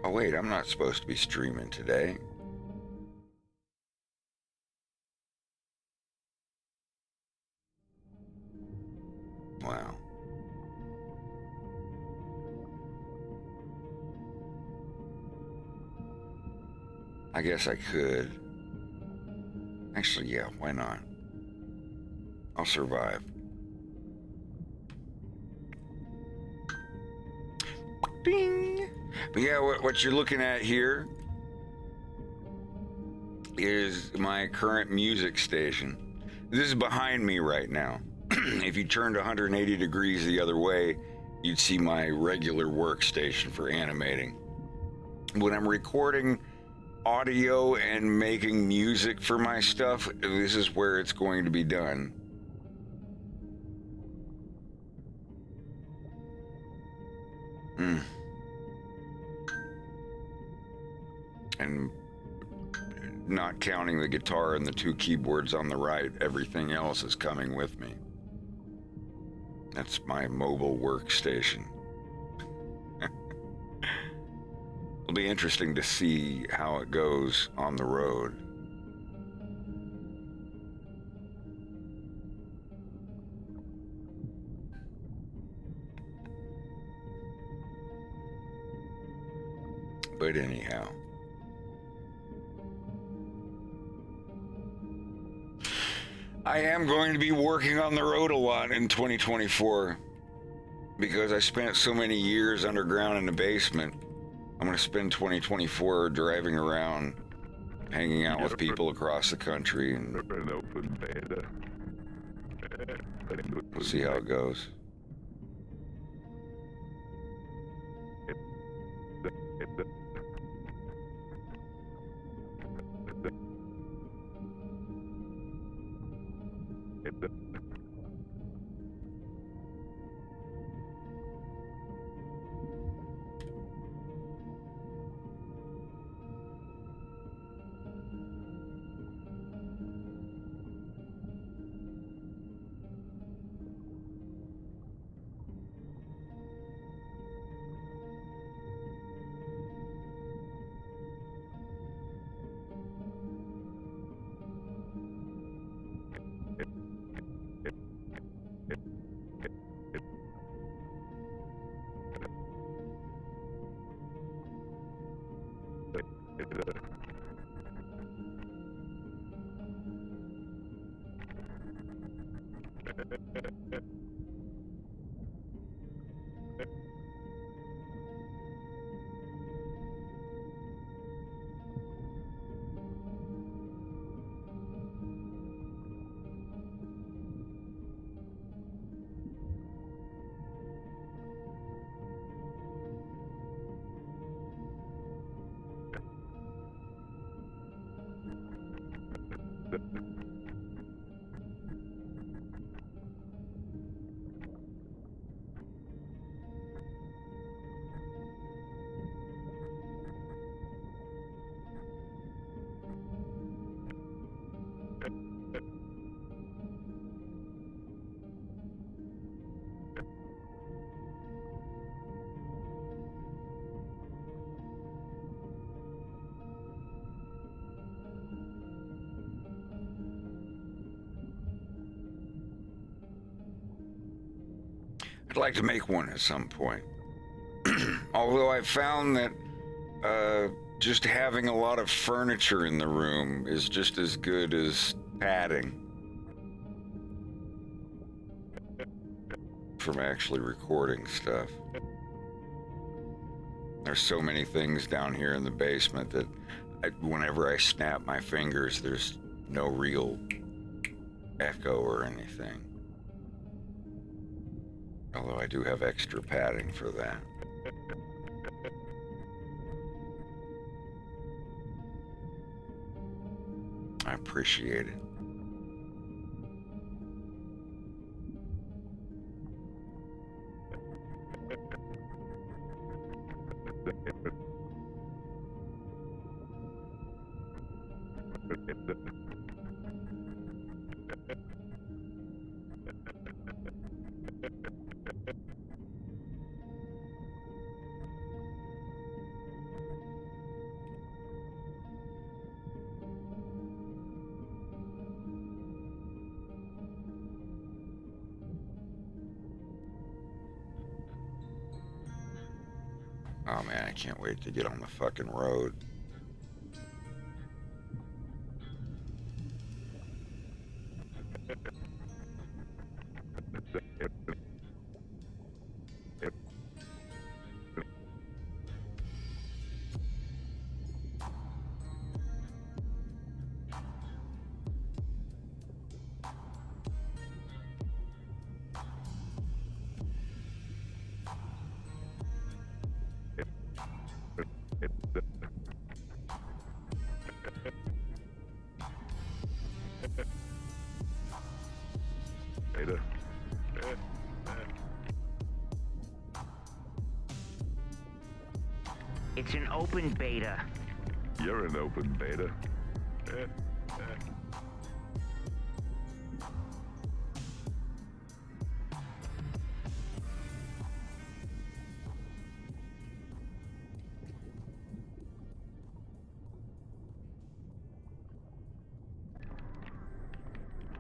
Oh wait, I'm not supposed to be streaming today. Wow. I guess I could. Actually, yeah, why not? I'll survive. Bing! But yeah, what you're looking at here is my current music station. This is behind me right now. If you turned 180 degrees the other way, you'd see my regular workstation for animating. When I'm recording audio and making music for my stuff, this is where it's going to be done. And not counting the guitar and the two keyboards on the right, everything else is coming with me. That's my mobile workstation. It'll be interesting to see how it goes on the road. But anyhow. I am going to be working on the road a lot in 2024 because I spent so many years underground in the basement. I'm going to spend 2024 driving around, hanging out with people across the country, and we'll see how it goes. I'd like to make one at some point. Although I've found that just having a lot of furniture in the room is just as good as padding from actually recording stuff. There's so many things down here in the basement that whenever I snap my fingers, there's no real echo or anything. Although I do have extra padding for that. I appreciate it. Oh man, I can't wait to get on the fucking road. Beta. It's an open beta. You're an open beta.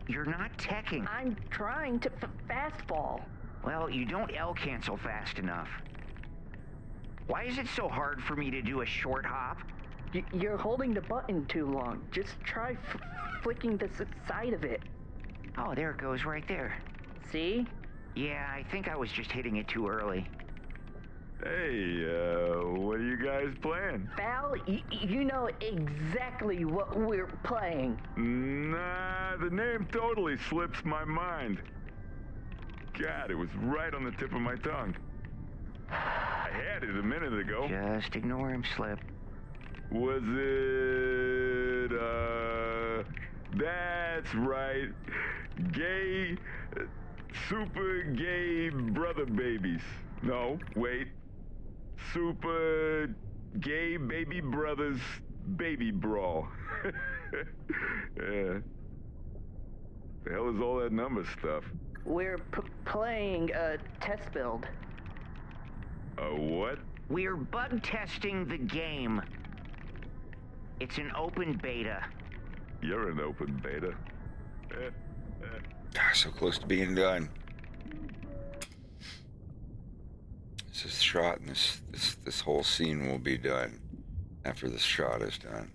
You're not teching. I'm trying to fastball. Well, you don't L cancel fast enough. Why is it so hard for me to do a short hop? You're holding the button too long. Just try flicking the side of it. Oh, there it goes right there. See? Yeah, I think I was just hitting it too early. Hey, what are you guys playing? Val, you know exactly what we're playing. Nah, the name totally slips my mind. God, it was right on the tip of my tongue. I had it a minute ago. Just ignore him slip. Was it, that's right. Gay, super gay brother babies. No, wait. Super gay baby brothers baby brawl. Yeah. The hell is all that number stuff? We're playing a test build. A what? We're bug testing the game. It's an open beta. You're an open beta. So close to being done. This is shot, and this whole scene will be done after this shot is done.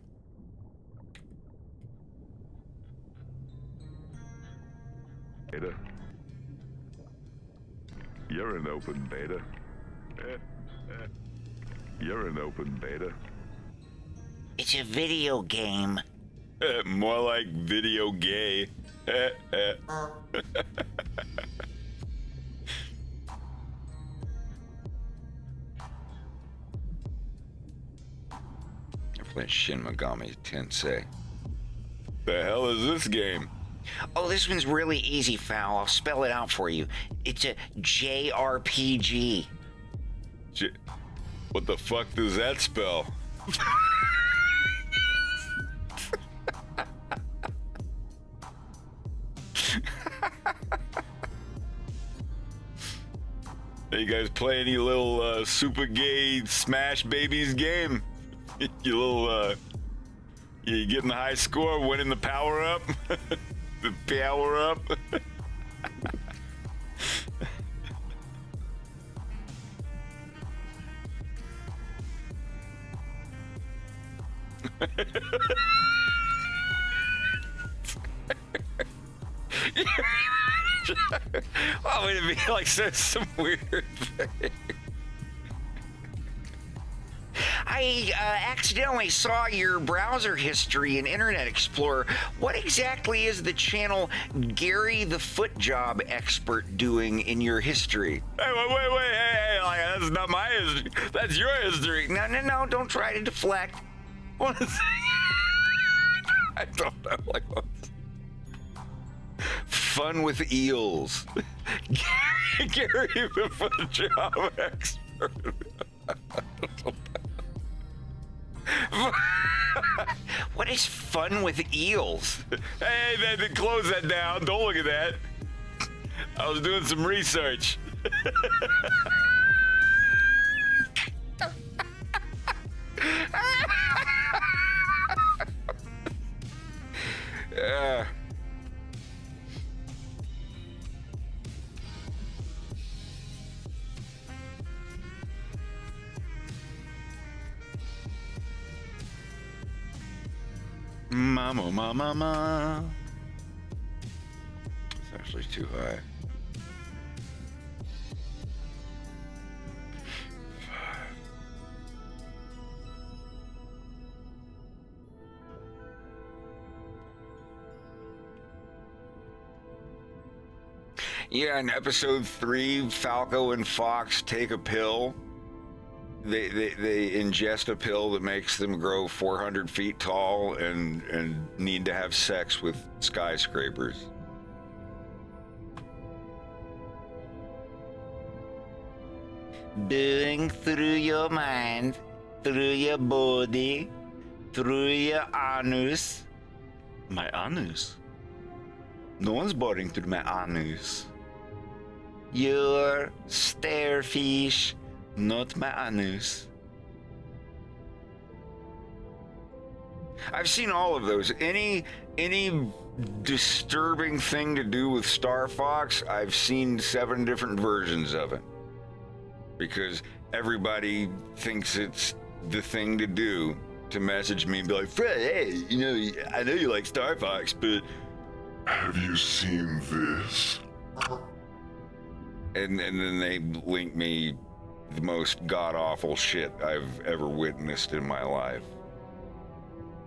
Beta. You're an open beta. You're an open beta. It's a video game. More like video gay. They're playing Shin Megami Tensei. The hell is this game? Oh, this one's really easy, Foul. I'll spell it out for you. It's a JRPG. What the fuck does that spell? Hey, you guys play any little super gay Smash Babies game? You little, you getting the high score, winning the power up? The power up? Oh, would it be like some weird thing? I accidentally saw your browser history in Internet Explorer. What exactly is the channel Gary the Foot Job Expert doing in your history? Hey, wait, hey, like, that's not my history. That's your history. No, don't try to deflect. What is I don't know, like, what's... Fun with eels. Gary the Foot Job Expert. What is fun with eels? Hey, then close that down. Don't look at that. I was doing some research. Yeah. Mama, mama, mama. It's actually too high. Yeah, in episode 3, Falco and Fox take a pill. They ingest a pill that makes them grow 400 feet tall and need to have sex with skyscrapers. Doing through your mind, through your body, through your anus. My anus? No one's boring through my anus. Your stairfish, not my anus. I've seen all of those. Any disturbing thing to do with Star Fox, I've seen 7 different versions of it. Because everybody thinks it's the thing to do to message me and be like, Fred, hey, you know, I know you like Star Fox, but have you seen this? And then they link me the most god-awful shit I've ever witnessed in my life.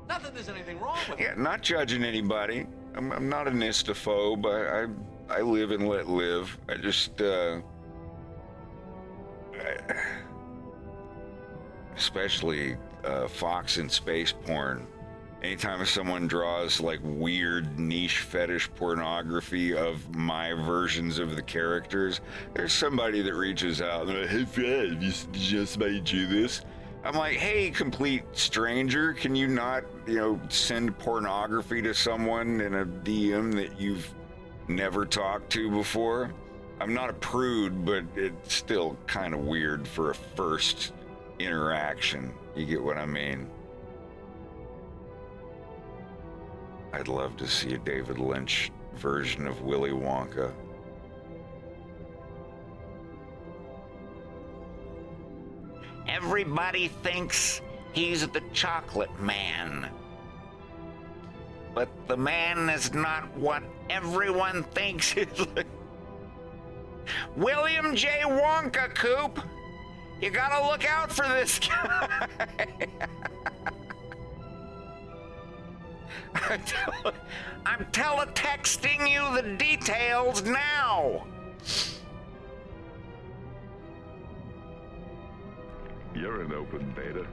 Not that there's anything wrong with it. Yeah, not judging anybody. I'm not a nistophobe. I live and let live. I just, especially Fox in space porn. Anytime someone draws like weird niche fetish pornography of my versions of the characters, there's somebody that reaches out and they're like, hey Fred, did you know somebody drew this? I'm like, hey, complete stranger, can you not, send pornography to someone in a DM that you've never talked to before? I'm not a prude, but it's still kind of weird for a first interaction. You get what I mean? I'd love to see a David Lynch version of Willy Wonka. Everybody thinks he's the chocolate man. But the man is not what everyone thinks he's like. William J. Wonka, Coop! You gotta look out for this guy! I'm teletexting you the details now! You're an open beta.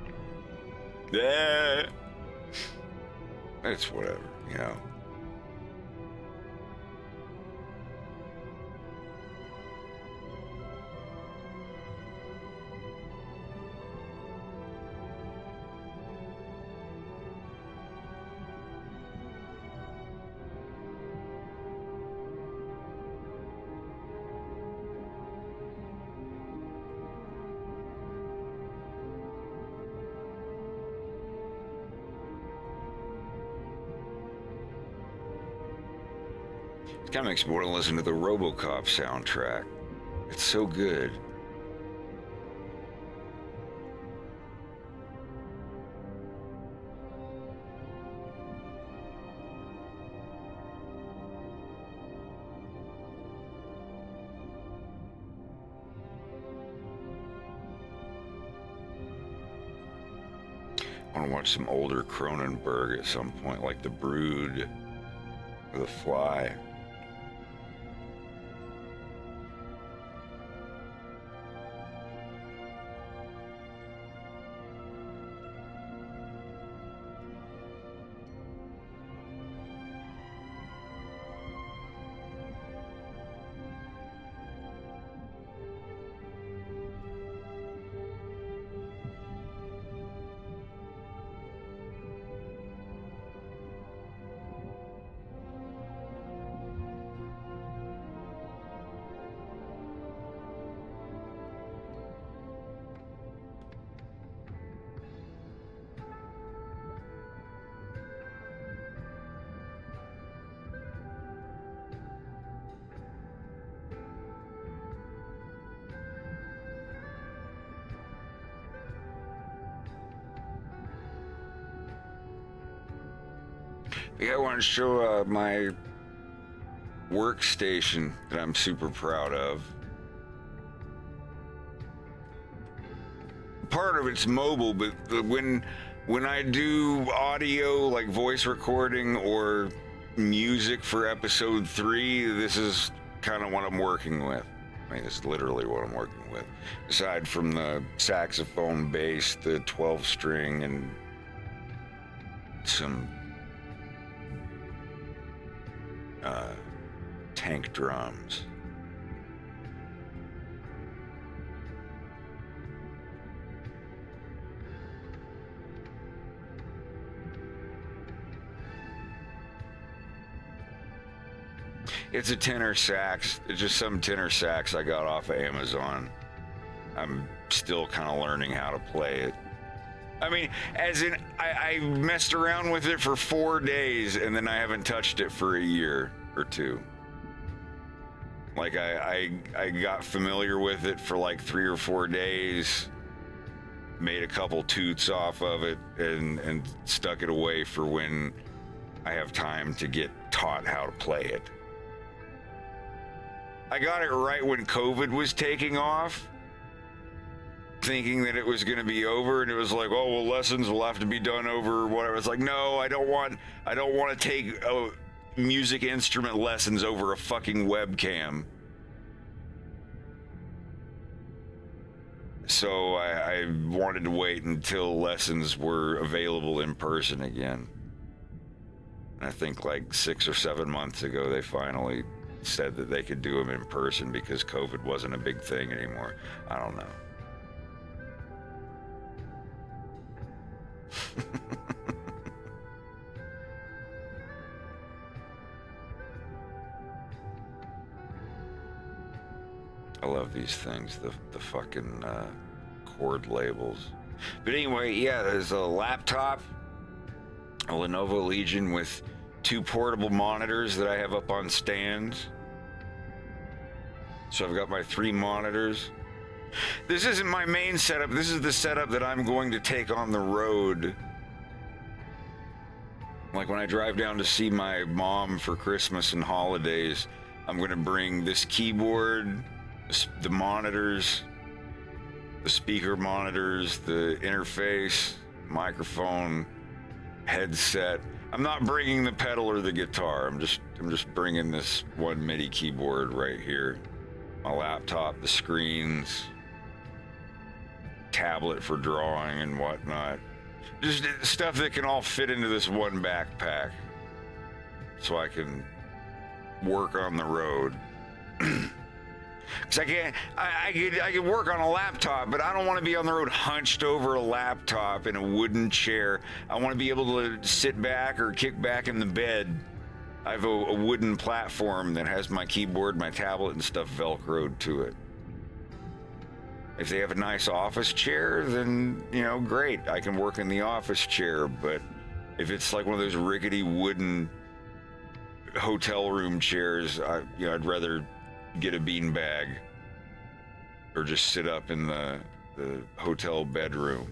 Yeah. It's whatever, It kind of makes me want to listen to the RoboCop soundtrack. It's so good. I want to watch some older Cronenberg at some point, like The Brood or The Fly. Yeah, I want to show my workstation that I'm super proud of. Part of it's mobile, but when I do audio, like voice recording or music for episode 3, this is kind of what I'm working with. I mean, this is literally what I'm working with. Aside from the saxophone, bass, the 12-string, and some tank drums. It's a tenor sax. It's just some tenor sax I got off of Amazon. I'm still kind of learning how to play it. I mean, as in, I messed around with it for 4 days, and then I haven't touched it for a year or 2. Like, I got familiar with it for like 3 or 4 days, made a couple toots off of it, and stuck it away for when I have time to get taught how to play it. I got it right when COVID was taking off, thinking that it was going to be over, and it was like, oh, well, lessons will have to be done over, whatever. It's like, no, I don't want to take music instrument lessons over a fucking webcam. So I wanted to wait until lessons were available in person again. And I think like 6 or 7 months ago, they finally said that they could do them in person because COVID wasn't a big thing anymore. I don't know. I love these things, the fucking chord labels. But anyway, yeah, there's a laptop, a Lenovo Legion with 2 portable monitors that I have up on stands. So I've got my 3 monitors. This isn't my main setup. This is the setup that I'm going to take on the road. Like when I drive down to see my mom for Christmas and holidays, I'm going to bring this keyboard, the monitors, the speaker monitors, the interface, microphone, headset. I'm not bringing the pedal or the guitar. I'm just bringing this one MIDI keyboard right here. My laptop, the screens, tablet for drawing and whatnot. Just stuff that can all fit into this one backpack, so I can work on the road. Because I could work on a laptop, but I don't want to be on the road hunched over a laptop in a wooden chair. I want to be able to sit back or kick back in the bed. I have a wooden platform that has my keyboard, my tablet, and stuff Velcroed to it. If they have a nice office chair, then, you know, great. I can work in the office chair. But if it's like one of those rickety wooden hotel room chairs, I'd rather get a bean bag or just sit up in the hotel bedroom.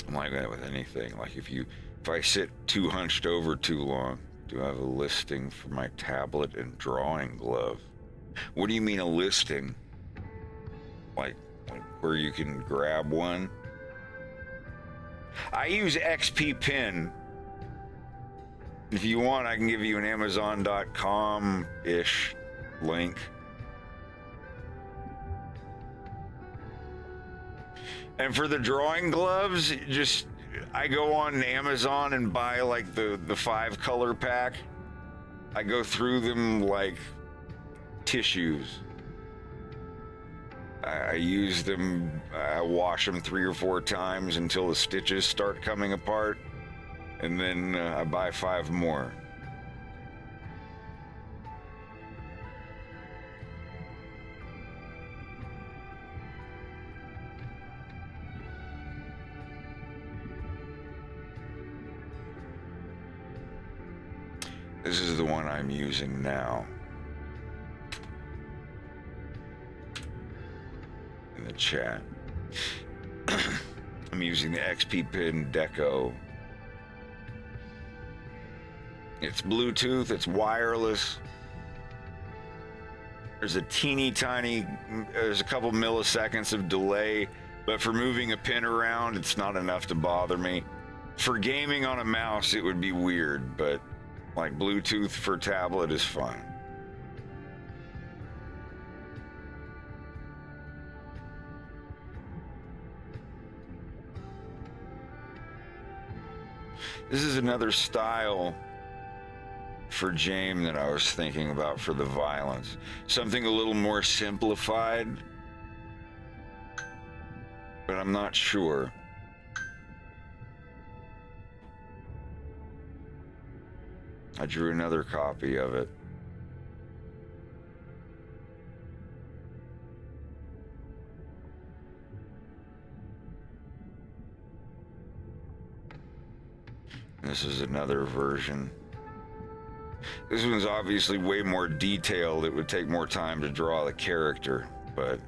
I'm like that with anything. Like if I sit too hunched over too long, do I have a listing for my tablet and drawing glove? What do you mean a listing? Like where you can grab one? I use XP Pen. If you want, I can give you an Amazon.com-ish link. And for the drawing gloves, I go on Amazon and buy like the 5-color pack. I go through them like tissues. I use them, I wash them 3 or 4 times until the stitches start coming apart. And then I buy 5 more. This is the one I'm using now. In the chat. I'm using the XP Pin Deco. It's Bluetooth, it's wireless. There's a there's a couple milliseconds of delay, but for moving a pin around, it's not enough to bother me. For gaming on a mouse, it would be weird, but like Bluetooth for tablet is fine. This is another style for James that I was thinking about for the violence. Something a little more simplified, but I'm not sure. I drew another copy of it. This is another version. This one's obviously way more detailed. It would take more time to draw the character, but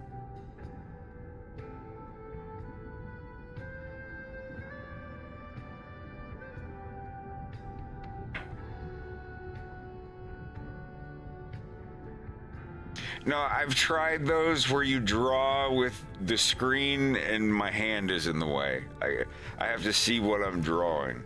no, I've tried those where you draw with the screen and my hand is in the way. I have to see what I'm drawing.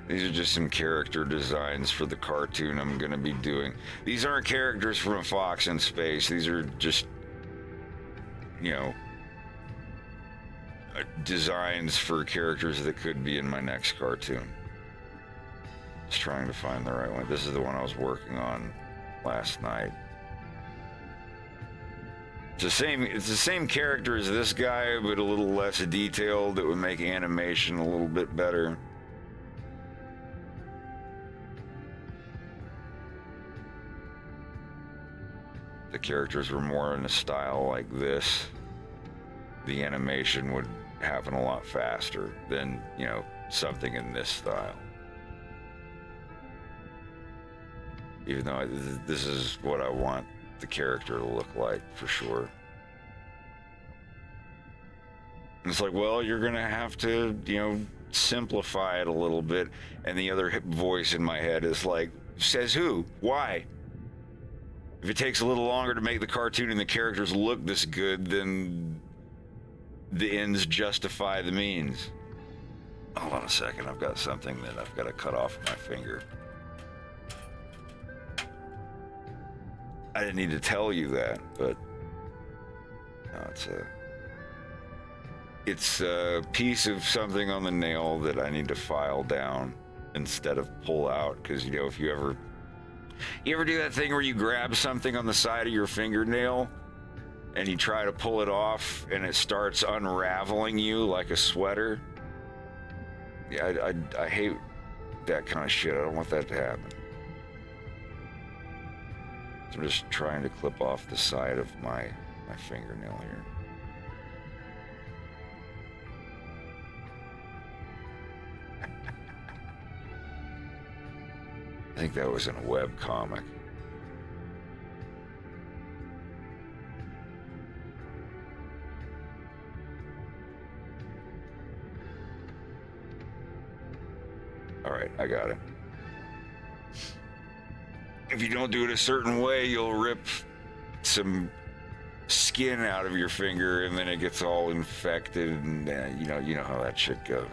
These are just some character designs for the cartoon I'm going to be doing. These aren't characters from A Fox in Space. These are just, you know, designs for characters that could be in my next cartoon. Just trying to find the right one. This is the one I was working on last night. It's the same character as this guy, but a little less detailed. It would make animation a little bit better. The characters were more in a style like this, the animation would happen a lot faster than, you know, something in this style. Even though this is what I want the character to look like, for sure. And it's like, well, you're gonna have to, you know, simplify it a little bit. And the other voice in my head is like, says who? Why? If it takes a little longer to make the cartoon and the characters look this good, then the ends justify the means. Hold on a second, I've got something that I've got to cut off my finger. I didn't need to tell you that, but no, it's a piece of something on the nail that I need to file down instead of pull out, because, you know, if you ever do that thing where you grab something on the side of your fingernail and you try to pull it off and it starts unraveling you like a sweater? Yeah, I hate that kind of shit. I don't want that to happen. So I'm just trying to clip off the side of my fingernail here. I think that was in a web comic. All right, I got it. If you don't do it a certain way, you'll rip some skin out of your finger and then it gets all infected, and you know how that shit goes.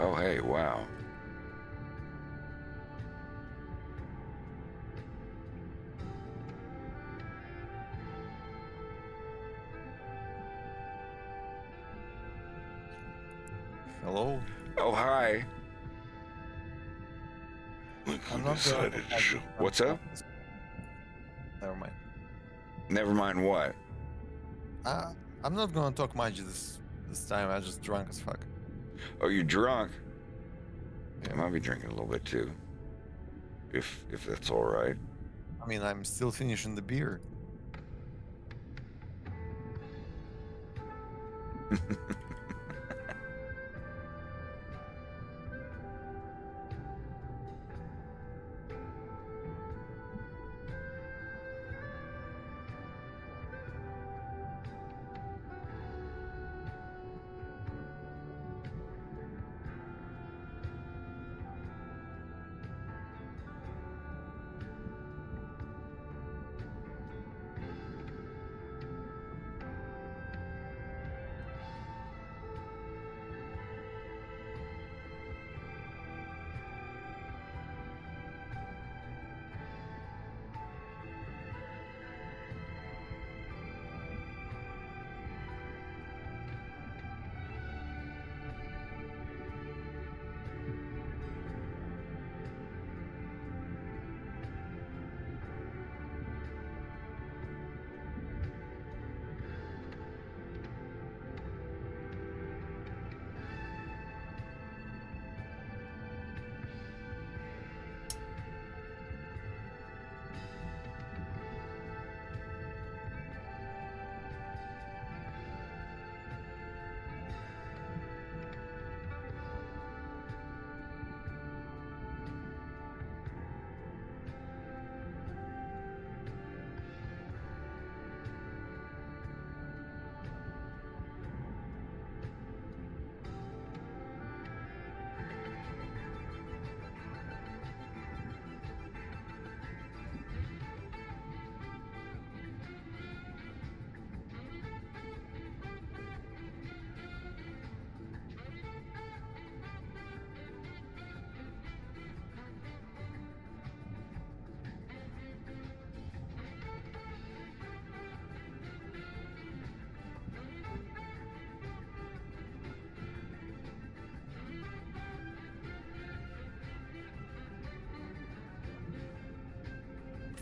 Oh, hey, wow. Hello? Oh, hi. Look I'm who not decided going to show. What's up? Never mind. Never mind what. I'm not gonna talk much this time. I just drunk as fuck. Oh, you're drunk? Yeah. I might be drinking a little bit too. If that's all right. I mean, I'm still finishing the beer.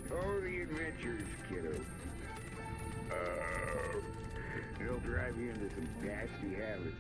Oh, the adventures, kiddo. They'll drive you into some nasty habits.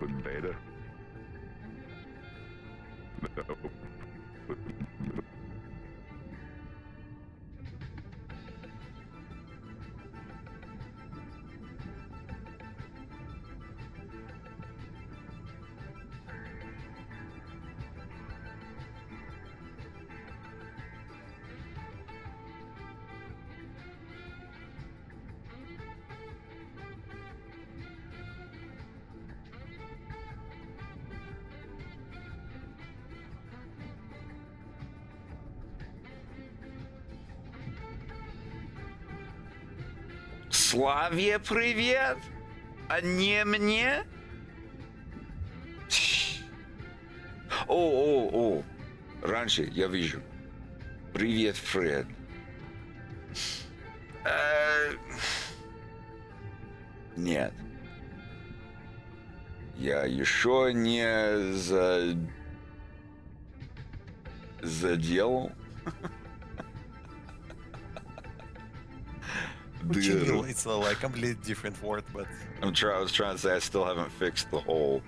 But Beta? No. Славе привет, а не мне? О. Раньше я вижу. Привет, Фред. Нет. Я еще не заделал. Учинил, it's a like completely different word, but I was trying to say I still haven't fixed the whole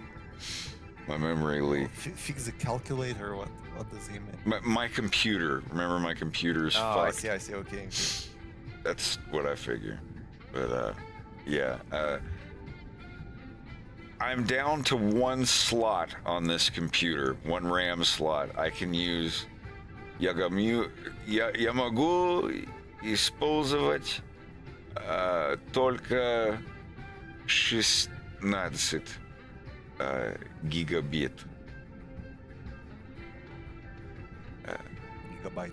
my memory leak. fix the calculator. What does he mean? My computer. Remember my computer's Oh, fucked. I see. Okay. That's what I figure. But yeah. I'm down to one slot on this computer, one RAM slot. I can use. Я могу использовать только 16 гигабит. Gigabyte.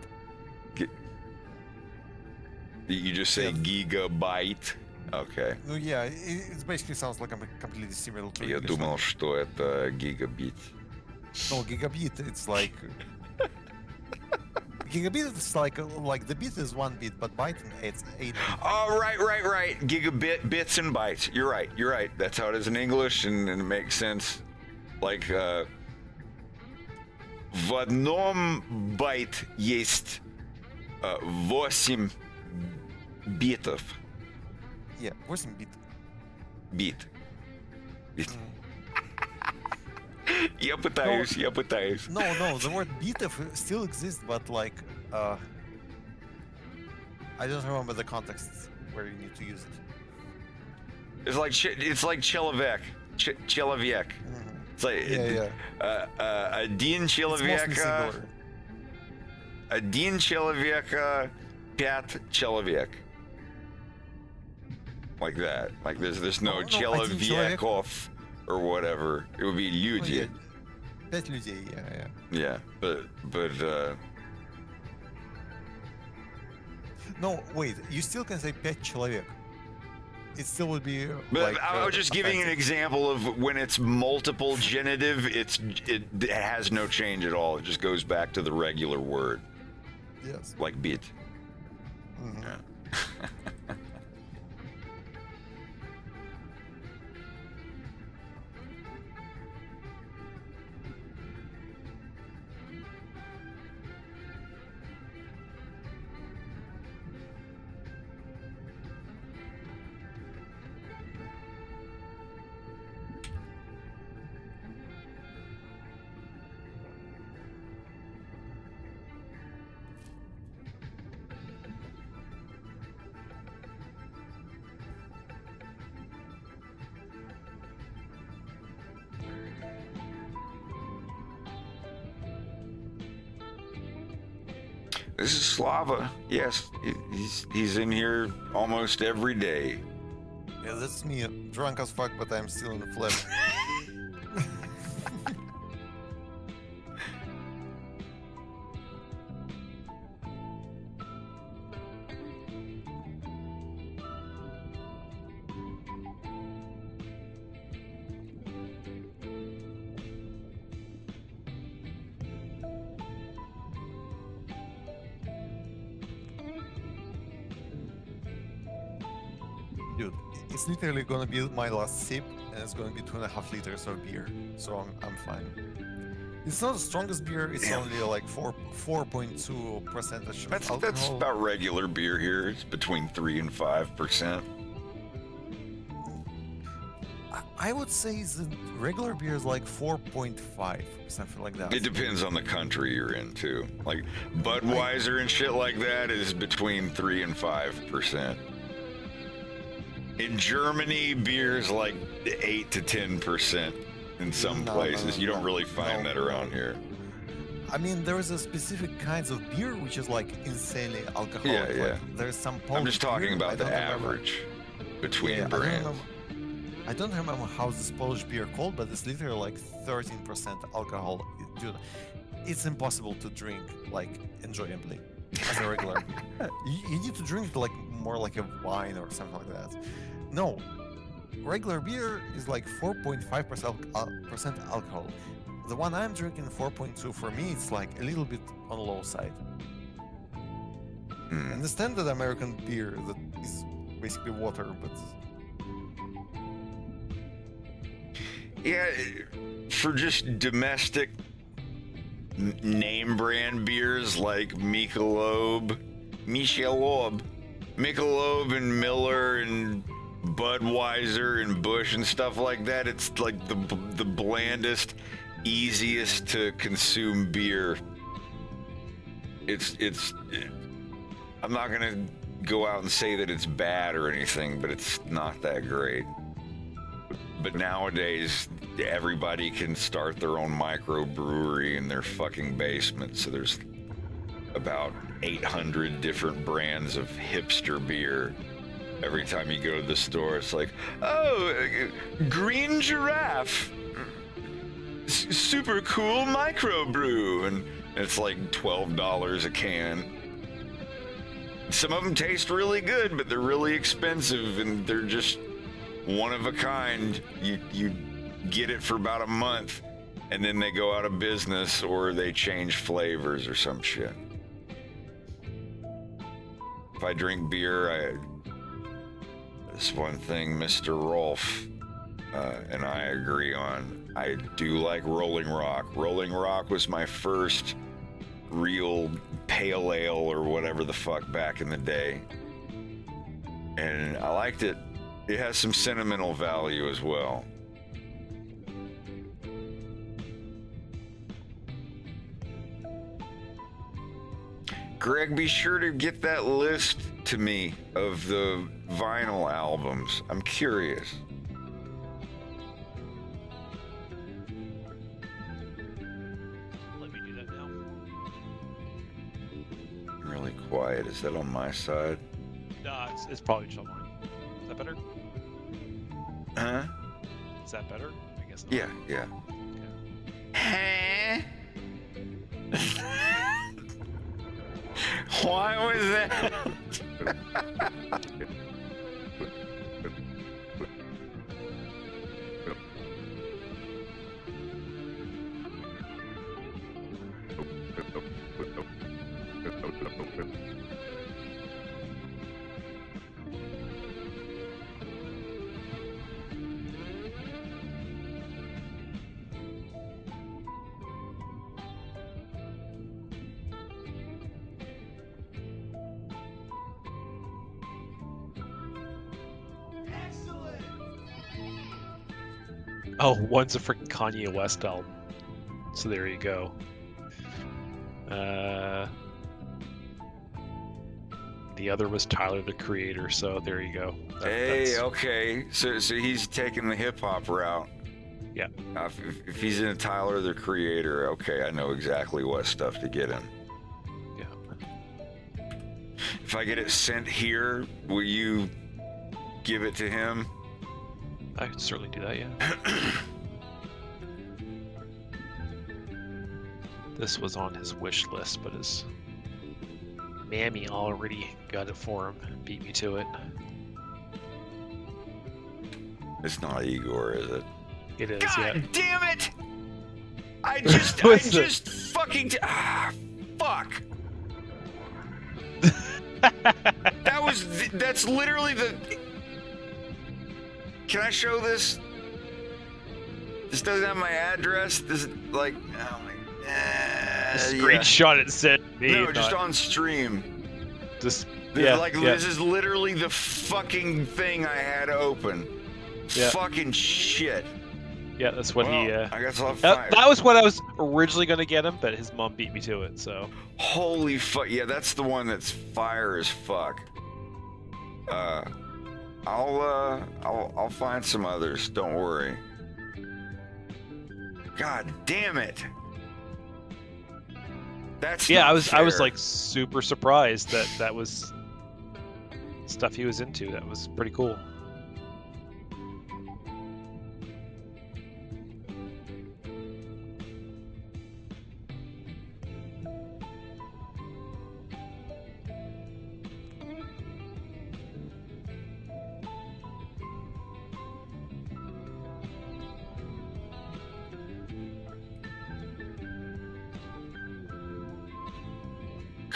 You just say gigabyte? Okay. No, yeah, it basically sounds like completely similar to Я English думал, language. что это гигабит. No, gigabit, it's like... Gigabit is like the bit is 1 bit, but byte it's 8 bit. Oh, right. Gigabit, bits and bytes. You're right. That's how it is in English, and it makes sense. Like, в одном байт есть 8 битов. Yeah, 8 bit. Бит. Я пытаюсь. No, the word bit still exists, but like, I don't remember the context where you need to use it. It's like человек. Человек. It's like Yeah. один It's mostly человека, singular. один человека, 5 человек. Like that. Like there's no No, один человек. человеков or whatever. It would be Oh, люди. yeah. 5 людей, yeah. Yeah, but No, wait, you still can say 5 человек. It still would be like... I was just giving an example of when it's multiple genitive, it has no change at all. It just goes back to the regular word, Yes. like bit. Mhm. Yeah. This is Slava. Yes, he's in here almost every day. Yeah, that's me, drunk as fuck, but I'm still in the flesh. Dude, it's literally gonna be my last sip, and it's gonna be 2.5 liters of beer, so I'm fine. It's not the strongest beer. It's only like 4.2% That's alcohol. about regular beer here. It's between 3 and 5%. I would say the regular beer is like 4.5, something like that. It depends on the country you're in too. Like Budweiser and shit like that is between 3 and 5%. In Germany, beer's like 8 to 10% in some places. You don't really find that around here. I mean, there is a specific kinds of beer which is like insanely alcoholic. Yeah. Like, there's some I'm Polish just talking beer, I about the don't remember. average between Yeah, brands. I don't remember how this Polish beer called, but it's literally like 13% alcohol. Dude, it's impossible to drink like enjoyably as a regular beer. You need to drink it like more like a wine or something like that. No, regular beer is like 4.5% alcohol. The one I'm drinking 4.2. For me, it's like a little bit on the low side. And the standard American beer that is basically water, but yeah, for just domestic name brand beers like Michelob, and Miller and Budweiser and Busch and stuff like that, it's like the blandest, easiest to consume beer. I'm not gonna go out and say that it's bad or anything, but it's not that great. But nowadays, everybody can start their own microbrewery in their fucking basement, so there's about 800 different brands of hipster beer. Every time you go to the store, it's like, oh, Green Giraffe, super cool microbrew, and it's like $12 a can. Some of them taste really good, but they're really expensive, and they're just one of a kind. You get it for about a month, and then they go out of business, or they change flavors or some shit. If I drink beer, this one thing Mr. Rolf and I agree on. I do like Rolling Rock. Rolling Rock was my first real pale ale or whatever the fuck back in the day, and I liked it. It has some sentimental value as well. Greg, be sure to get that list to me of the vinyl albums. I'm curious. Let me do that now. Really quiet. Is that on my side? No, it's probably just on mine. Is that better? Huh? Is that better? I guess not. Yeah. Huh? Why was that? Oh, one's a freaking Kanye West album. So there you go. The other was Tyler, the Creator. So there you go. Hey, okay. So he's taking the hip hop route. Yeah. If he's in Tyler, the Creator, okay, I know exactly what stuff to get him. Yeah. If I get it sent here, will you give it to him? I can certainly do that, yeah. This was on his wish list, but his mammy already got it for him and beat me to it. It's not Igor, is it? It is, God yeah. damn it! Fucking fuck. That's literally the. Can I show this? This doesn't have my address. This is like, oh my. Screenshot it and said me. No, just on stream. Just This is literally the fucking thing I had open. Yeah. Fucking shit. Yeah, that's what he. I guess I'll find. That was what I was originally going to get him, but his mom beat me to it. So. Holy fuck! Yeah, that's the one that's fire as fuck. I'll find some others. Don't worry. God damn it! That's yeah. not I was fair. like super surprised that was stuff he was into. That was pretty cool.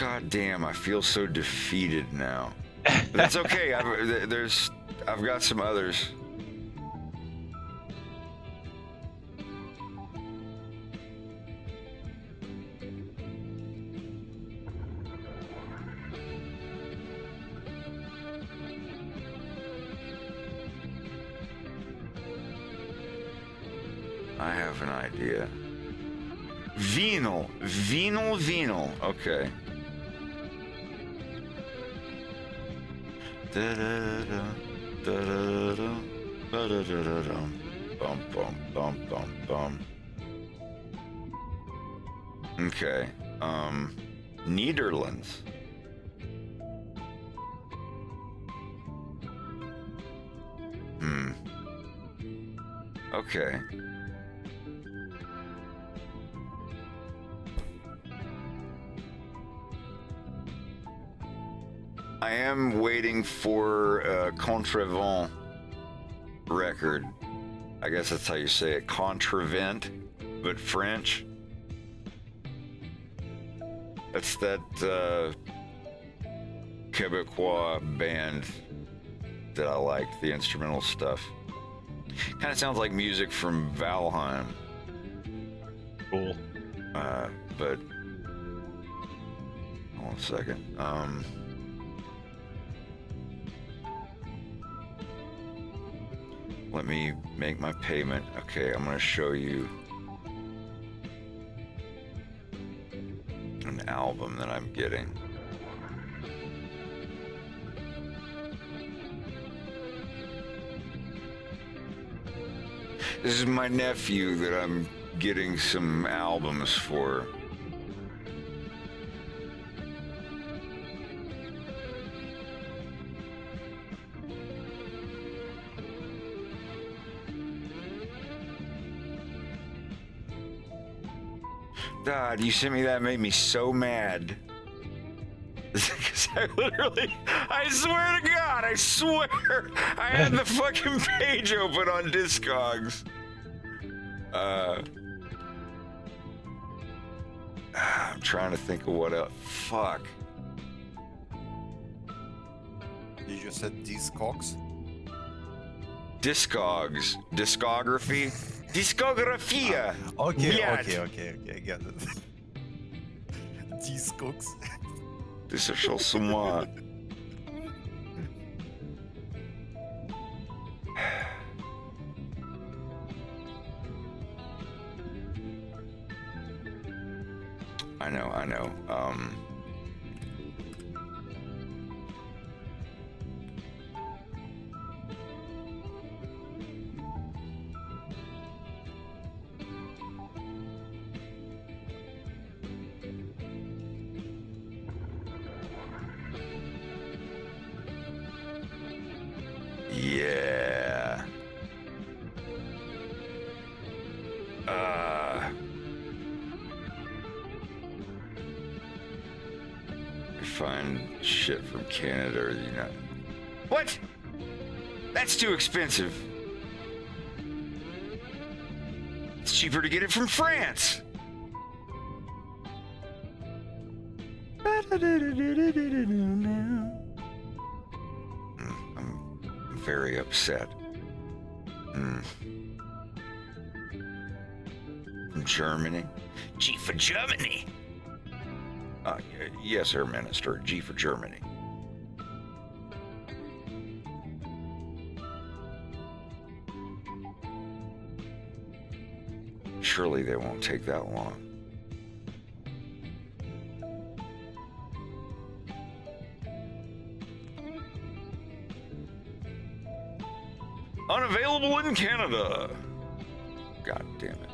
God damn, I feel so defeated now. But that's okay. I've got some others. I have an idea. Venal. Okay. Da-da-da-da, da-da-da-da, da-da-da-da-da, bum. Okay. Netherlands. Okay. I am waiting for a Contrevent record. I guess that's how you say it. Contrevent, but French. That's that Quebecois band that I liked, the instrumental stuff. Kind of sounds like music from Valheim. Cool. But hold on a second. Let me make my payment. Okay, I'm gonna show you an album that I'm getting. This is my nephew that I'm getting some albums for. God, you sent me that, made me so mad. Because I swear to God, I swear, I had the fucking page open on Discogs. I'm trying to think of what else. Fuck. You just said Discogs? Discogs. Discography. Discografia. Okay, Блядь. okay, get it. Discogs. Ты сошел с ума. I know. Yeah. I find shit from Canada or the United. What? That's too expensive. It's cheaper to get it from France. I'm very upset. From Germany? G for Germany. Yes, Herr Minister. G for Germany. Surely they won't take that long. Unavailable in Canada. God damn it.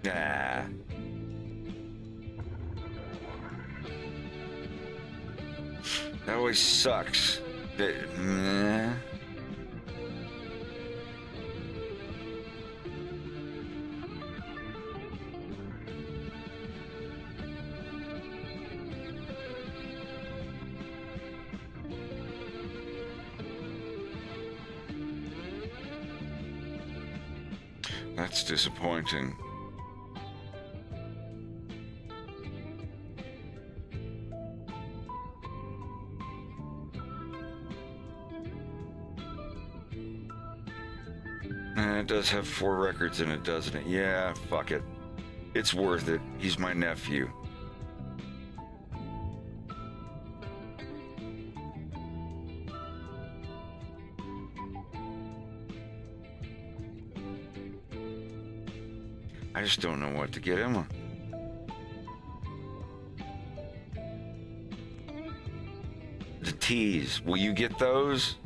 Nah. That always sucks. Nah. That's disappointing. It does have 4 records in it, doesn't it? Yeah, fuck it. It's worth it. He's my nephew. I just don't know what to get him. The teas. Will you get those?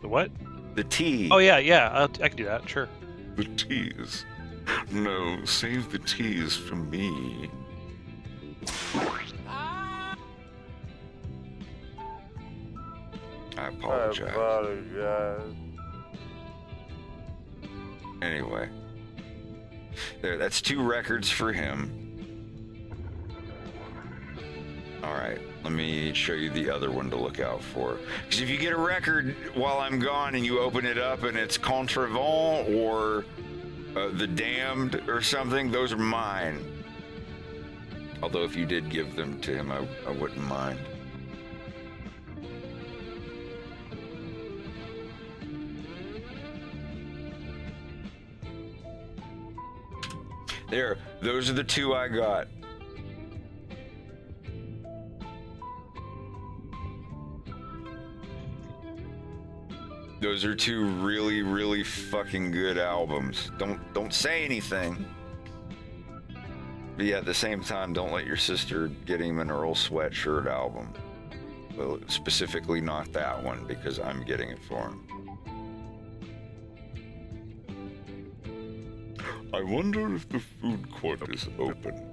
The what? The tea. Oh yeah, yeah. I can do that. Sure. The teas. No, save the teas for me. I apologize. Anyway. There, that's 2 records for him. Alright, let me show you the other one to look out for. Because if you get a record while I'm gone and you open it up and it's Contrevent or The Damned or something, those are mine. Although if you did give them to him, I wouldn't mind. There, those are the 2 I got. Those are 2 really, really fucking good albums. Don't say anything. But yeah, at the same time, don't let your sister get him an Earl Sweatshirt album. Well, specifically not that one, because I'm getting it for him. I wonder if the food court is open.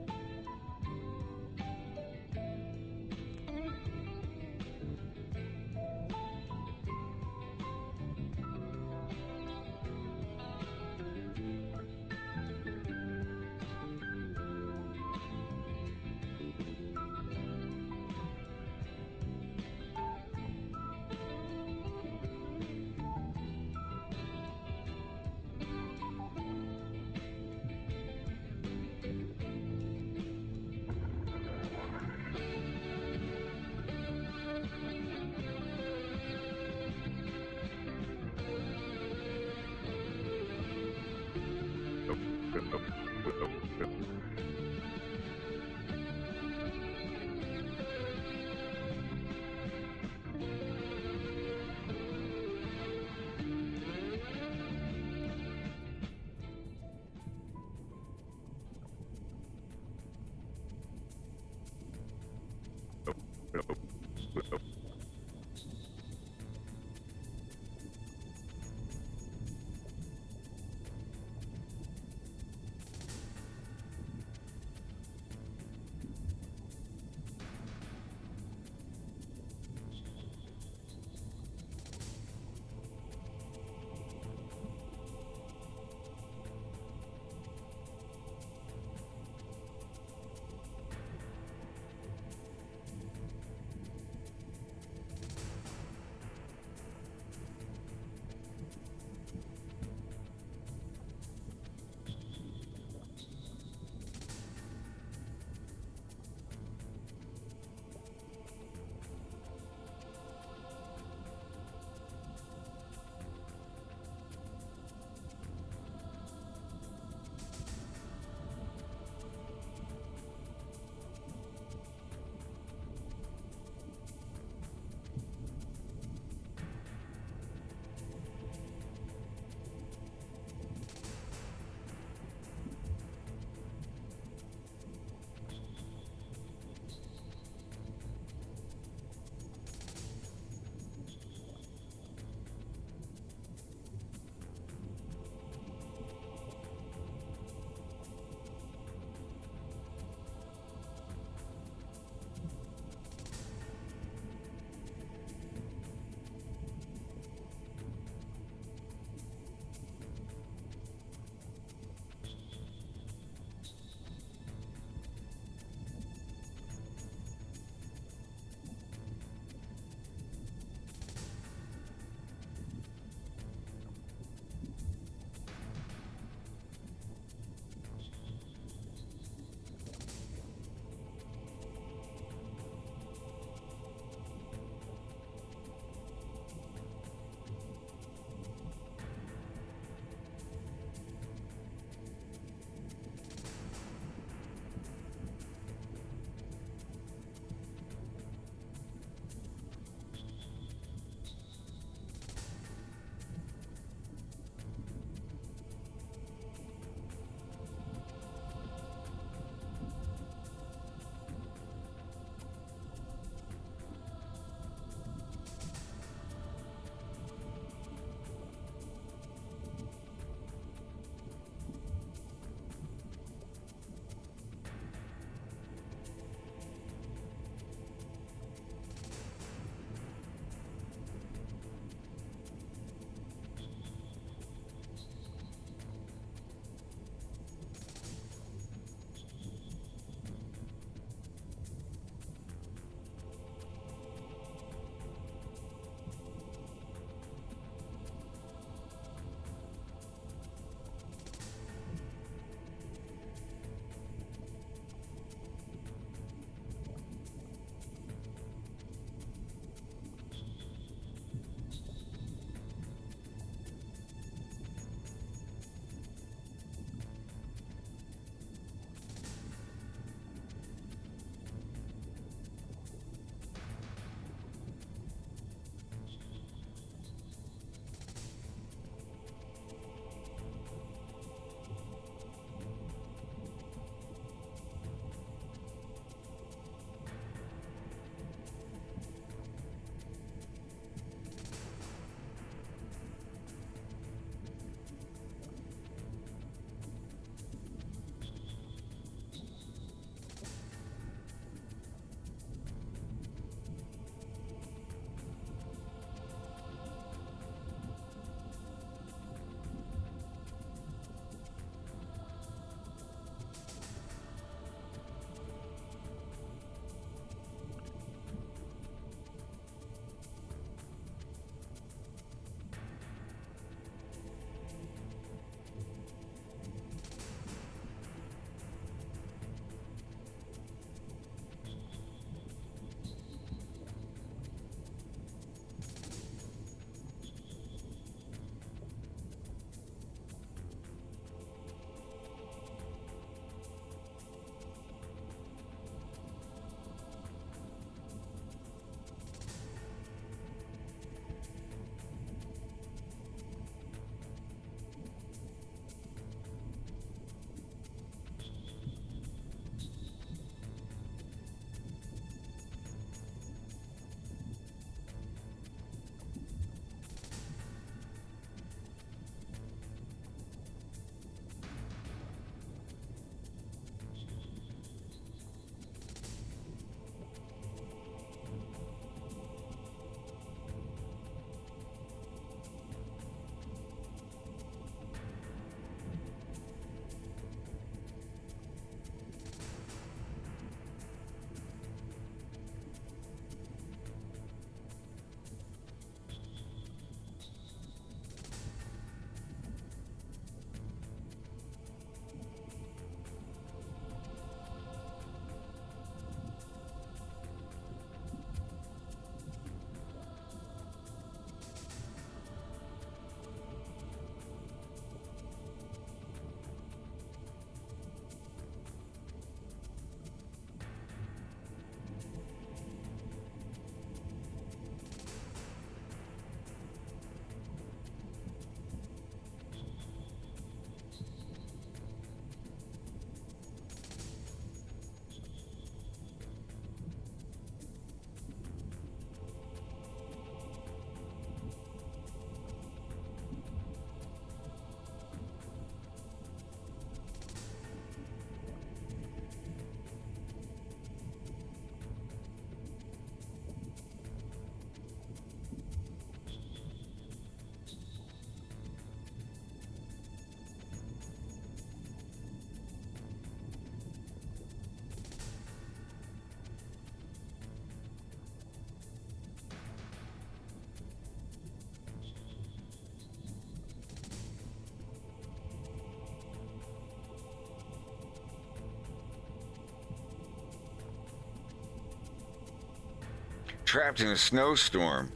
trapped in a snowstorm.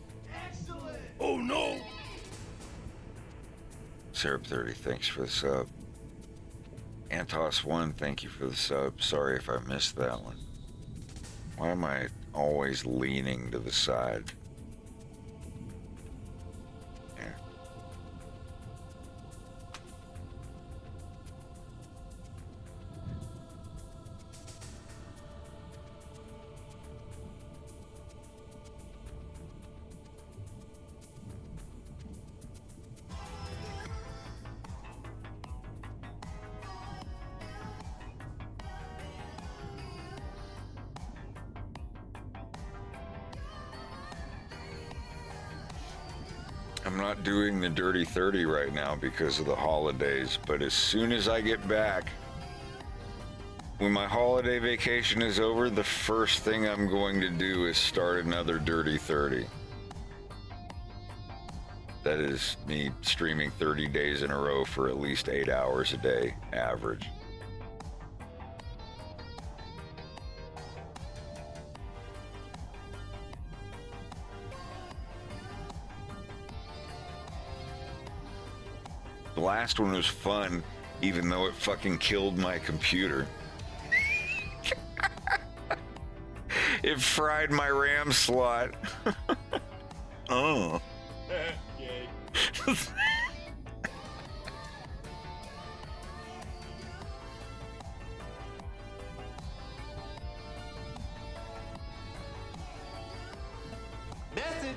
Oh no! Syrup30, thanks for the sub. Antos1, thank you for the sub. Sorry if I missed that one. Why am I always leaning to the side? Yeah. I'm not doing the Dirty 30 right now because of the holidays, but as soon as I get back, when my holiday vacation is over, the first thing I'm going to do is start another Dirty 30. That is me streaming 30 days in a row for at least 8 hours a day, average. The last one was fun, even though it fucking killed my computer. It fried my RAM slot. Oh. Yay. Message.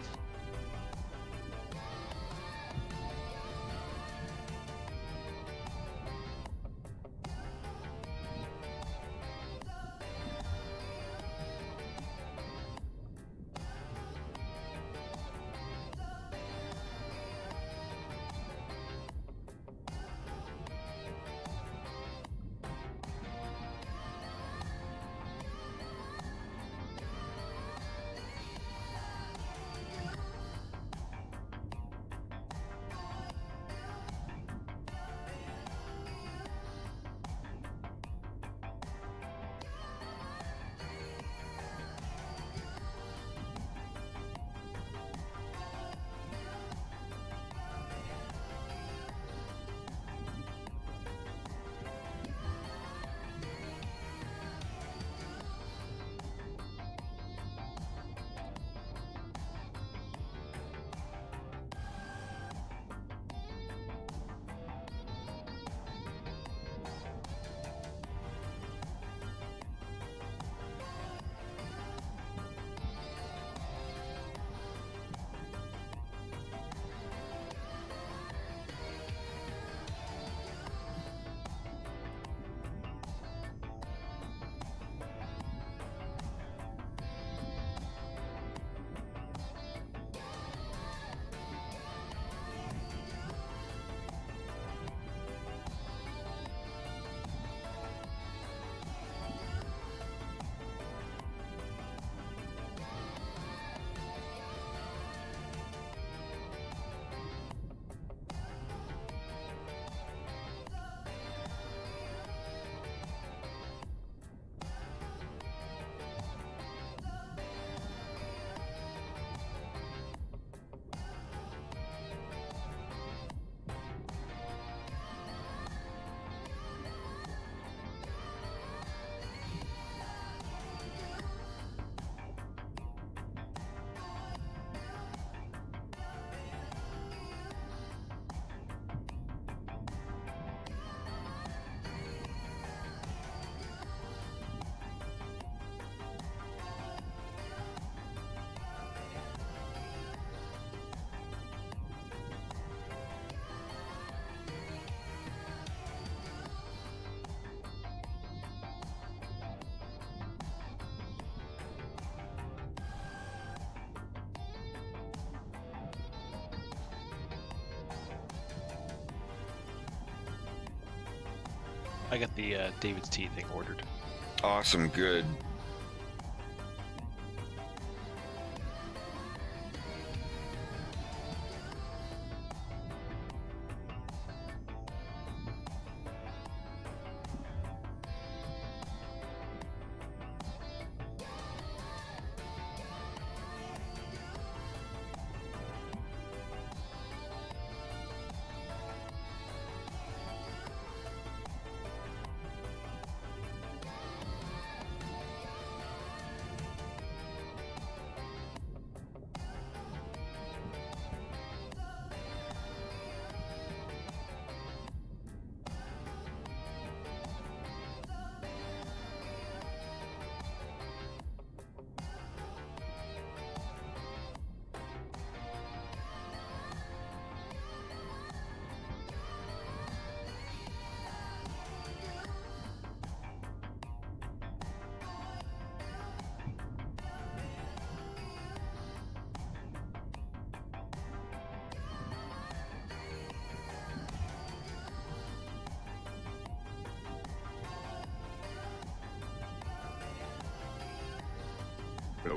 I got the David's Tea thing ordered. Awesome, good.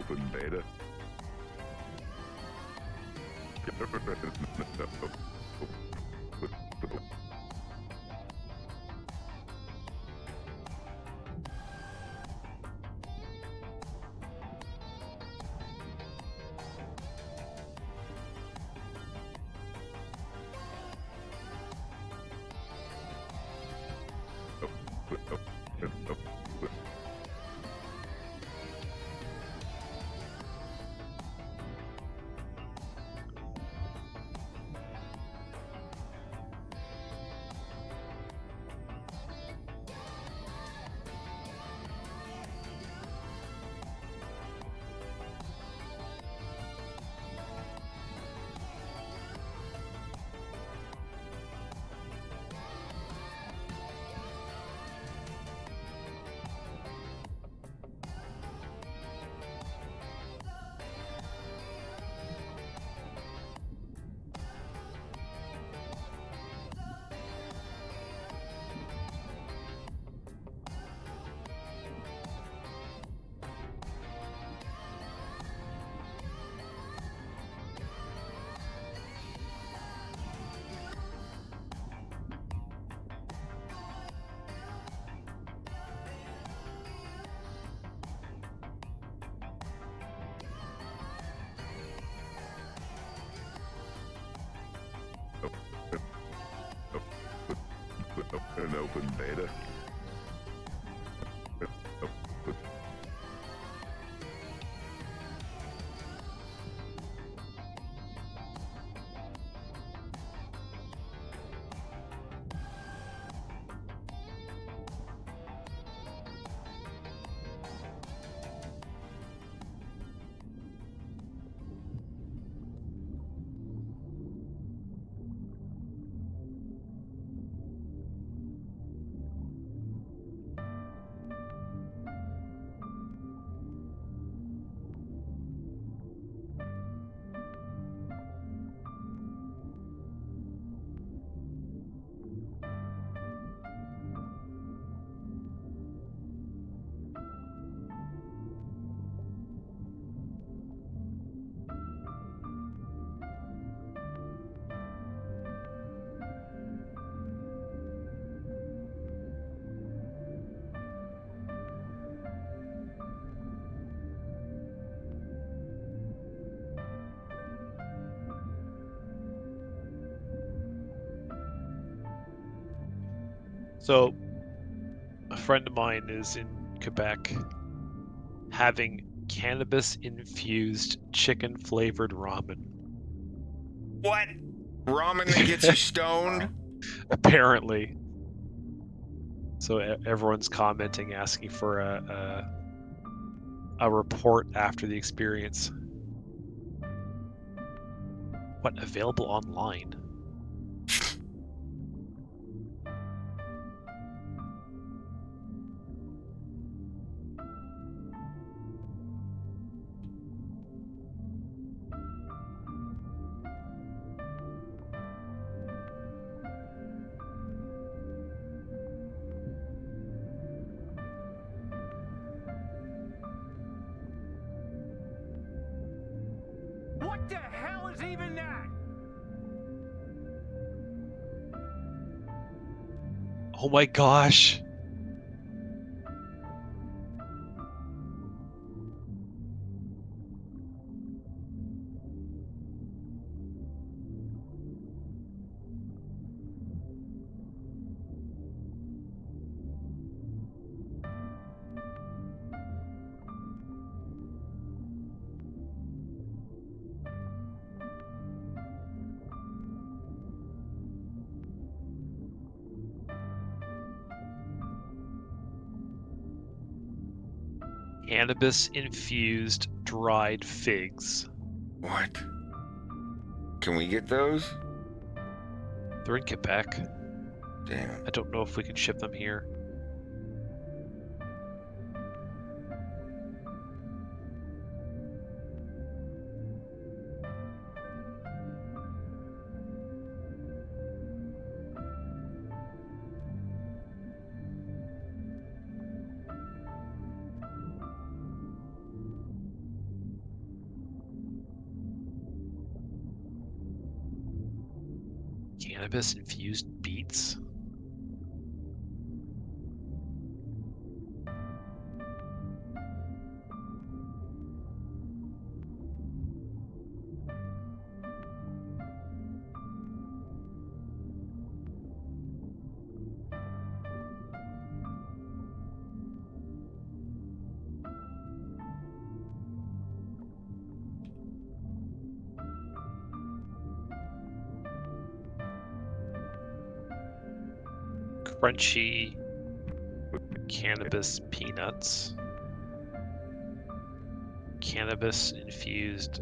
open beta. An open beta. So, a friend of mine is in Quebec having cannabis-infused chicken-flavored ramen. What? Ramen that gets you stoned? Apparently. So everyone's commenting, asking for a report after the experience. What, available online? What the hell is even that? Oh my gosh. Cannabis-infused dried figs. What? Can we get those? They're in Quebec. Damn. I don't know if we can ship them here. Cannabis infused beets? Crunchy cannabis peanuts. Cannabis infused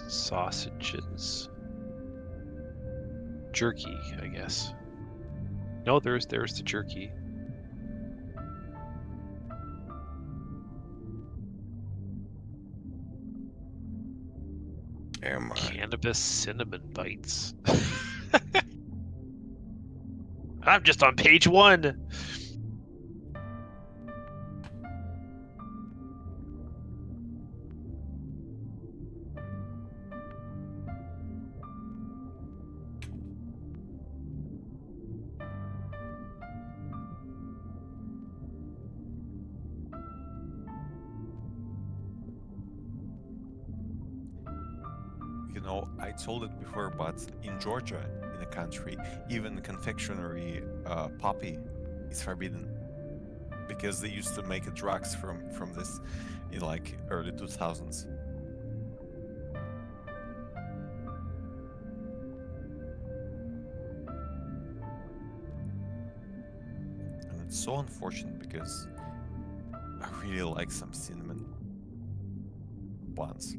sausages. Jerky, I guess. No, there's the jerky. Am I? Cannabis cinnamon bites. I'm just on page 1. You know, I told it before, but in Georgia, in a country, even confectionery poppy is forbidden because they used to make drugs from this in like early 2000s. And it's so unfortunate because I really like some cinnamon buns.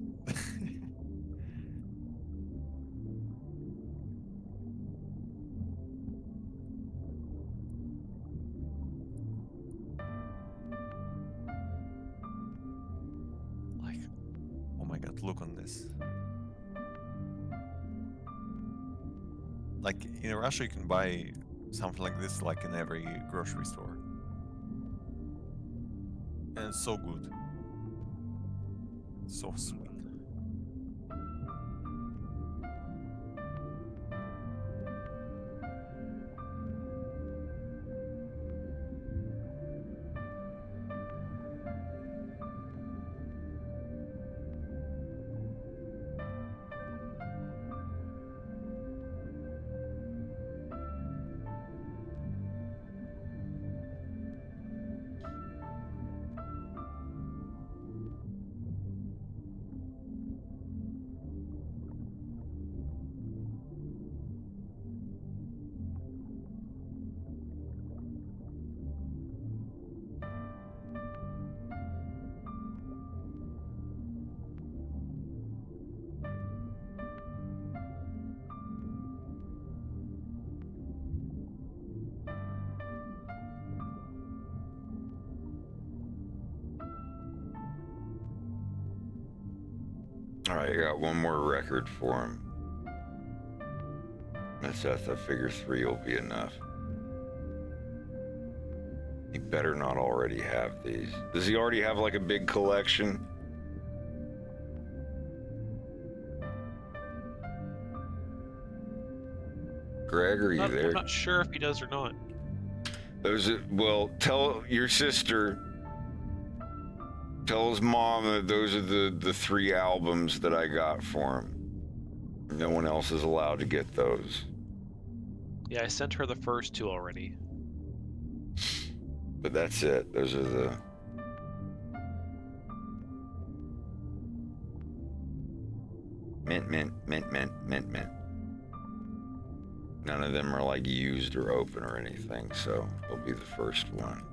Like, oh my god, look on this. Like in Russia, you can buy something like this like in every grocery store. And it's so good. So sweet. All right, I got one more record for him. That's I figure 3 will be enough. He better not already have these. Does he already have like a big collection? Greg, are you there? I'm not sure if he does or not. Well, tell your sister, tell his mom that those are the 3 albums that I got for him. No one else is allowed to get those. Yeah, I sent her the first 2 already. But that's it. Those are the... Mint, mint, mint, mint, mint, mint. None of them are like used or open or anything, so it'll be the first one.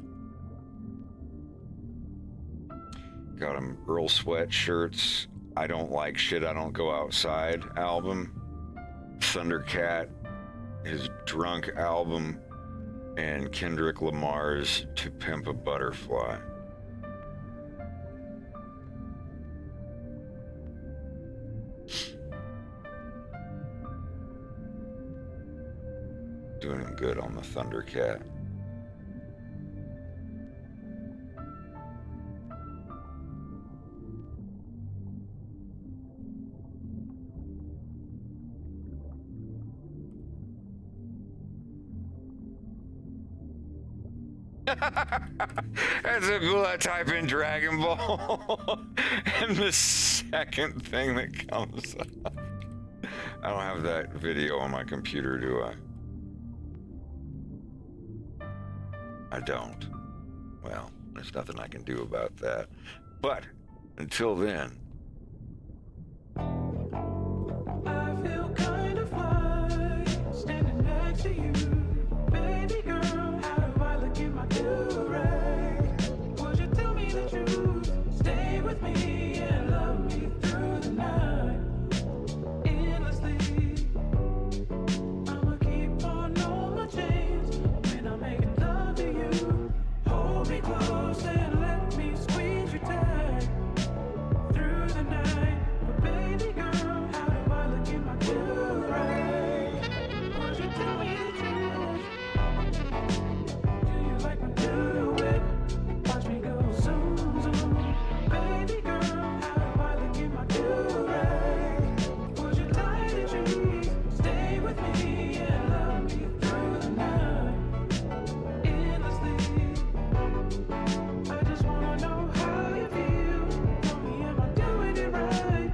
Got him Earl Sweatshirts, I Don't Like Shit, I Don't Go Outside album. Thundercat, his Drunk album, and Kendrick Lamar's To Pimp a Butterfly. Doing him good on the Thundercat. That's so cool. I type in Dragon Ball, and the second thing that comes up. I don't have that video on my computer, do I? I don't. Well, there's nothing I can do about that. But until then. I feel kind of fly standing next to you, baby girl. How do I look in my do-rag? Would you tell me the truth? Stay with me and love me through the night, endlessly. I'ma keep on my chains when I'm making love to you. Hold me close and let me squeeze you tight through the night. But baby girl, how do I look in my do-rag? Would you tell me the truth? Do you like my do-rag? Watch me go zoom, zoom. Baby girl, how do I look in my do-rag? Would you tie the trees? Stay with me and love me through the night, endlessly. I just wanna know how you feel. Tell me, am I doing it right?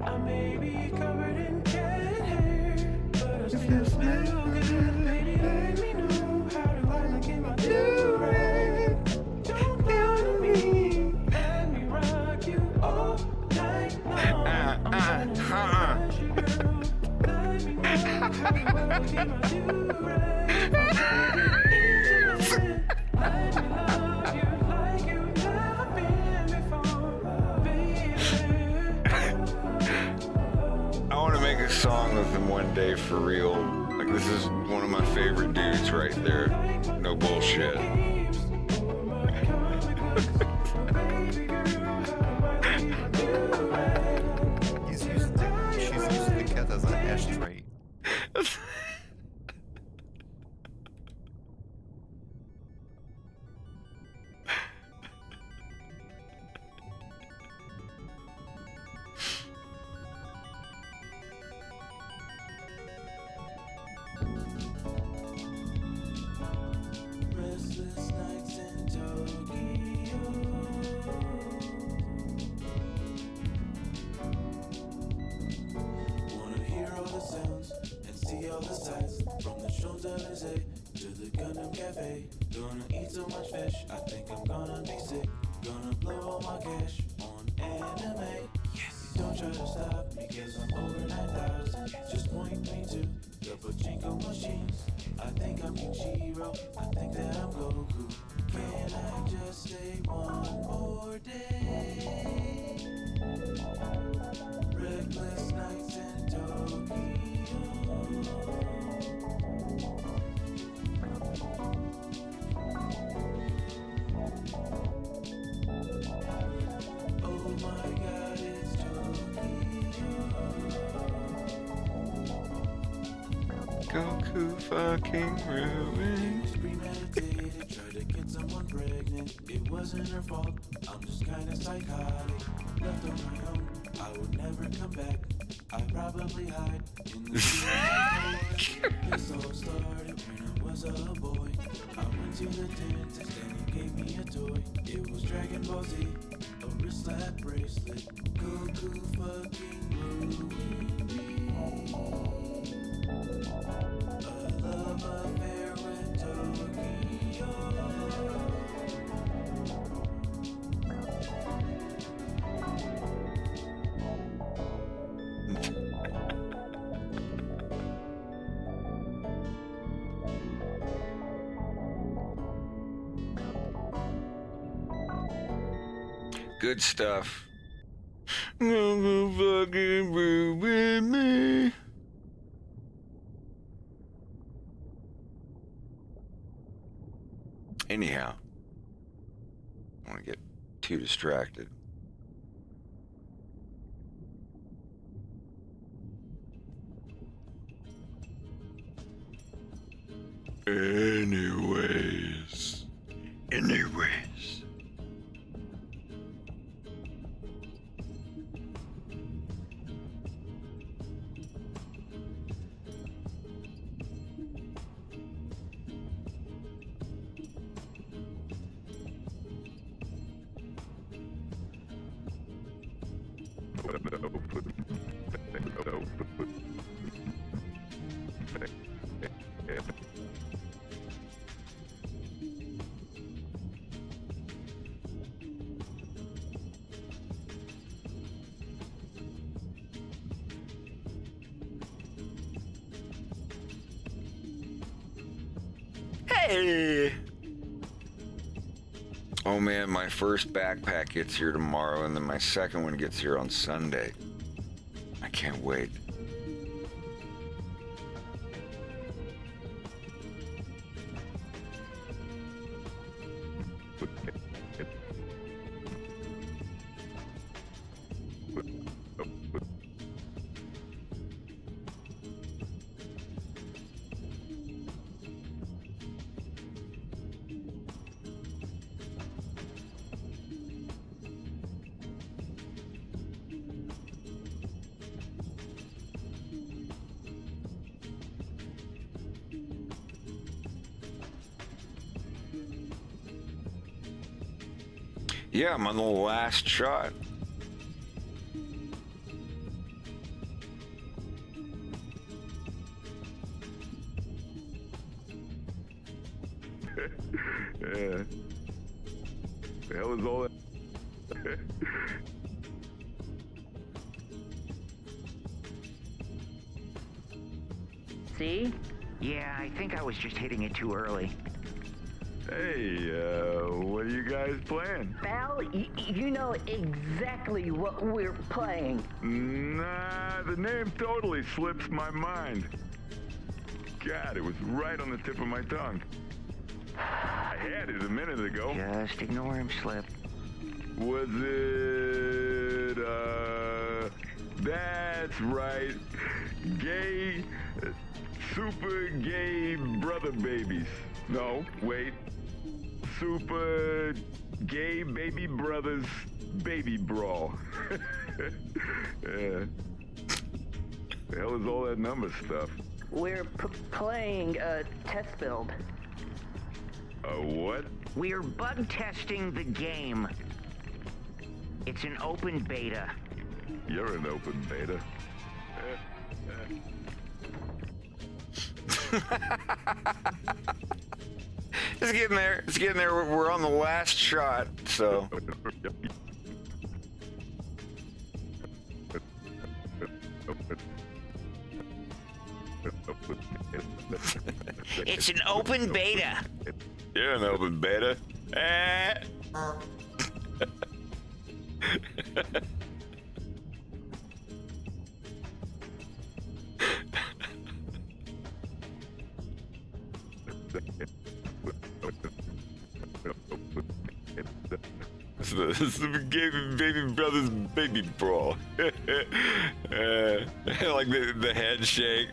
I may be covered in cat hair, but I still smell good. Baby, let me know. How do I look in my do-rag? Don't lie to me. Let me rock you all night long. I'm gonna rush you, girl. Let me know. How do I look in my do-rag? I'm trying to get intimate. Let me love you like you've never been before, baby. I want to make a song with him one day for real. Like, this is one of my favorite dudes right there. No bullshit. She's using the cat as an ashtray. Restless nights in Tokyo. Wanna hear all the sounds and see all the sights, from the Champs-Elysees to the Gundam Cafe. Gonna eat so much fish, I think I'm gonna be sick. Gonna blow all my cash on anime. Yes. Don't try to stop me, cause I'm over 9,000. Just point me to the pachinko machines. I think I'm Ichiro, I think that I'm Goku. Can I just stay one more day? Reckless nights in Tokyo. Oh my God, it's Goku fucking ruined. It was premeditated, tried to get someone pregnant. It wasn't her fault, I'm just kinda psychotic. Left on my own, I would never come back. I'd probably hide in the sea. This all started when I was a boy. I went to the dentist and he gave me a toy. It was Dragon Ball Z, a wristlet bracelet. Goku fucking ruined me. A love affair with Tokyo. Good stuff. Goku fucking ruined me. Anyhow, I don't want to get too distracted. Anyways. Hey! Oh man, my first backpack gets here tomorrow, and then my second one gets here on Sunday. I can't wait. Yeah, I'm on the last shot. Yeah. The hell is all that? See? Yeah, I think I was just hitting it too early. Hey, what are you guys playing? Val, you know exactly what we're playing. Nah, the name totally slips my mind. God, it was right on the tip of my tongue. I had it a minute ago. Just ignore him slip. Was it, that's right. Gay, super gay brother babies. No, wait. Super gay baby brothers baby brawl. Yeah. The hell is all that number stuff? We're playing a test build. What? We're bug testing the game. It's an open beta. You're an open beta. It's getting there. It's getting there. We're on the last shot, so. It's an open beta. You're an open beta. This is the baby brothers baby brawl. Like the head shake.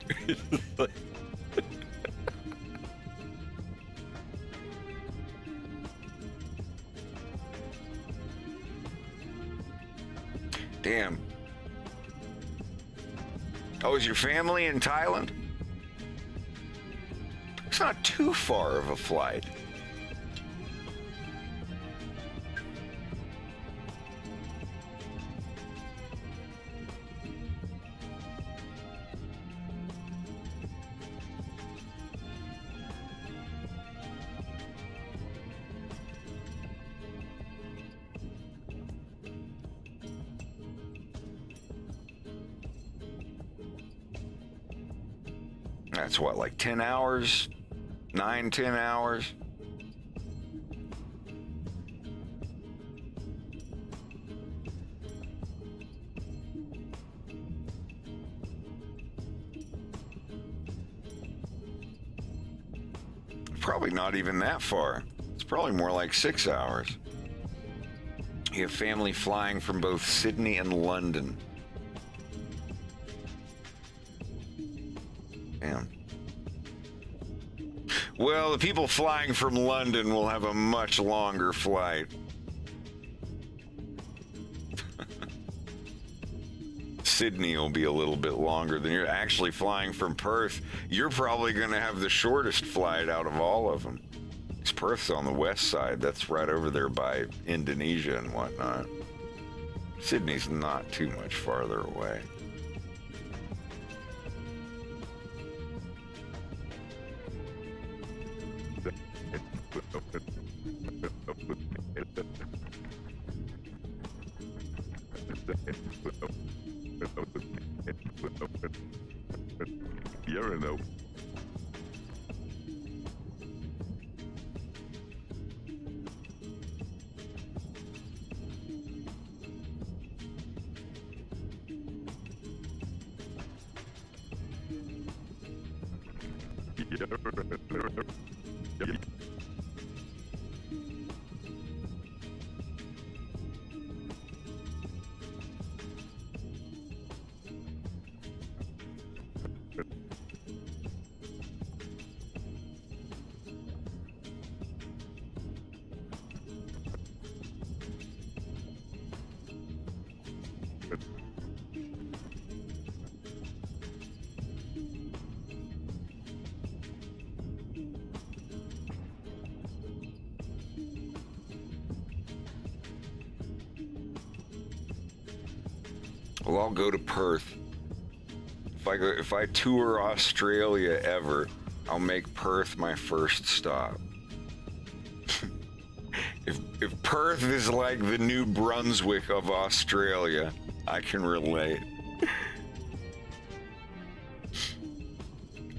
Damn. Oh, is your family in Thailand? It's not too far of a flight. That's what, like 10 hours? 9-10 hours? Probably not even that far. It's probably more like 6 hours. You have family flying from both Sydney and London. Damn. Well, the people flying from London will have a much longer flight. Sydney will be a little bit longer than you're actually flying from Perth. You're probably going to have the shortest flight out of all of them. Because Perth's on the west side. That's right over there by Indonesia and whatnot. Sydney's not too much farther away. You're an open. Well, I'll go to Perth. If I tour Australia ever, I'll make Perth my first stop. if Perth is like the New Brunswick of Australia, I can relate.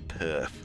Perth.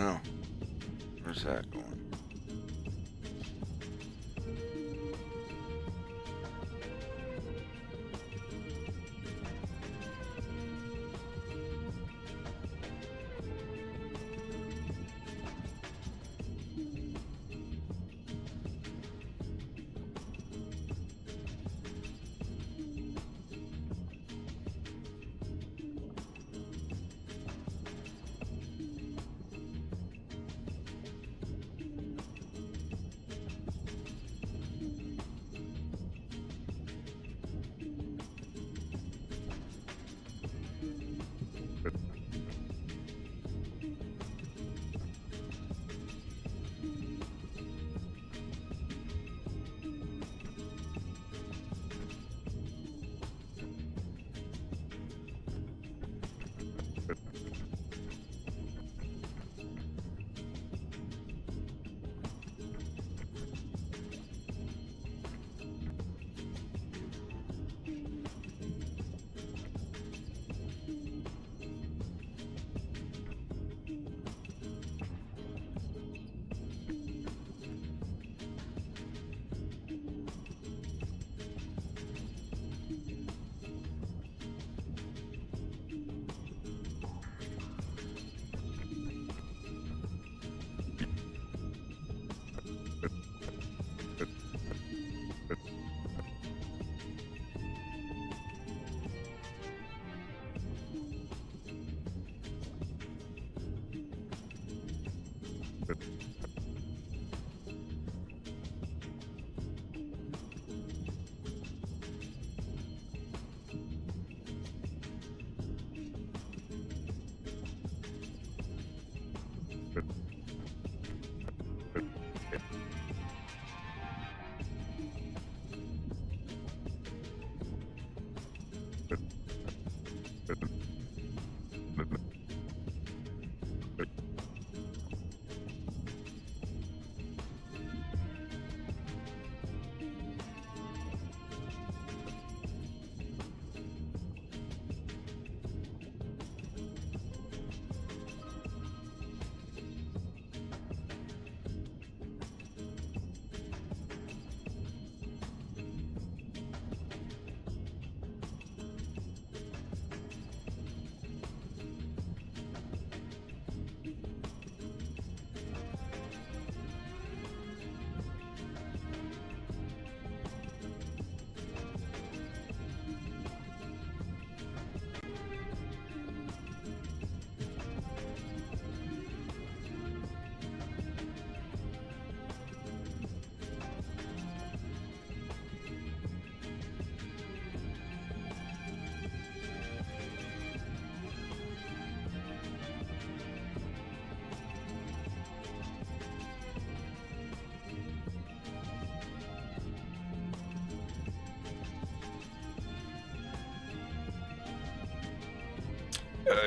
No. Where's that going?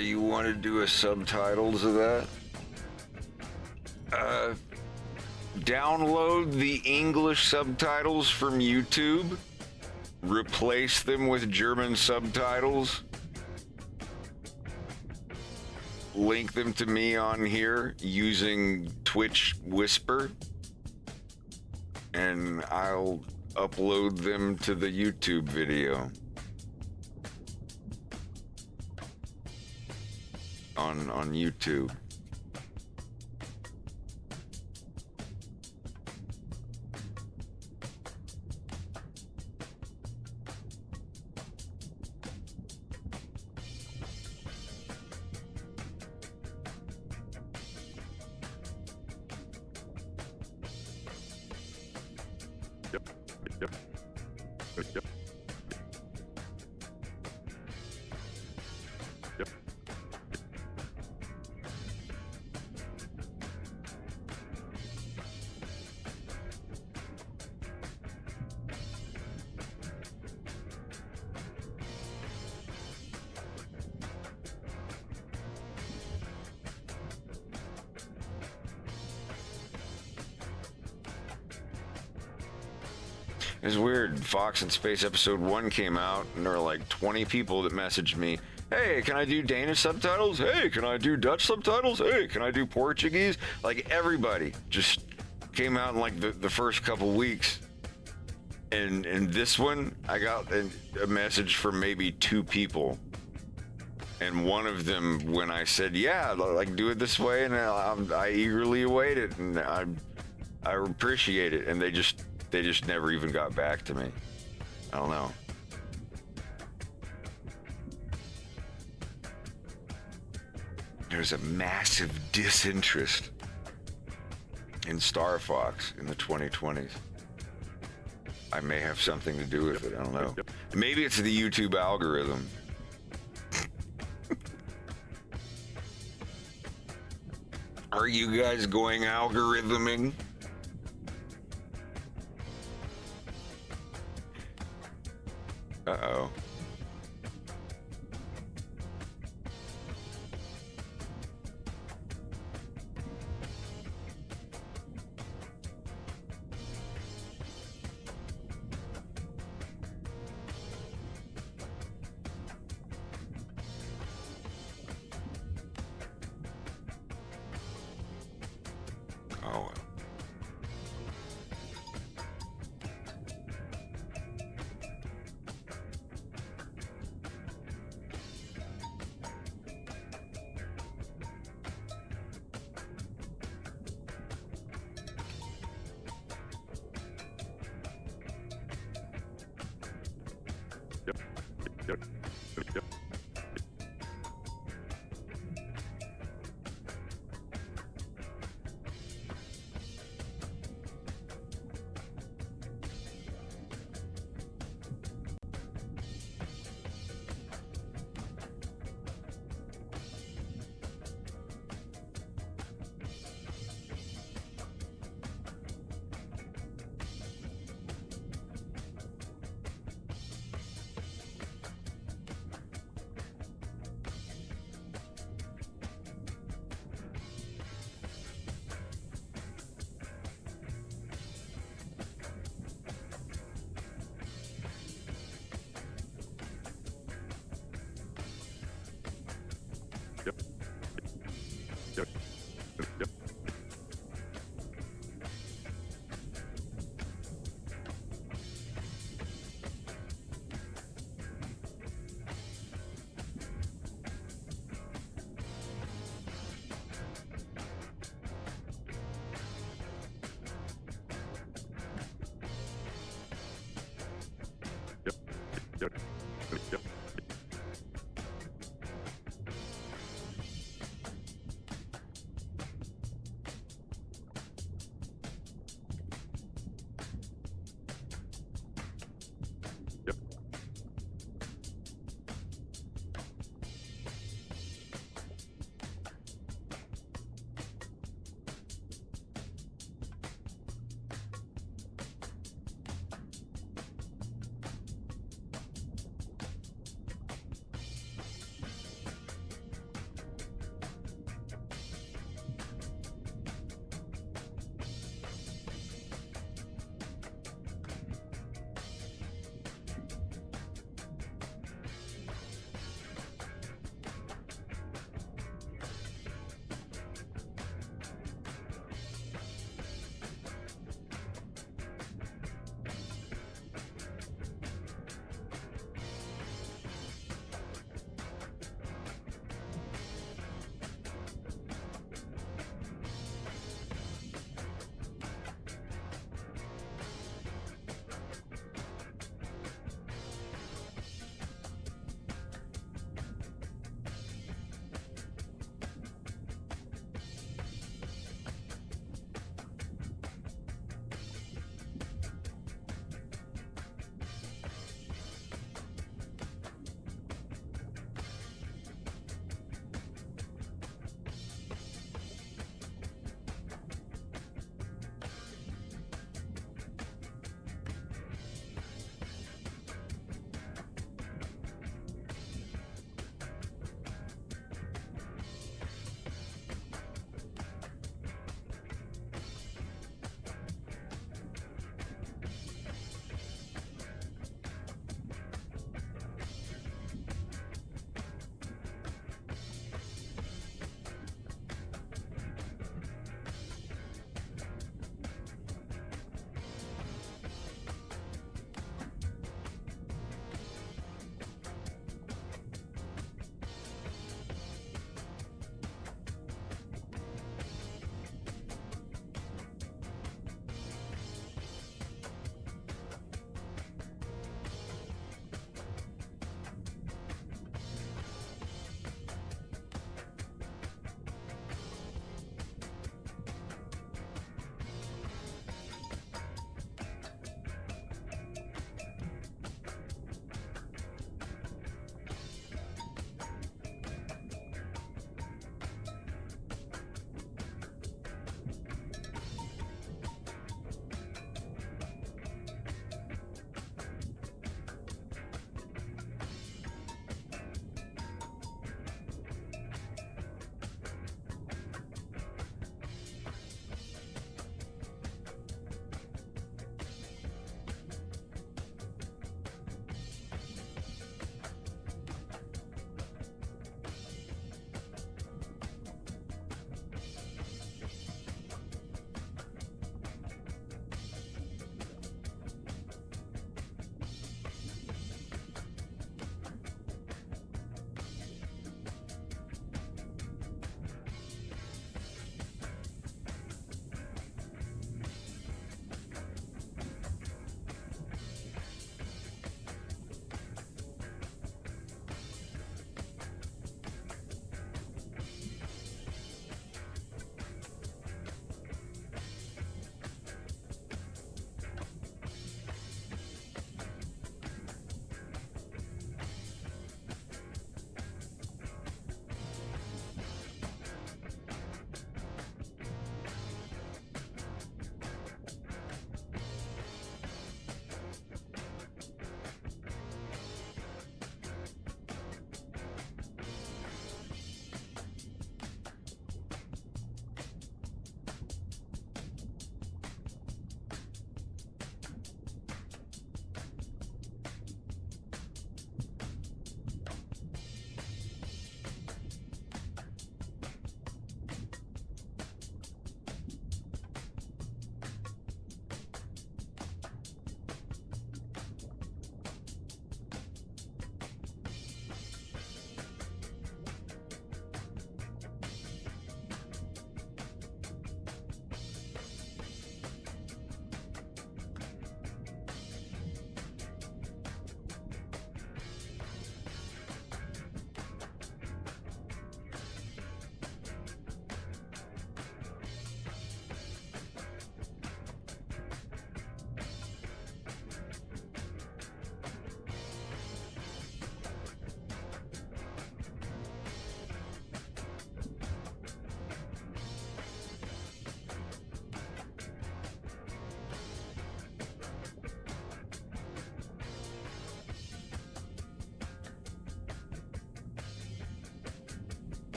You want to do a subtitles of that? Download the English subtitles from YouTube, replace them with German subtitles, link them to me on here using Twitch Whisper, and I'll upload them to the YouTube video on YouTube. It's weird. Fox in Space episode 1 came out, and there were like 20 people that messaged me, hey, can I do Danish subtitles? Hey, can I do Dutch subtitles? Hey, can I do Portuguese? Like, everybody just came out in like the first couple weeks. And this one, I got a message from maybe 2 people. And one of them, when I said, yeah, like, do it this way, and I eagerly await it, and I appreciate it, and they just never even got back to me. I don't know. There's a massive disinterest in Star Fox in the 2020s. I may have something to do with it. I don't know. Maybe it's the YouTube algorithm. Are you guys going algorithming? Uh-oh. Oh.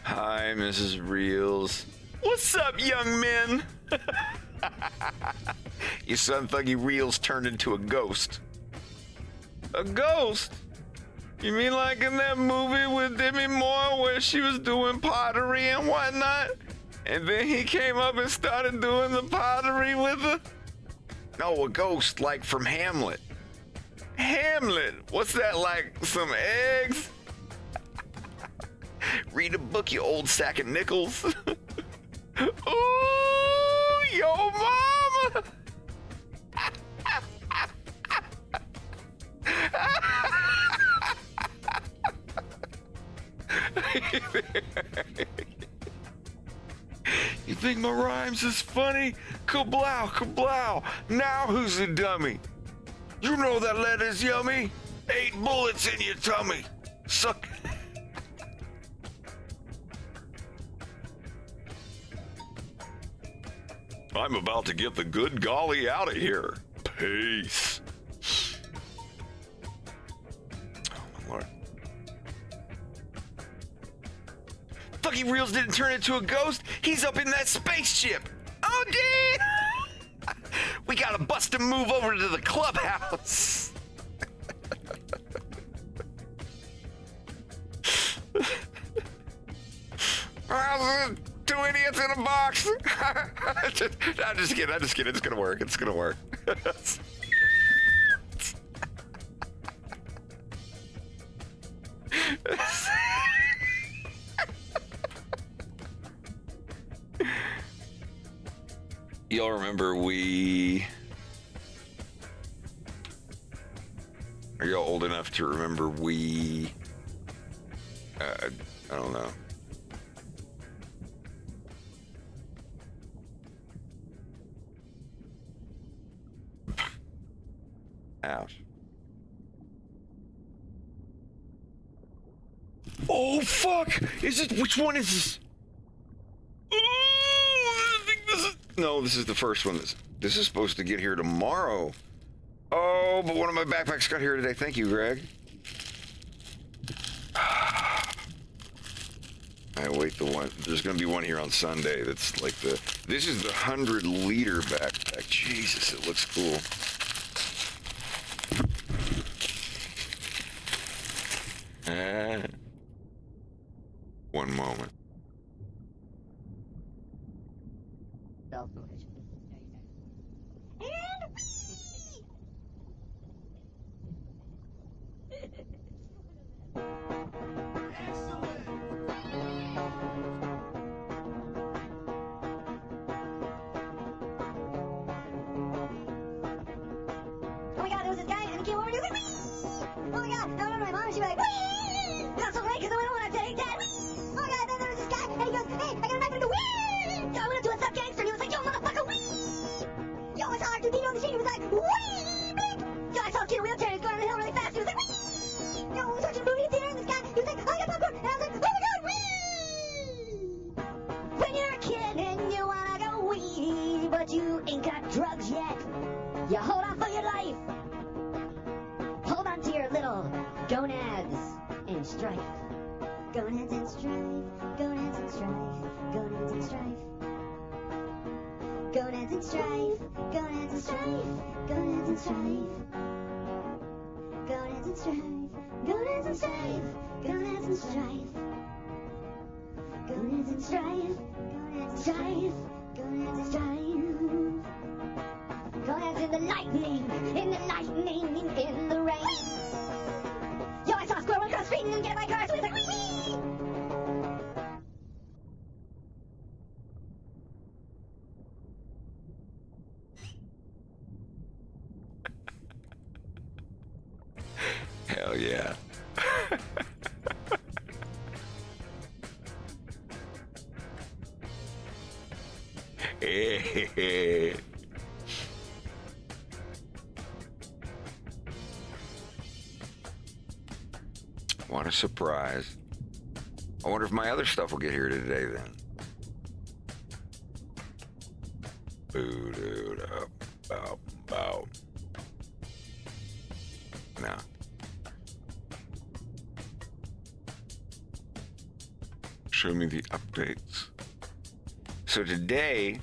Hi, Mrs. Reels. What's up, young men? Your son Thuggy Reels turned into a ghost. A ghost? You mean like in that movie with Demi Moore where she was doing pottery and whatnot? And then he came up and started doing the pottery with her? No, a ghost like from Hamlet. Hamlet? What's that, like some eggs? Read a book, you old sack of nickels. Ooh, yo mama. You think my rhymes is funny? Kablow, kablow. Now who's the dummy? You know that lettuce yummy? 8 bullets in your tummy. Suck. I'm about to get the good golly out of here. Peace. Oh, my Lord. Fucking Reels didn't turn into a ghost. He's up in that spaceship. Oh, damn. We gotta bust a move over to the clubhouse. Two idiots in a box. I'm just kidding. It's gonna work. Y'all remember are y'all old enough to remember I don't know. Ouch. Oh, fuck! Which one is this? I think no, this is the first one. This is supposed to get here tomorrow. Oh, but one of my backpacks got here today. Thank you, Greg. I wait the one. There's going to be one here on Sunday that's like this is the 100-liter backpack. Jesus, it looks cool. One moment. Oh my god, there was this guy and he came over and he was like, wee! Oh my god, I remember my mom and she'd be like, wee! That's so great because I don't want to take that, wee! Oh my god, then there was this guy and he goes, hey, I got a knife and a wee! So I went up to a sub-gangster and he was like, yo, motherfucker, wee! Yo, I saw R2D on the street, he was like, wee! Bleep! Yo, I saw a kid in a wheelchair, he was going down the hill really fast, he was like, wee! Yo, we was watching a movie in the theater and this guy, he was like, oh, I got popcorn! And I was like, oh my god, wee! When you're a kid and you wanna go wee, but you ain't got drugs yet, you hold on for your life. Hold on to your little gonads and strife. Gonads and strife, gonads and strife, gonads and strife. Gonads and strife, gonads and strife, gonads and strife. Gonads and strife, gonads and strife, gonads and strife. Gonads and strife, gonads and strife, gonads and strife. Gonads in the lightning, in the rain. Yo, I saw a squirrel run across the street and didn't get in my car, so he's like, wee wee! Hell yeah. What a surprise. I wonder if my other stuff will get here today then. Boo-doo, bow, bow. No. Show me the updates. So today,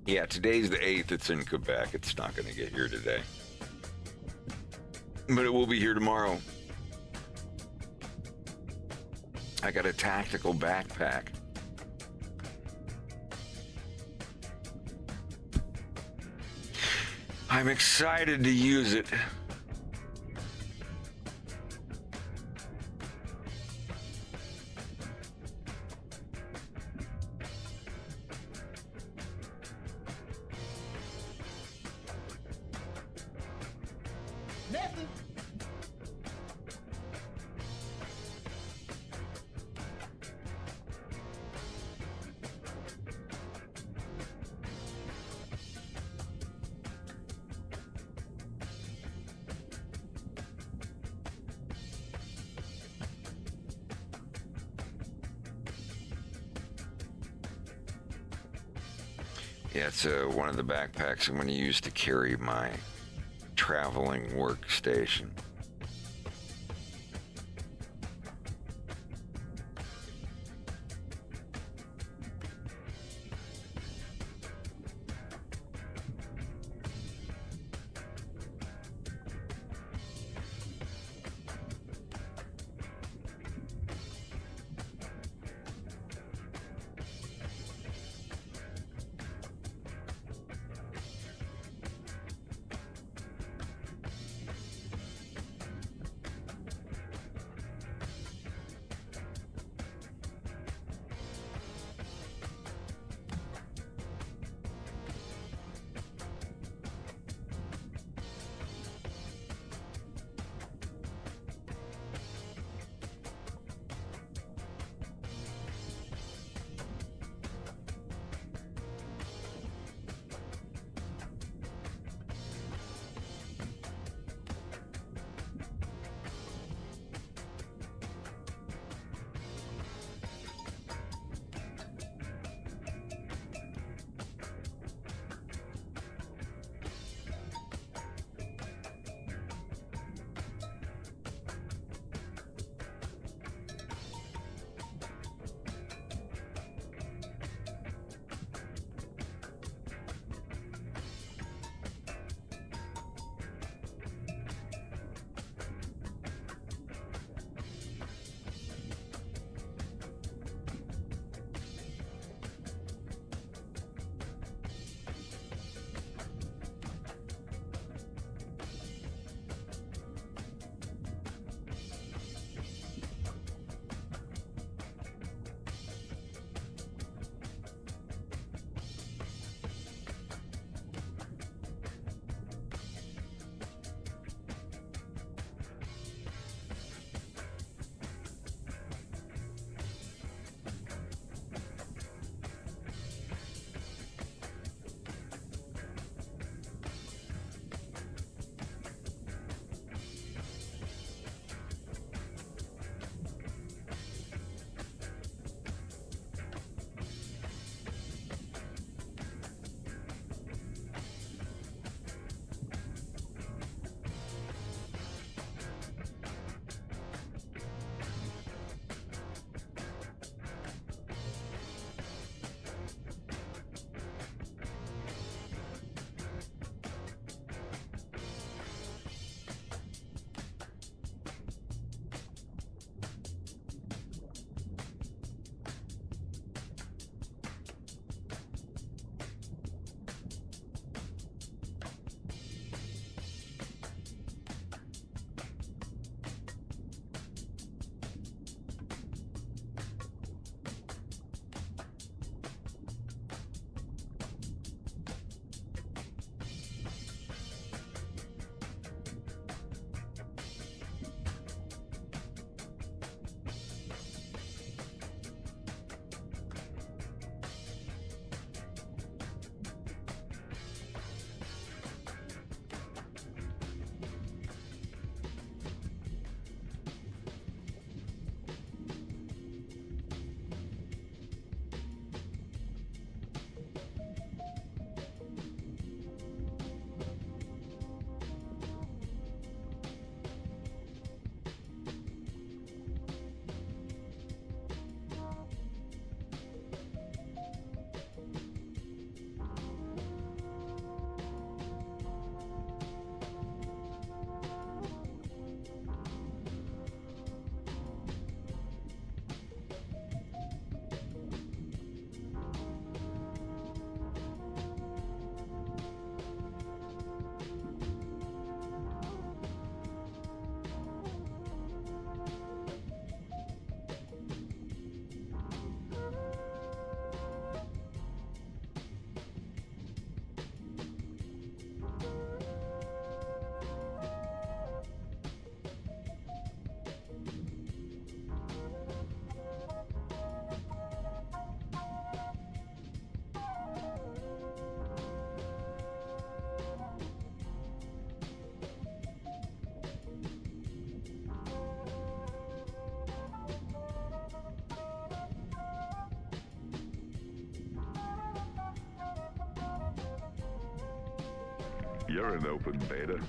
yeah, today's the 8th. It's in Quebec. It's not going to get here today. But it will be here tomorrow. I got a tactical backpack. I'm excited to use it. Nothing. Yeah, it's one of the backpacks I'm going to use to carry my traveling workstation. You're an open beta.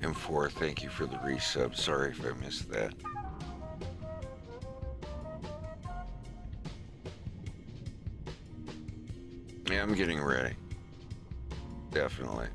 M4, thank you for the resub. Sorry if I missed that. Yeah, I'm getting ready. Definitely.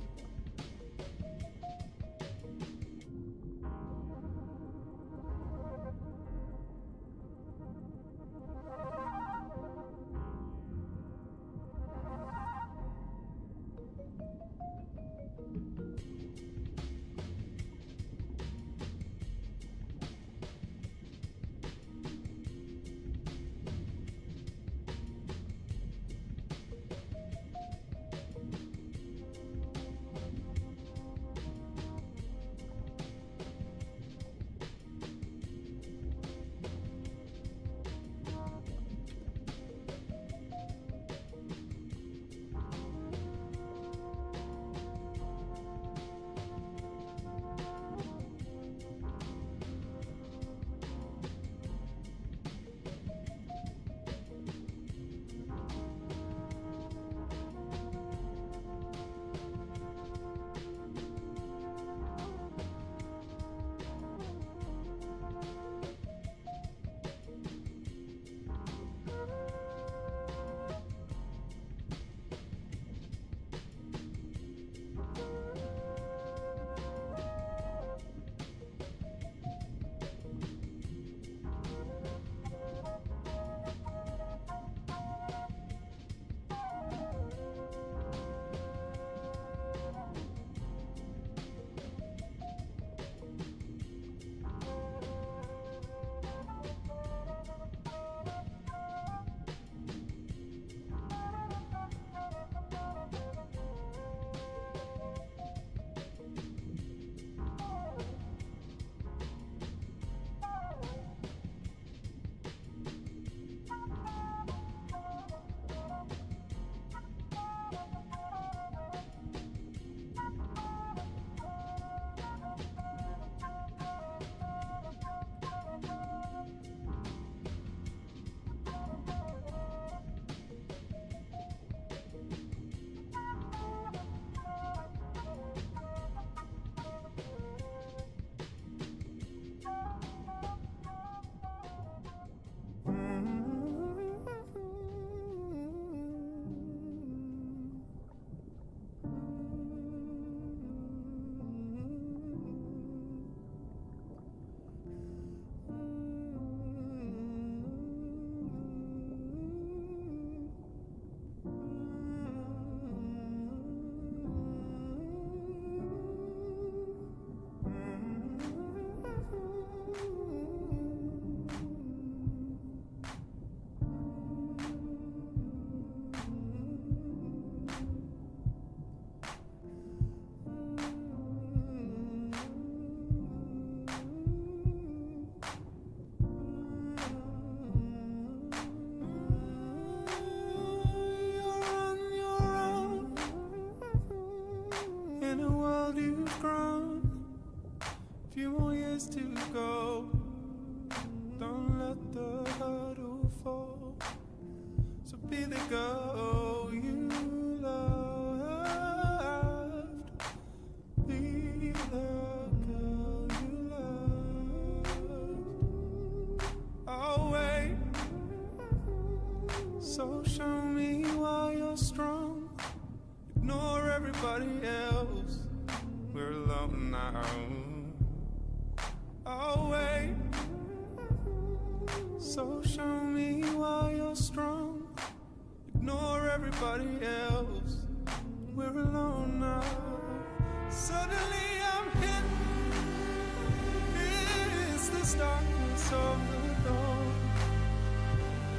So show me why you're strong. Ignore everybody else. We're alone now. Oh wait. So show me why you're strong. Ignore everybody else. We're alone now. Suddenly I'm hit. It's this darkness of the dawn.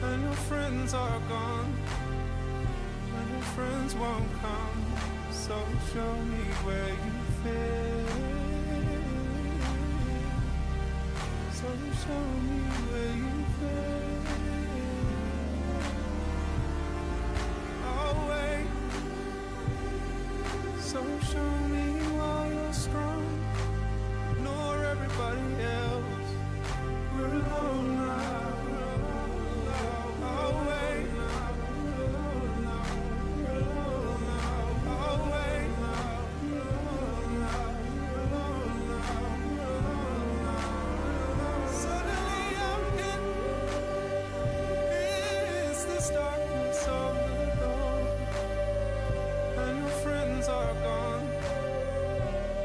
And your friends are gone. And your friends won't come. So show me where you fit. So show me where you fit. Oh wait. So show me why you're strong. Ignore everybody else. We're alone now. Oh wait. Oh wait. Suddenly I'm hit. It's this darkness of the dawn. And your friends are gone.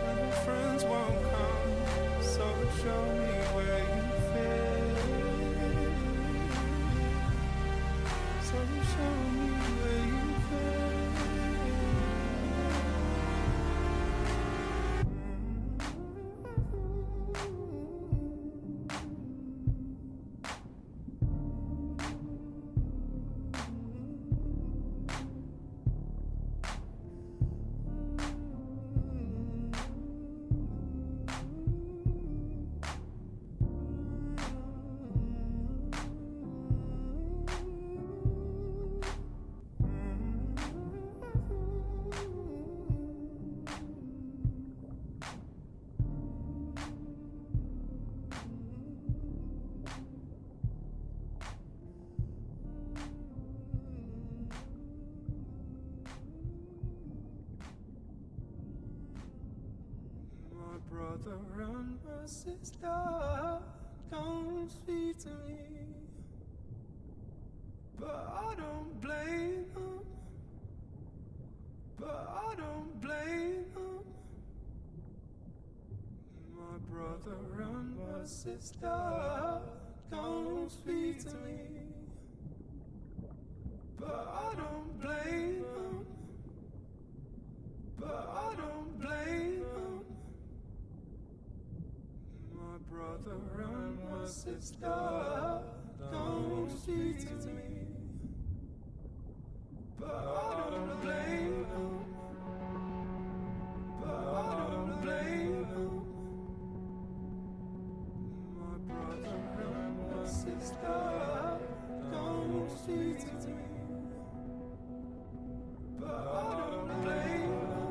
And your friends won't come. So show me where you fit. So show me where you brother and my sister don't speak to me, but I don't blame them. But I don't blame them. My brother and my sister don't speak to me, but I don't blame them. But I don't blame them. My brother and my sister don't speak to me, but I don't blame them. But I don't blame them. My brother and my sister don't speak to me, but I don't blame them.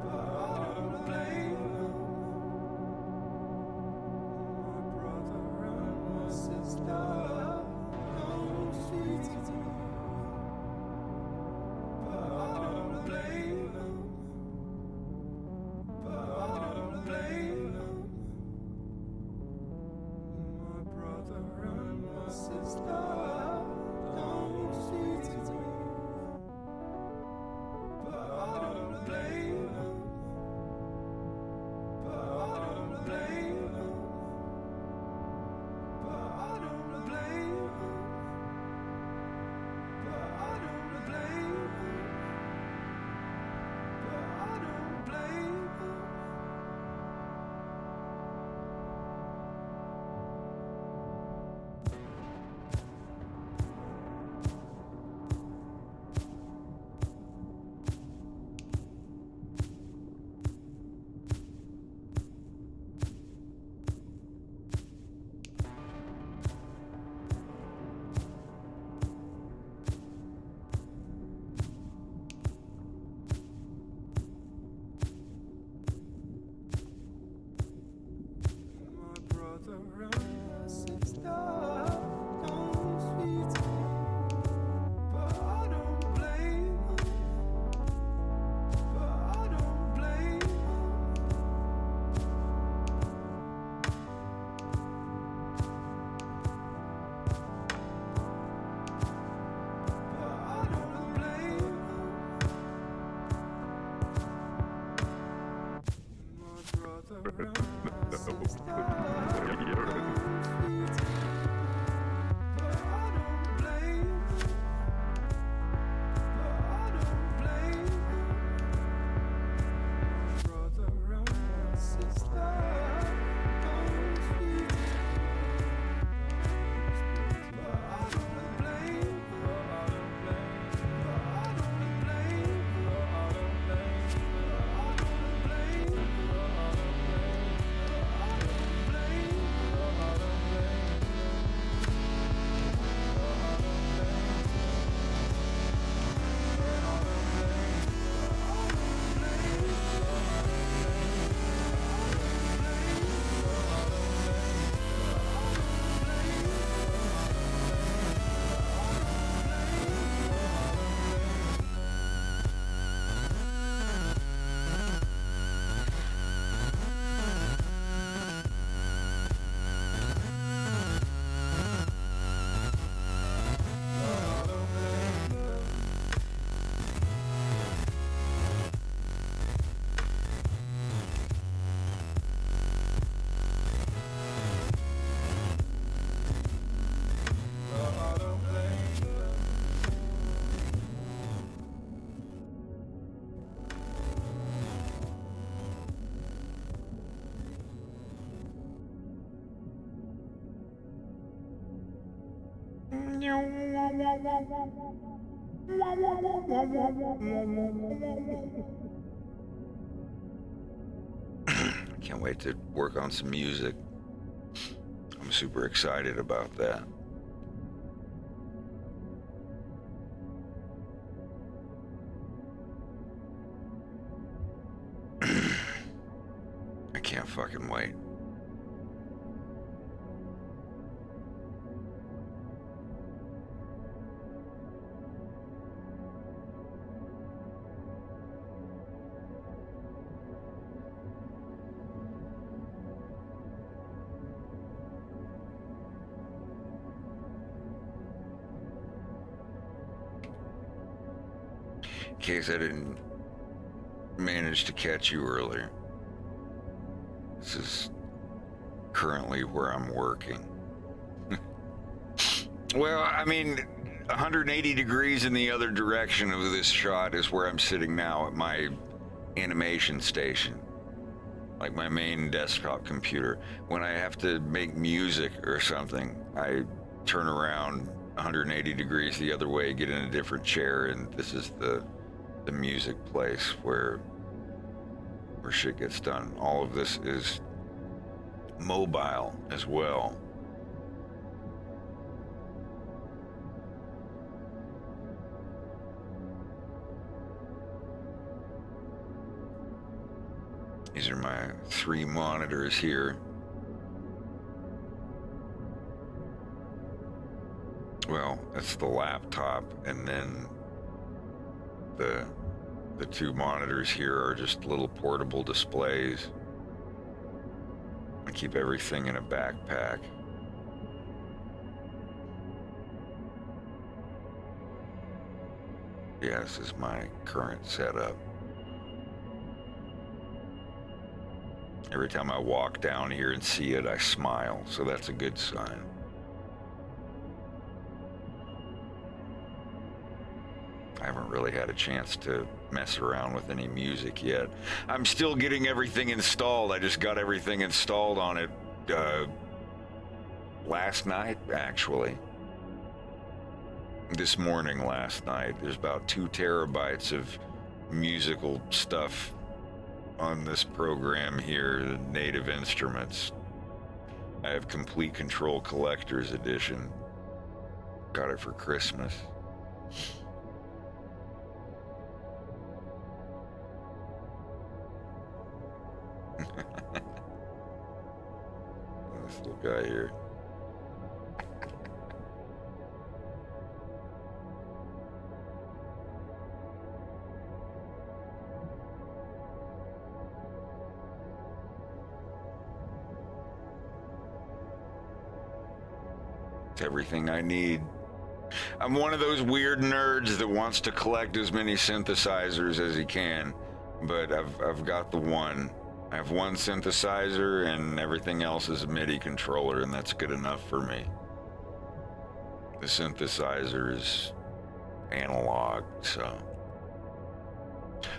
But I don't blame them. Sister, don't speak to me, but I don't blame them. But I don't blame them. My brother and my sister don't speak to me, but I don't blame them. But I don't blame them. Can't wait to work on some music. I'm super excited about that. I can't fucking wait. In case I didn't manage to catch you earlier, this is currently where I'm working. Well, I mean, 180 degrees in the other direction of this shot is where I'm sitting now at my animation station, like my main desktop computer. When I have to make music or something, I turn around 180 degrees the other way, get in a different chair, and this is the music place where shit gets done. All of this is mobile as well. These are my 3 monitors here. Well, that's the laptop, and then the 2 monitors here are just little portable displays. I keep everything in a backpack. Yeah, this is my current setup. Every time I walk down here and see it, I smile, so that's a good sign. I haven't really had a chance to mess around with any music yet. I'm still getting everything installed. I just got everything installed on it last night, actually. This morning, last night. There's about 2 terabytes of musical stuff on this program here, the Native Instruments. I have Complete Control Collector's Edition. Got it for Christmas. This little guy here. It's everything I need. I'm one of those weird nerds that wants to collect as many synthesizers as he can, but I've got the one. I have one synthesizer and everything else is a MIDI controller, and that's good enough for me. The synthesizer is analog, so.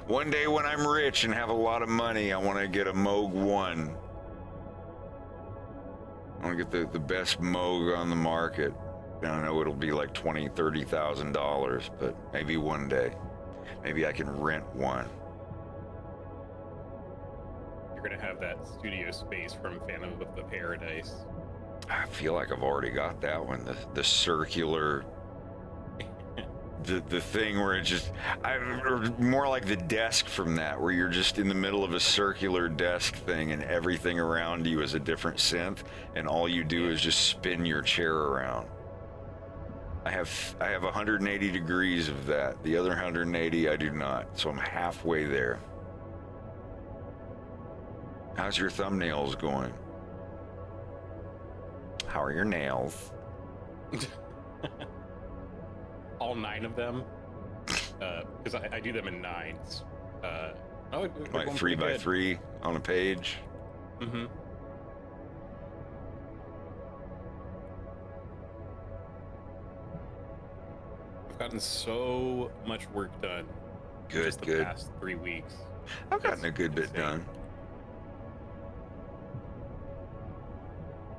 One day when I'm rich and have a lot of money, I want to get a Moog 1. I want to get the best Moog on the market. I know it'll be like $20,000, $30,000, but maybe one day. Maybe I can rent one. You're gonna have that studio space from Phantom of the Paradise. I feel like I've already got that one. The circular, the thing where it just, or more like the desk from that, where you're just in the middle of a circular desk thing and everything around you is a different synth, and all you do is just spin your chair around. I have 180 degrees of that. The other 180 I do not, so I'm halfway there. How's your thumbnails going? How are your nails? All 9 of them, because I do them in 9s. Like 3x3 on a page? Mm-hmm. I've gotten so much work done. Good, just the good. past 3 weeks. I've gotten a good bit done.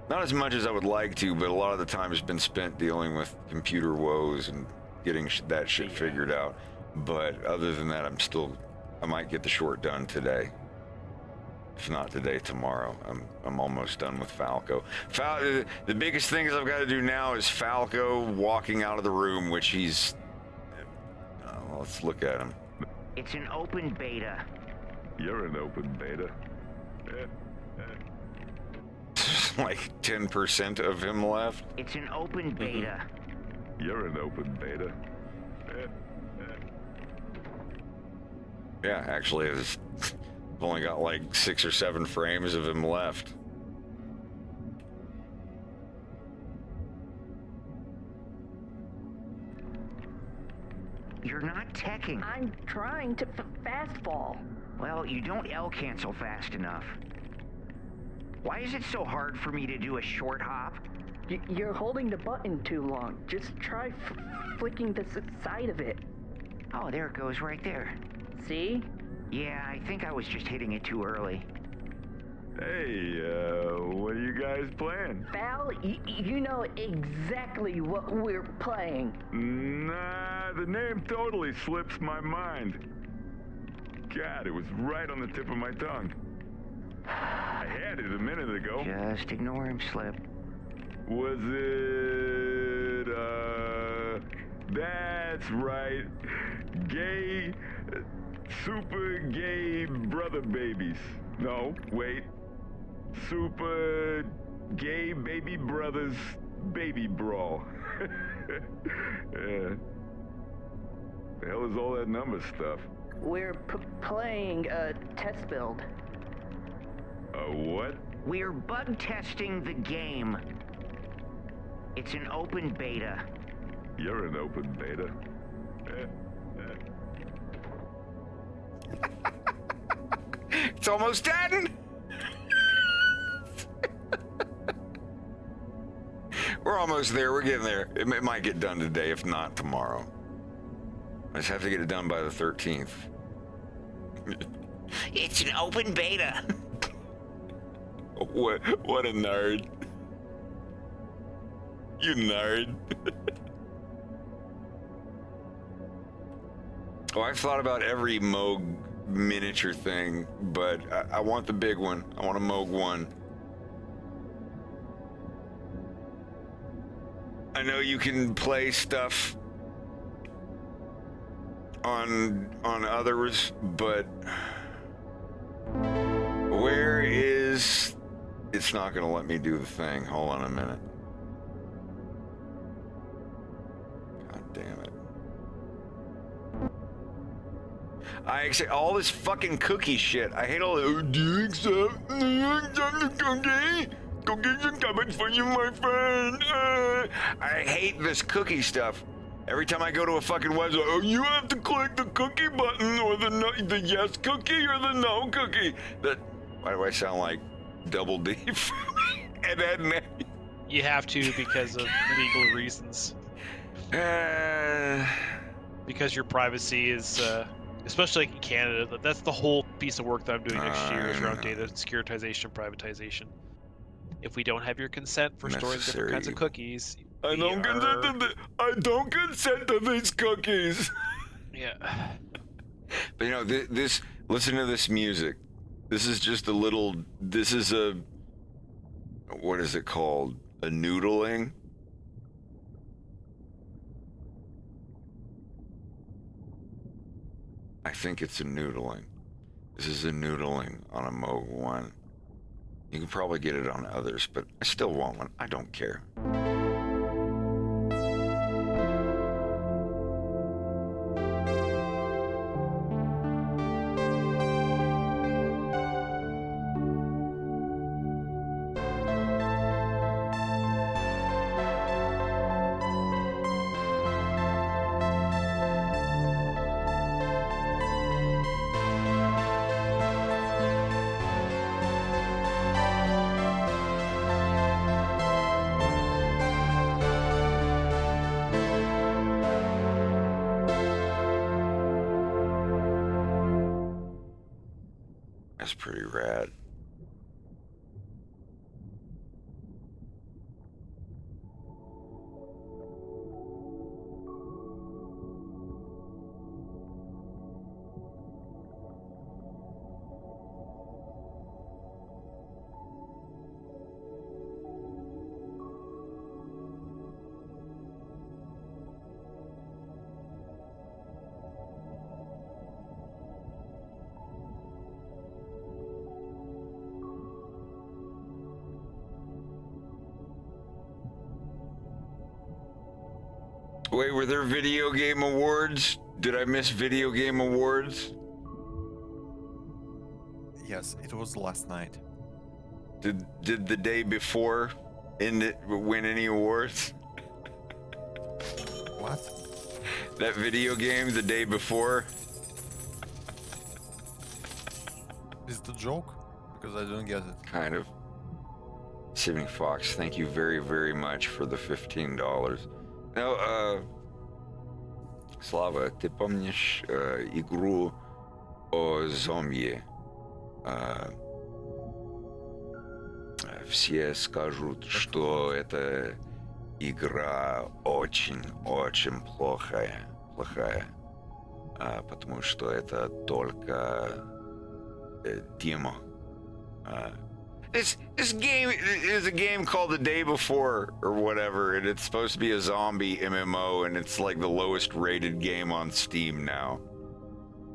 Not as much as I would like to, but a lot of the time has been spent dealing with computer woes and getting that shit figured out. But other than that, I might get the short done today. If not today, tomorrow. I'm almost done with Falco. The biggest thing I've got to do now is Falco walking out of the room, which he's... let's look at him. It's an open beta. You're an open beta. Like 10% of him left. It's an open beta. You're an open beta. Yeah, actually, I've only got like 6 or 7 frames of him left. You're not teching. I'm trying to fastball. Well, you don't L cancel fast enough. Why is it so hard for me to do a short hop? You're holding the button too long. Just try flicking the side of it. Oh, there it goes right there. See? Yeah, I think I was just hitting it too early. Hey, what are you guys playing? Val, you know exactly what we're playing. Nah, the name totally slips my mind. God, it was right on the tip of my tongue. I had it a minute ago. Just ignore him slip. Was it, that's right. Gay, super gay brother babies. No, wait. Super gay baby brothers baby brawl. Yeah. The hell is all that number stuff? We're playing a test build. What? We're bug testing the game. It's an open beta. You're an open beta. It's almost done. We're almost there. We're getting there. It might get done today, if not tomorrow. I just have to get it done by the 13th. It's an open beta. What a nerd. You nerd. Oh, I've thought about every Moog miniature thing, but I want the big one. I want a Moog 1. I know you can play stuff on others, but where is... It's not going to let me do the thing. Hold on a minute. God damn it. I accept all this fucking cookie shit. I hate all the... Do you accept the cookie? Cookies are coming for you, my friend. I hate this cookie stuff. Every time I go to a fucking website, oh, you have to click the cookie button or the yes cookie or the no cookie. Why do I sound like Double D? And then you have to because of legal reasons. Because your privacy is, especially like in Canada, that's the whole piece of work that I'm doing next year is around data securitization, privatization. If we don't have your consent for storing different kinds of cookies, I don't consent to these cookies. Yeah. But you know, this. Listen to this music. This is just a little. This is a. What is it called? A noodling. I think it's a noodling. This is a noodling on a Moog 1. You can probably get it on others, but I still want one. I don't care. That's pretty rad. Wait, were there video game awards? Did I miss video game awards? Yes, it was last night. Did the day before win any awards? What? That video game the day before? Is it a joke? Because I don't get it. Kind of. Sydney Fox, thank you very, very much for the $15. Now, Slava, ты помнишь игру о зомби? Все скажут, что эта игра очень плохая, потому что это только демо. This game is a game called The Day Before or whatever, and it's supposed to be a zombie MMO, and it's like the lowest rated game on Steam now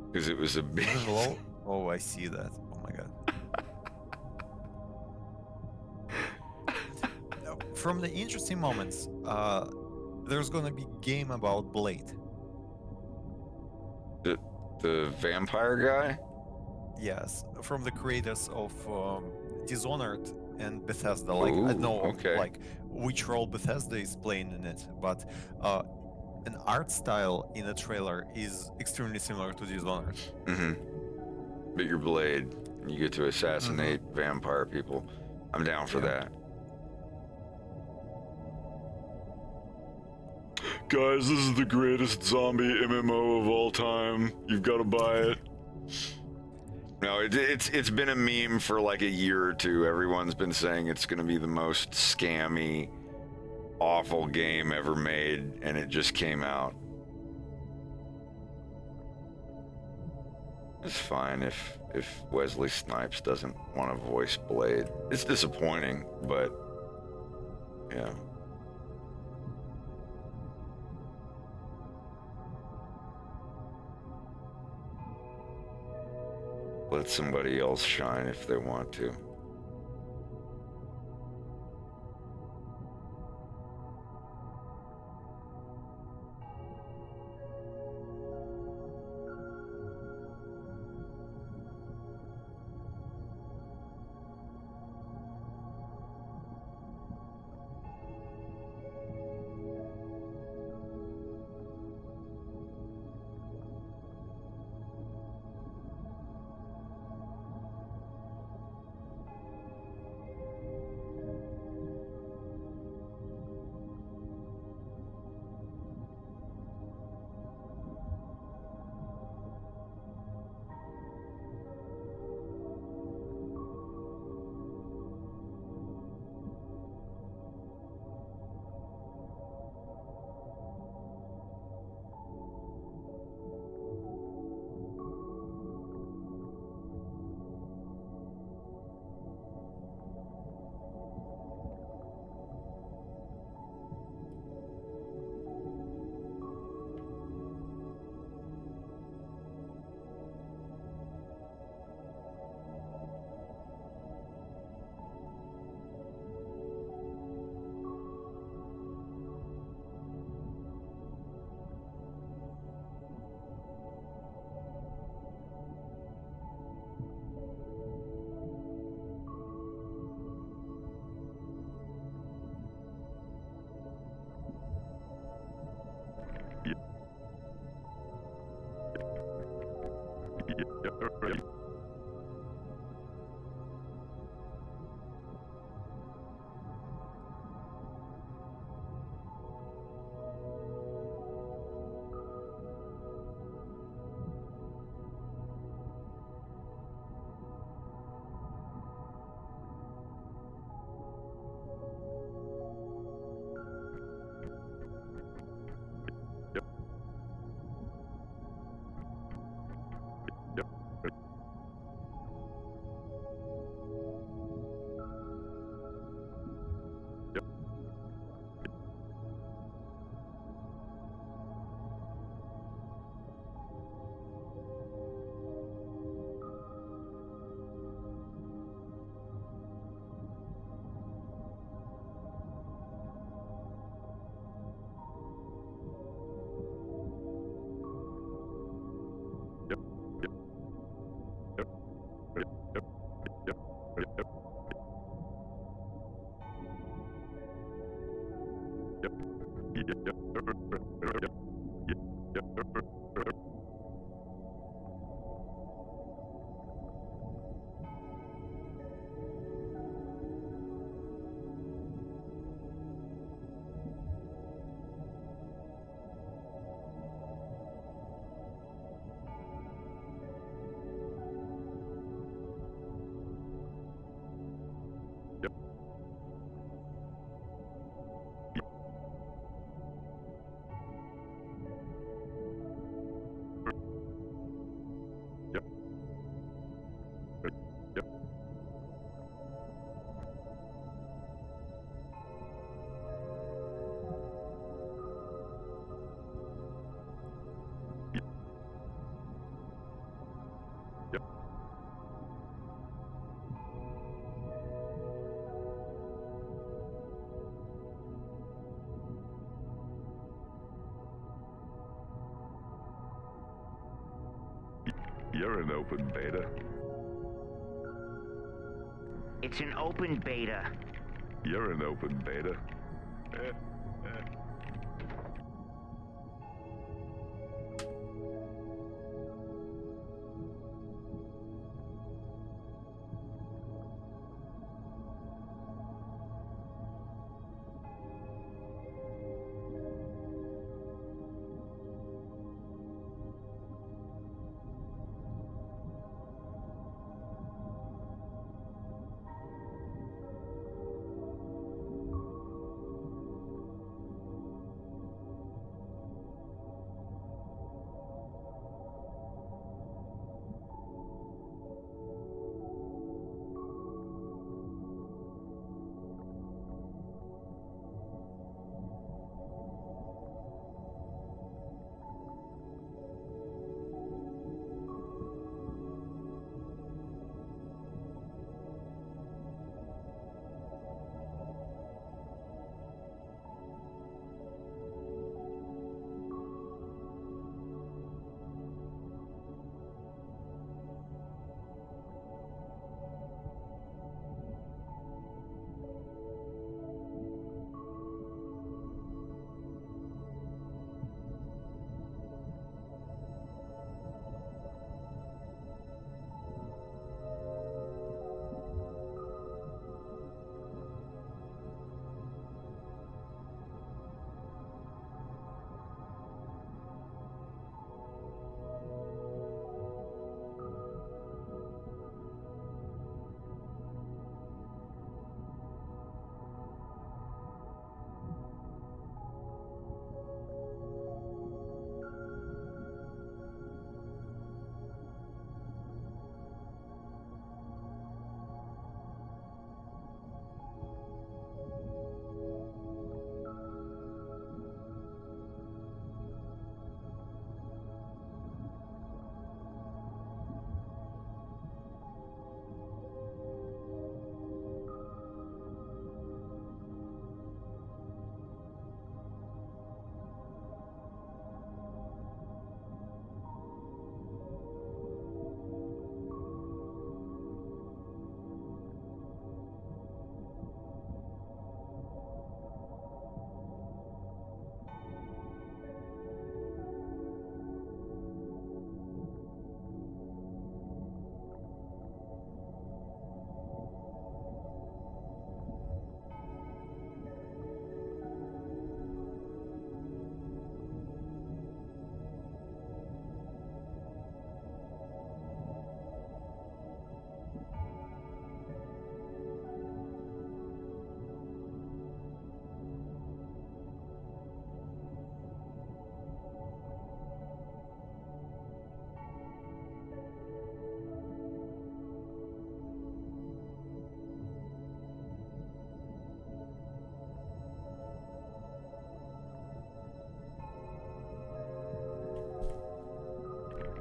because it was a big. Low? Oh, I see that. Oh my god. From the interesting moments, there's gonna be game about Blade. The vampire guy? Yes, from the creators of Dishonored and Bethesda. Like, I don't know, okay. like which role Bethesda is playing in it, but an art style in a trailer is extremely similar to Dishonored. Mm-hmm. But you're Blade, you get to assassinate vampire people. I'm down for that. Guys, this is the greatest zombie MMO of all time. You've got to buy it. No, it's been a meme for like a year or two. Everyone's been saying it's going to be the most scammy, awful game ever made, and it just came out. It's fine if Wesley Snipes doesn't want to voice Blade. It's disappointing, but yeah. Let somebody else shine if they want to. You're an open beta. It's an open beta. You're an open beta.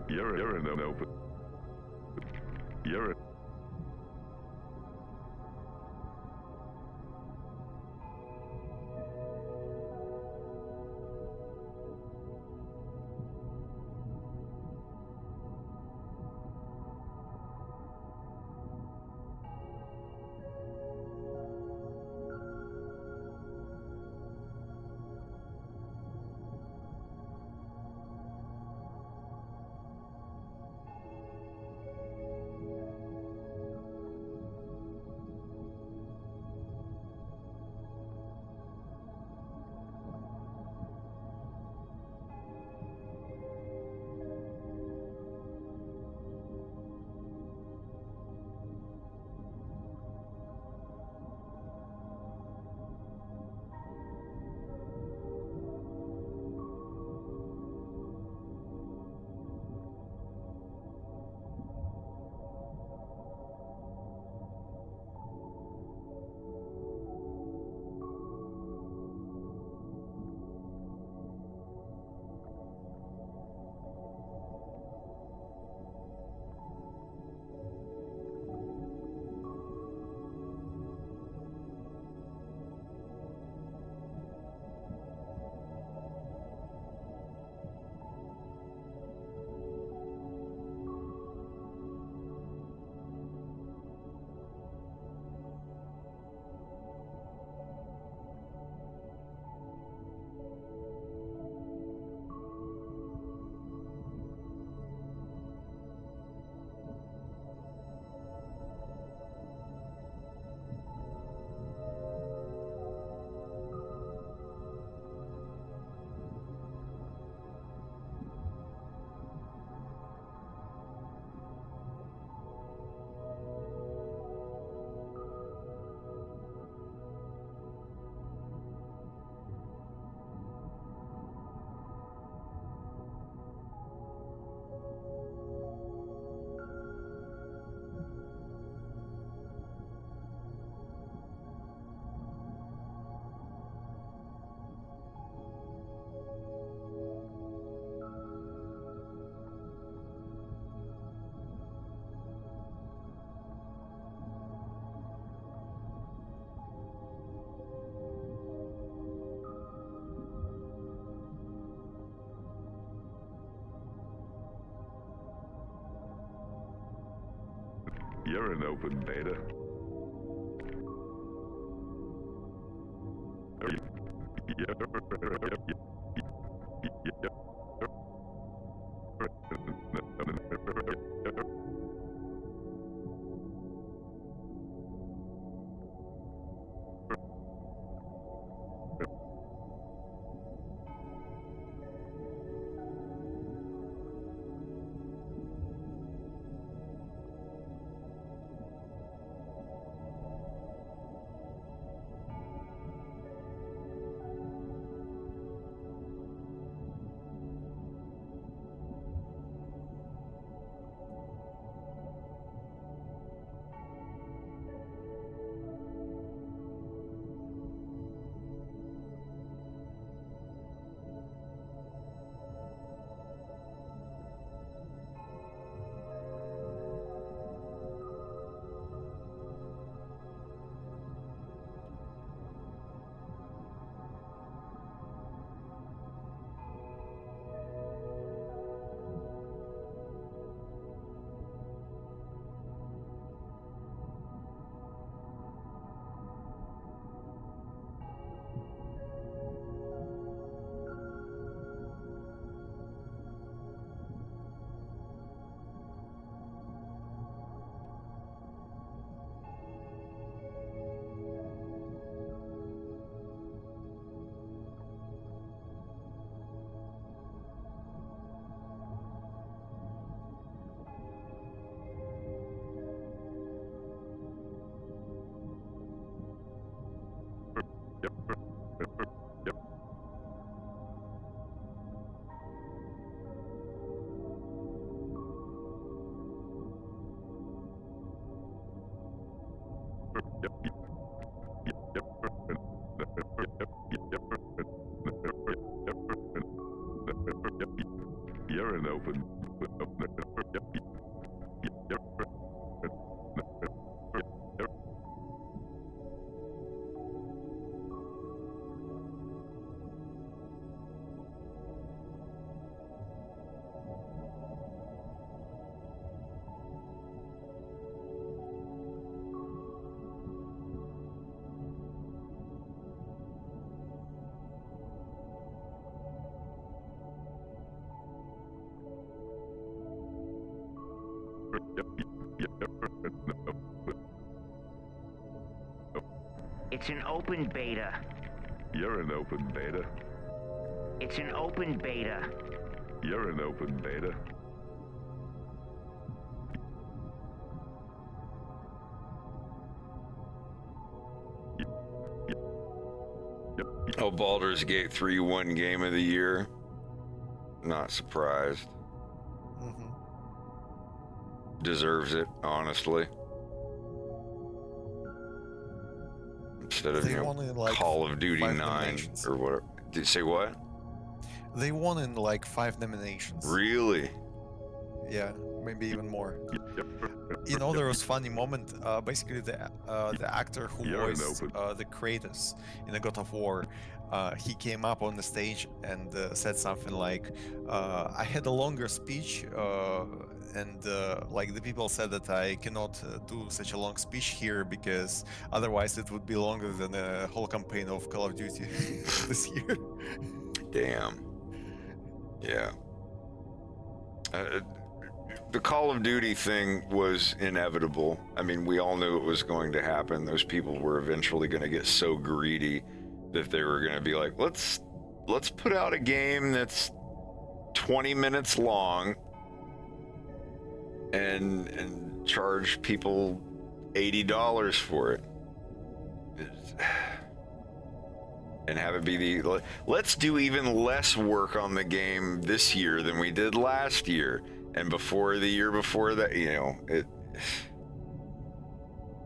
You're an open. You're. You're an open beta. You're an open. It's an open beta. You're an open beta. It's an open beta. You're an open beta. Oh, Baldur's Gate 3 won Game of the Year. Not surprised. Deserves it, honestly. Instead of, They you know, won in, like, Call of Duty 5 9 nominations. or whatever. Did you say what? They won in like 5 nominations. Really? Yeah, maybe even more. You know, there was funny moment. Basically, the actor who You're an voiced the Kratos in the God of War, he came up on the stage and said something like, "I had a longer speech, and like the people said that I cannot do such a long speech here because otherwise it would be longer than the whole campaign of Call of Duty this year." Damn. Yeah. The Call of Duty thing was inevitable. I mean, we all knew it was going to happen. Those people were eventually going to get so greedy that they were going to be like, let's put out a game that's 20 minutes long and charge people $80 for it. And have it be the, let's do even less work on the game this year than we did last year and before the year before that. You know,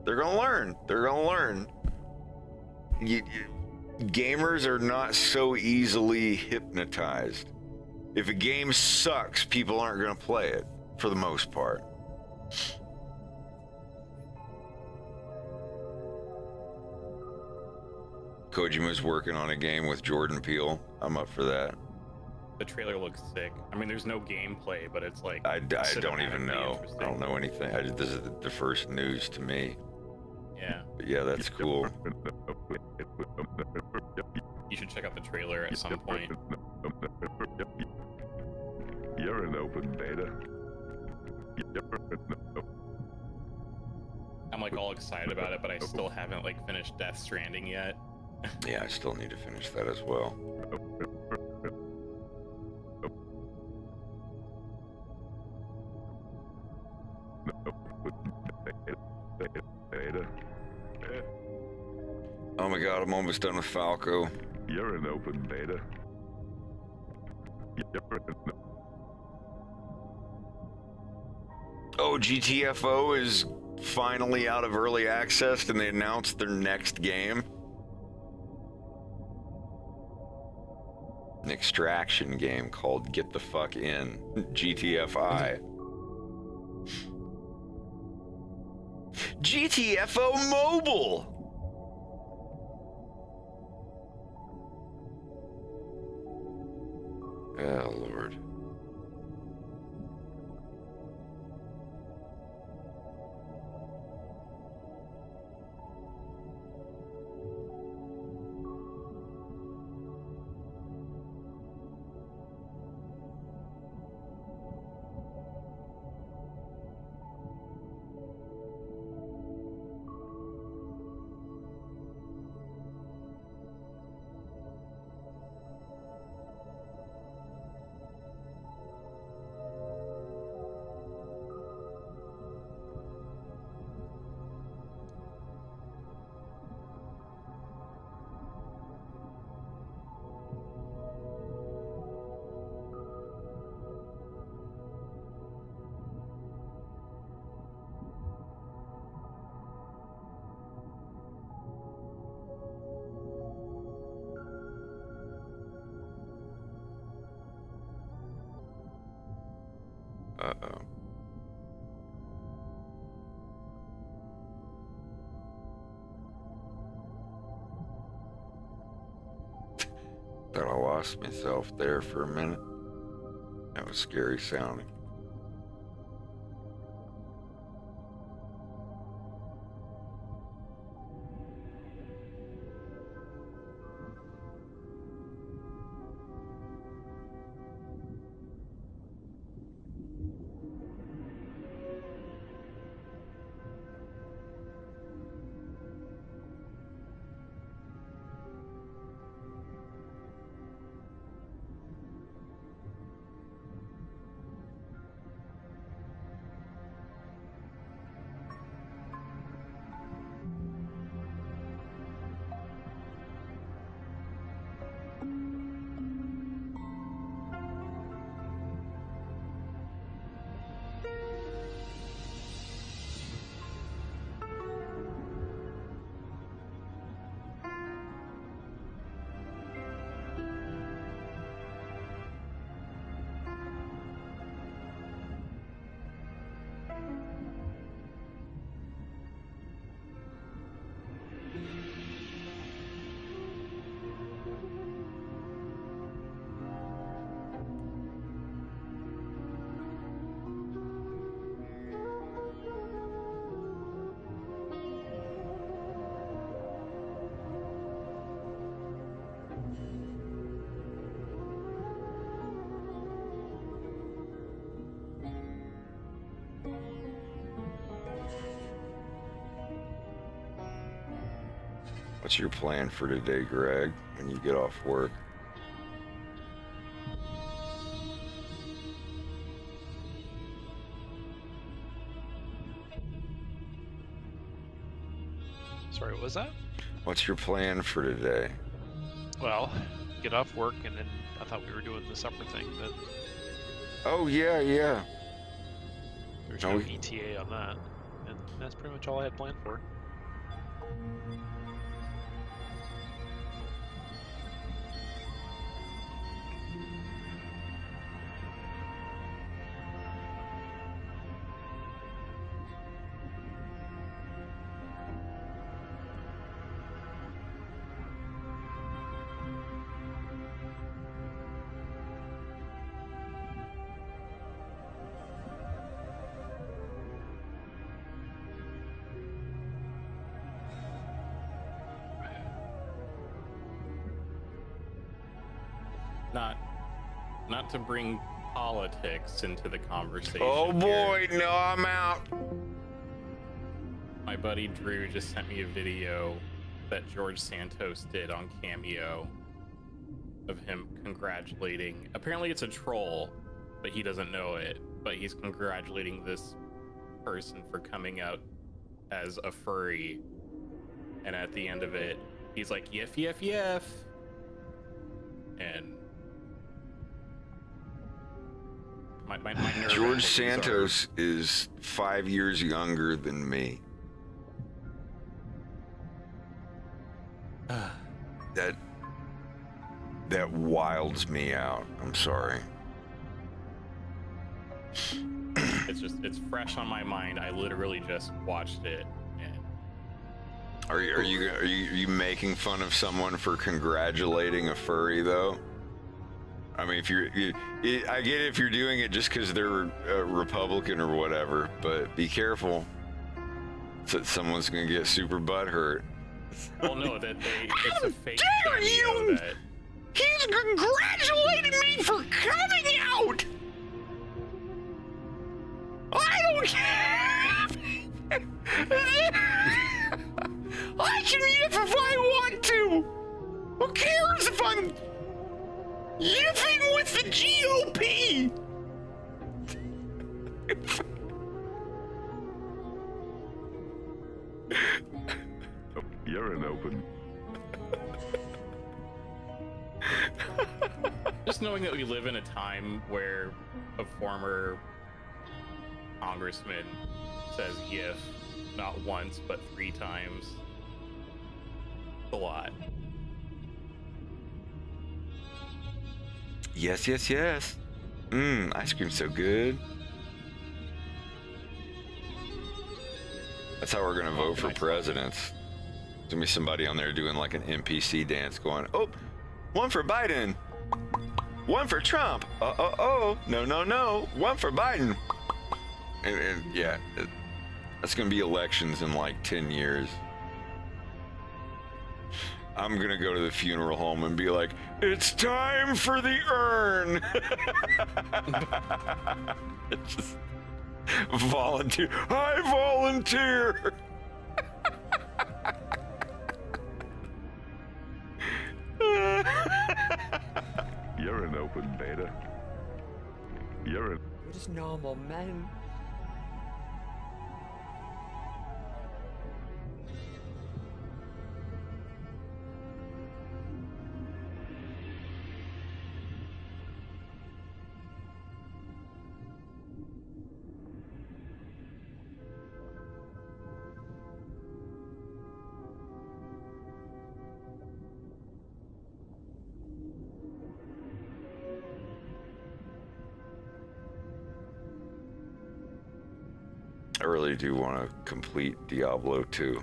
they're gonna learn. They're gonna learn. Gamers are not so easily hypnotized. If a game sucks, people aren't gonna play it for the most part. Kojima's working on a game with Jordan Peele. I'm up for that. The trailer looks sick. I mean, there's no gameplay, but it's like I don't even cinematically know. I interesting. don't know anything. This is the first news to me. Yeah, But yeah, that's cool. you should check out the trailer at some point. You're an open beta. I'm like all excited about it, but I still haven't like finished Death Stranding yet. Yeah, I still need to finish that as well. Beta. Oh my god, I'm almost done with Falco. You're an open beta. Oh, GTFO is finally out of early access and they announced their next game. An extraction game called Get the Fuck In, GTFI. GTFO Mobile! Oh, Lord. Uh-oh. Thought I lost myself there for a minute. That was scary sounding. What's your plan for today, Greg, when you get off work? Sorry, what was that? What's your plan for today? Well, get off work, and then I thought we were doing the supper thing, but Oh, yeah. there's No, no we- ETA on that. And that's pretty much all I had planned for. not to bring politics into the conversation. Oh boy, here. no, I'm out. My buddy Drew just sent me a video that George Santos did on Cameo of him congratulating. Apparently it's a troll, but he doesn't know it. But he's congratulating this person for coming out as a furry. And at the end of it, he's like, "Yef, yef, yef." And my nerve George endings Santos is 5 years younger than me. That wilds me out. I'm sorry. it's fresh on my mind. I literally just watched it. And Are you making fun of someone for congratulating a furry though? I mean, if I get it if you're doing it just because they're a Republican or whatever, but be careful. So someone's gonna get super butthurt. well, no, it's a fake dare cameo you! that He's congratulating me for coming out! I don't care! I can yiff if I want to! Who cares if I'm yiffing with the GOP? You're an open. just knowing that we live in a time where a former congressman says "if" not once but 3 times. A lot. Yes, yes, yes. Ice cream's so good. That's how we're gonna vote for presidents. There's gonna be somebody on there doing like an NPC dance going, "Oh, one for Biden. One for Trump. No. One for Biden." And yeah, that's gonna be elections in like 10 years. I'm gonna go to the funeral home and be like, "It's time for the urn." It's just volunteer. I volunteer. You're an open beta. You're a... We're just normal men. I really do want to complete Diablo 2.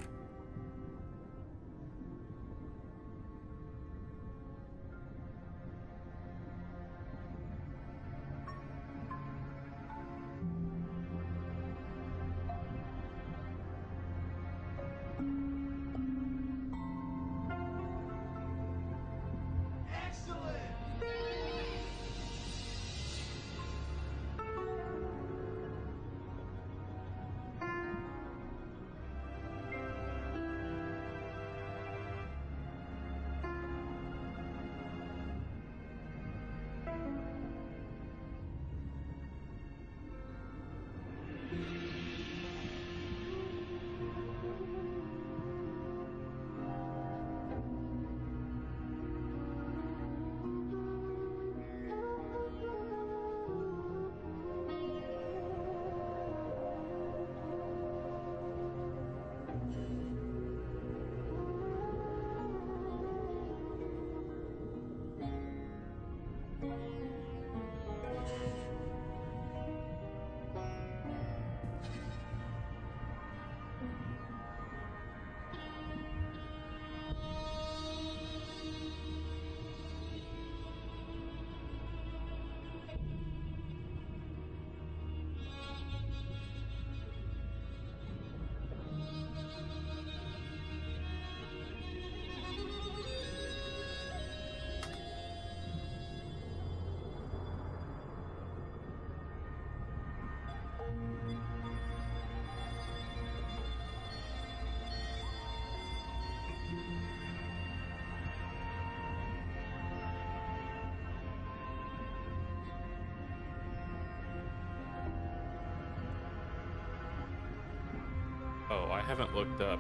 Oh, I haven't looked up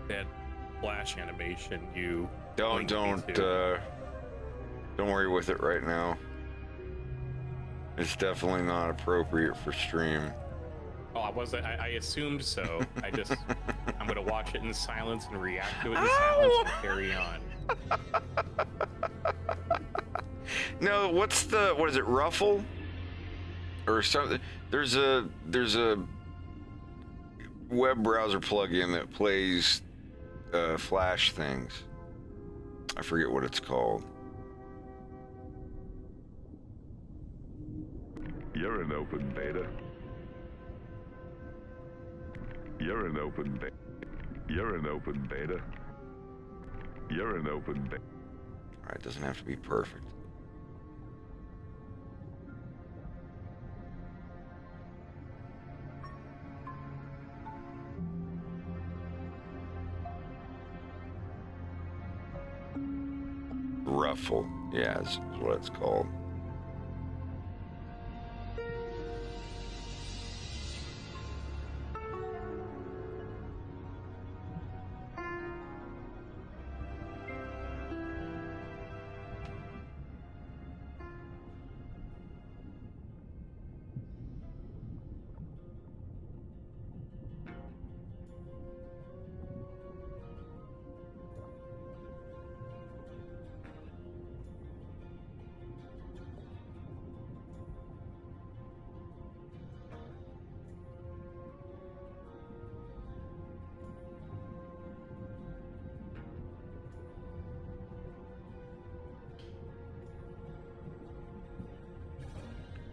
that Flash animation you Don't worry with it right now. It's definitely not appropriate for stream. Oh, I assumed so. I'm gonna watch it in silence and react to it in silence and carry on. No, what is it, Ruffle? Or something? There's a web browser plugin that plays Flash things. I forget what it's called. You're an open beta. You're an open beta. You're an open beta. You're an open beta. Alright, it doesn't have to be perfect. Ruffle, yeah, is what it's called.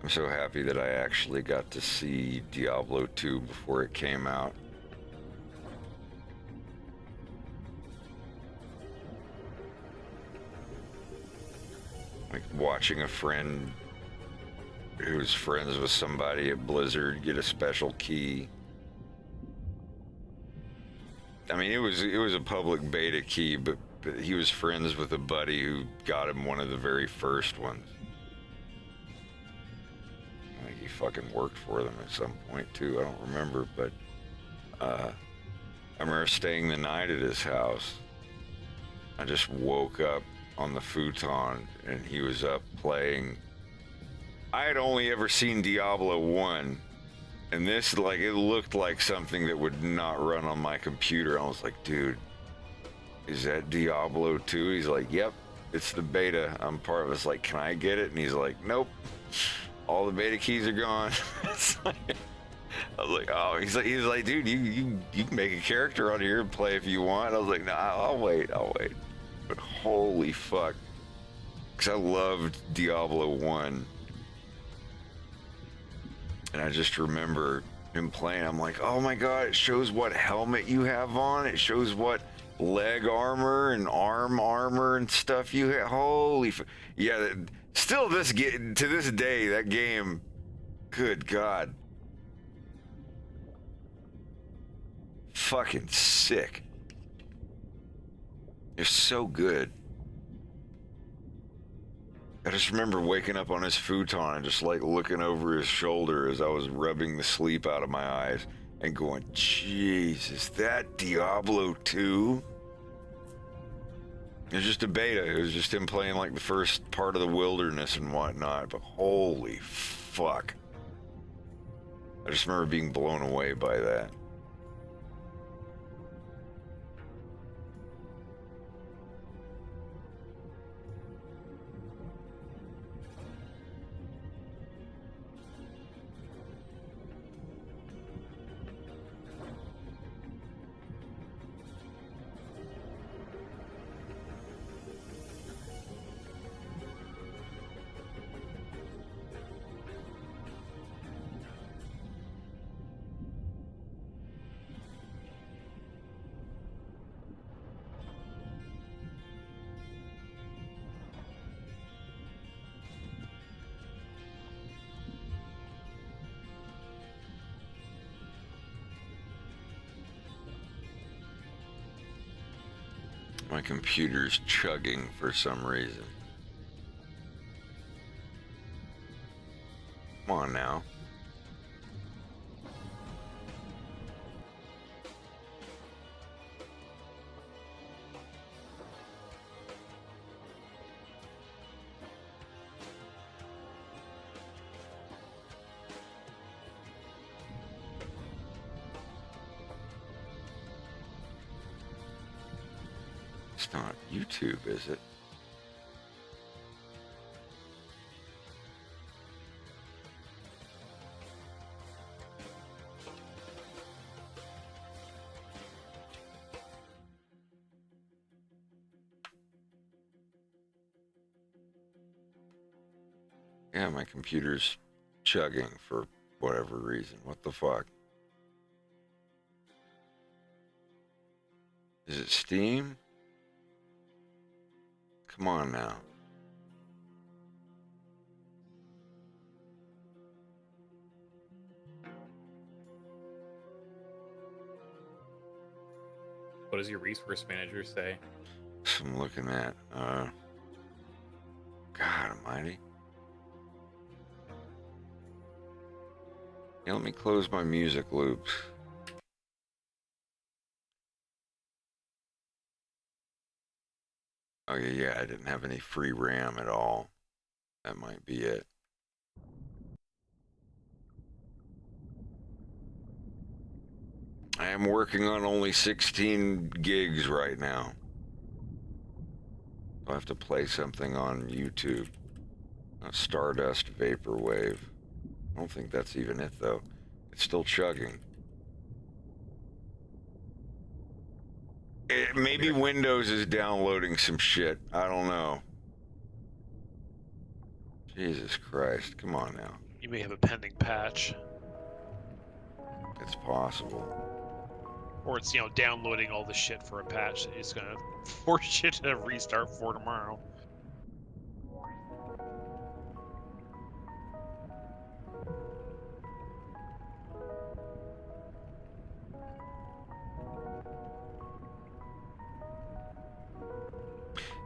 I'm so happy that I actually got to see Diablo 2 before it came out. Like watching a friend who's friends with somebody at Blizzard get a special key. I mean, it was a public beta key, but he was friends with a buddy who got him one of the very first ones. I think he fucking worked for them at some point too. I don't remember, but I remember staying the night at his house. I just woke up on the futon and he was up playing. I had only ever seen Diablo 1, and this, like, it looked like something that would not run on my computer. I was like, dude, is that Diablo 2? He's like, yep, it's the beta. I'm part of it. It's like, can I get it? And he's like, nope, all the beta keys are gone. It's like, I was like, oh, he's like, dude, you can make a character on here and play if you want. I was like, nah, I'll wait. But holy fuck, because I loved Diablo 1. And I just remember him playing. I'm like, oh my god, it shows what helmet you have on. It shows what leg armor and arm armor and stuff you have. Holy yeah, still to this day, that game, good god. Fucking sick. It's so good. I just remember waking up on his futon and just like looking over his shoulder as I was rubbing the sleep out of my eyes and going, Jesus, that Diablo 2? It was just a beta. It was just him playing like the first part of the wilderness and whatnot, but holy fuck. I just remember being blown away by that. My computer's chugging for some reason. Come on now. It's not YouTube, is it? Yeah, my computer's chugging for whatever reason. What the fuck? Is it Steam? Come on now. What does your resource manager say? I'm looking at, God almighty. Yeah, let me close my music loops. Oh yeah, I didn't have any free RAM at all. That might be it. I am working on only 16 gigs right now. I'll have to play something on YouTube. Stardust Vaporwave. I don't think that's even it though. It's still chugging. Maybe Windows is downloading some shit. I don't know. Jesus Christ. Come on now. You may have a pending patch. It's possible. Or it's, downloading all the shit for a patch that is gonna force you to restart for tomorrow.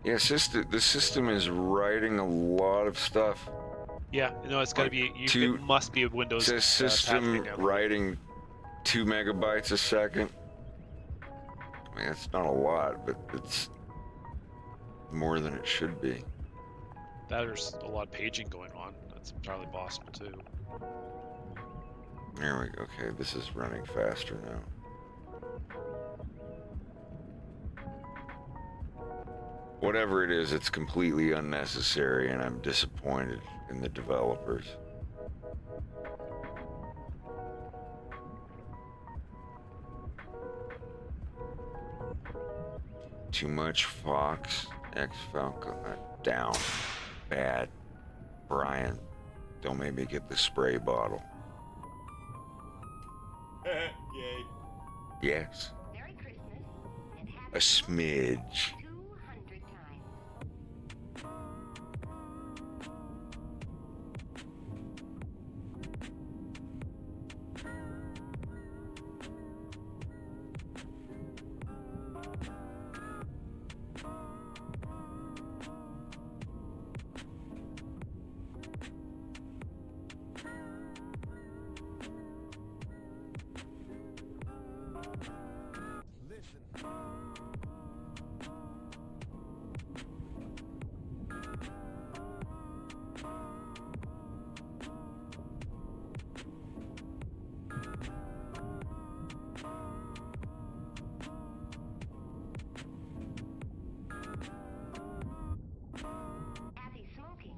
Yeah, the system is writing a lot of stuff. Yeah, it's gotta be. It must be a Windows. Says system writing 2 megabytes a second. I mean, that's not a lot, but it's more than it should be. There's a lot of paging going on. That's entirely possible too. There we go. Okay, this is running faster now. Whatever it is, it's completely unnecessary, and I'm disappointed in the developers. Too much Fox, X Falcon, down, bad. Brian, don't make me get the spray bottle. Yay. Yes. Merry Christmas and happy A smidge. 200 times. AFIS smoking.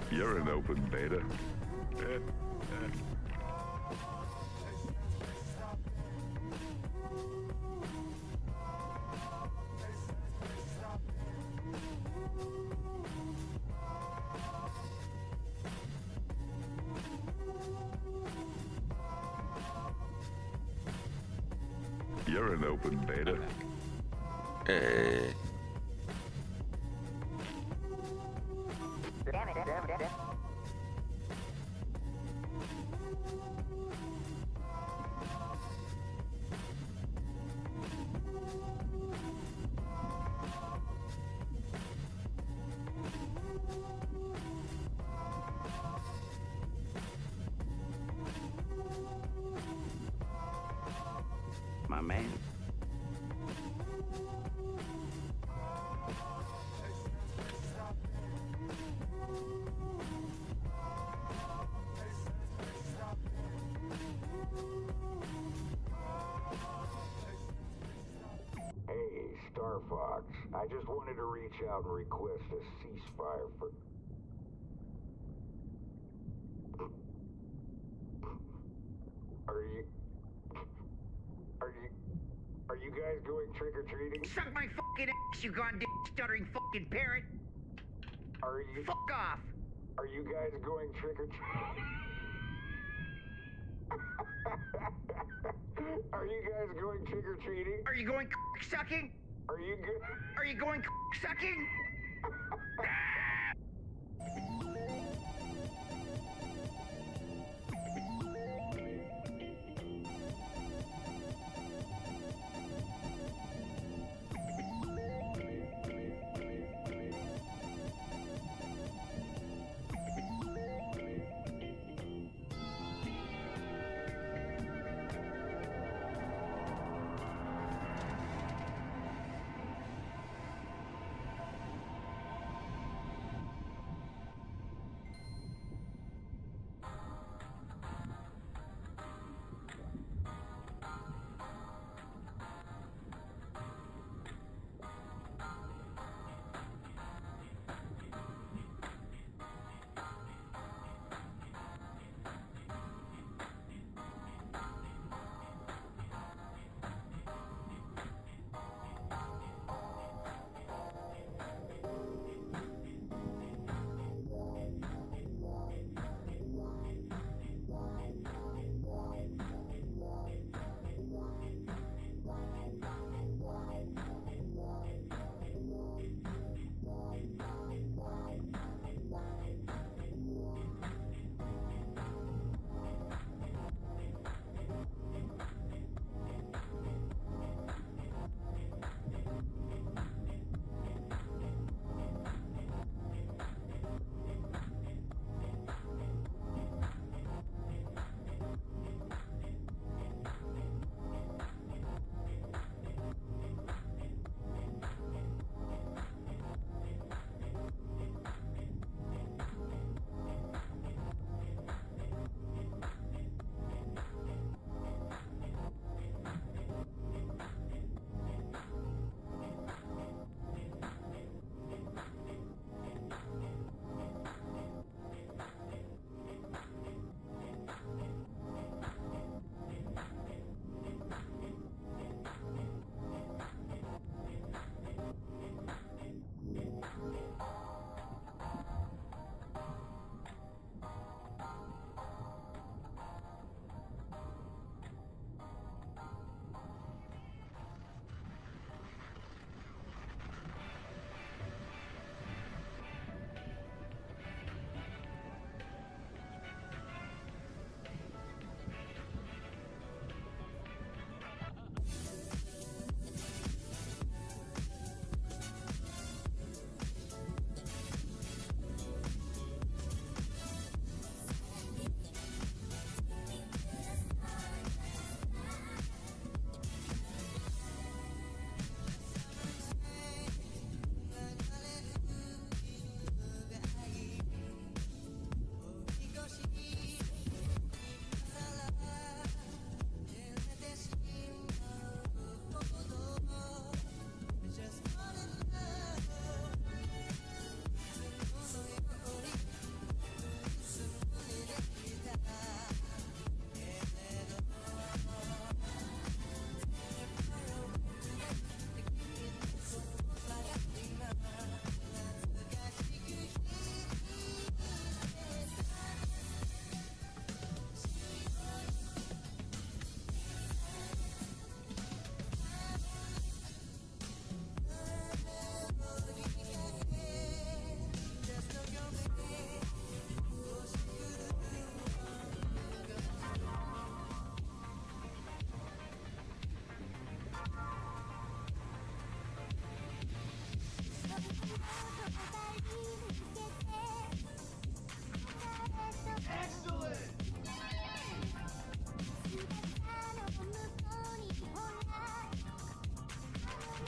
You're an open beta. You're an open beta. Hey. my man. Hey, Star Fox. I just wanted to reach out and request a ceasefire for... Are you guys going trick-or-treating? Suck my fucking ass, you goddamn stuttering fucking parrot! Are you... Fuck off! Are you guys going trick-or-treating? Are you guys going trick-or-treating? Are you going sucking? Are you good? Are you going sucking?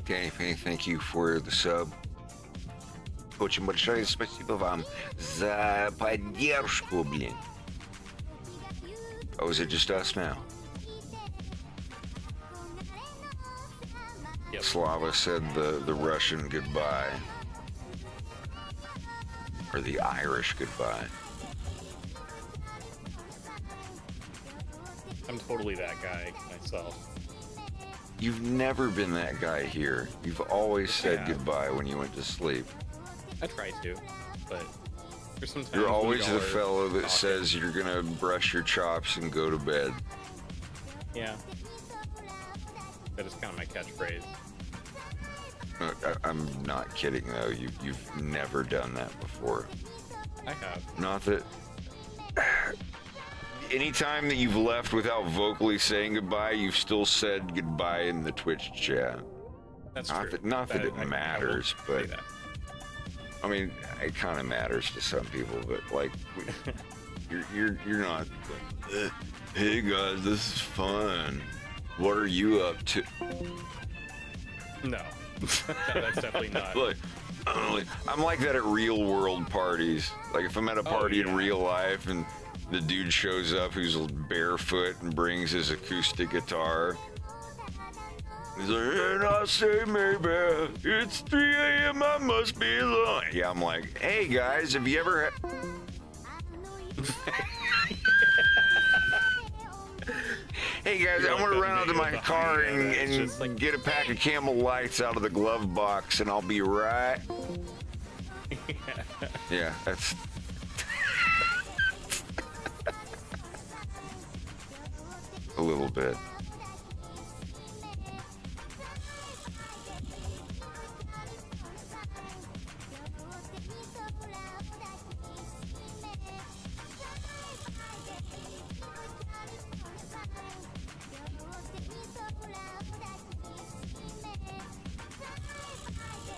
Okay, thank you for the sub. Очень большое спасибо вам за поддержку, блин. Oh, is it just us now? Yep. Slava said the Russian goodbye. Or the Irish goodbye. I'm totally that guy myself. You've never been that guy here. You've always said Yeah. goodbye when you went to sleep. I try to, but there's some times You're when always y'all the are fellow that talking. says you're gonna brush your chops and go to bed. Yeah. That is kind of my catchphrase. I'm not kidding though. You've never done that before. I have. Not that. Anytime that you've left without vocally saying goodbye, you've still said goodbye in the Twitch chat. That's not true. That, not that it I will matters, say but that. I mean, it kind of matters to some people. But like, you're not like, hey guys, this is fun. What are you up to? No, that's definitely not. Look, I'm like that at real world parties. Like if I'm at a party in real life and the dude shows up who's barefoot and brings his acoustic guitar. He's like, and I say maybe it's 3 a.m. I must be alone. Yeah, I'm like, hey guys, have you ever Hey guys, I'm gonna run out to my car and get a pack of Camel Lights out of the glove box and I'll be right. Yeah, that's a little bit.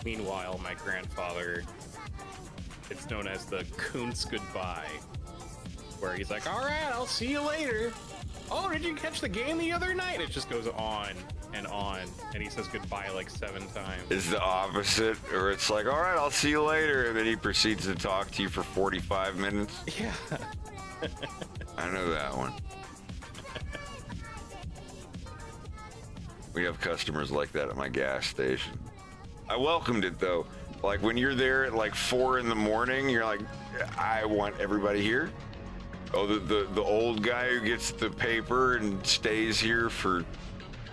Meanwhile, my grandfather, it's known as the Kuntz goodbye, where he's like, all right, I'll see you later. Oh, did you catch the game the other night? It just goes on, and he says goodbye like 7 times. It's the opposite, or it's like, all right, I'll see you later, and then he proceeds to talk to you for 45 minutes. Yeah. I know that one. We have customers like that at my gas station. I welcomed it though. Like when you're there at like 4 in the morning, you're like, I want everybody here. Oh, the old guy who gets the paper and stays here for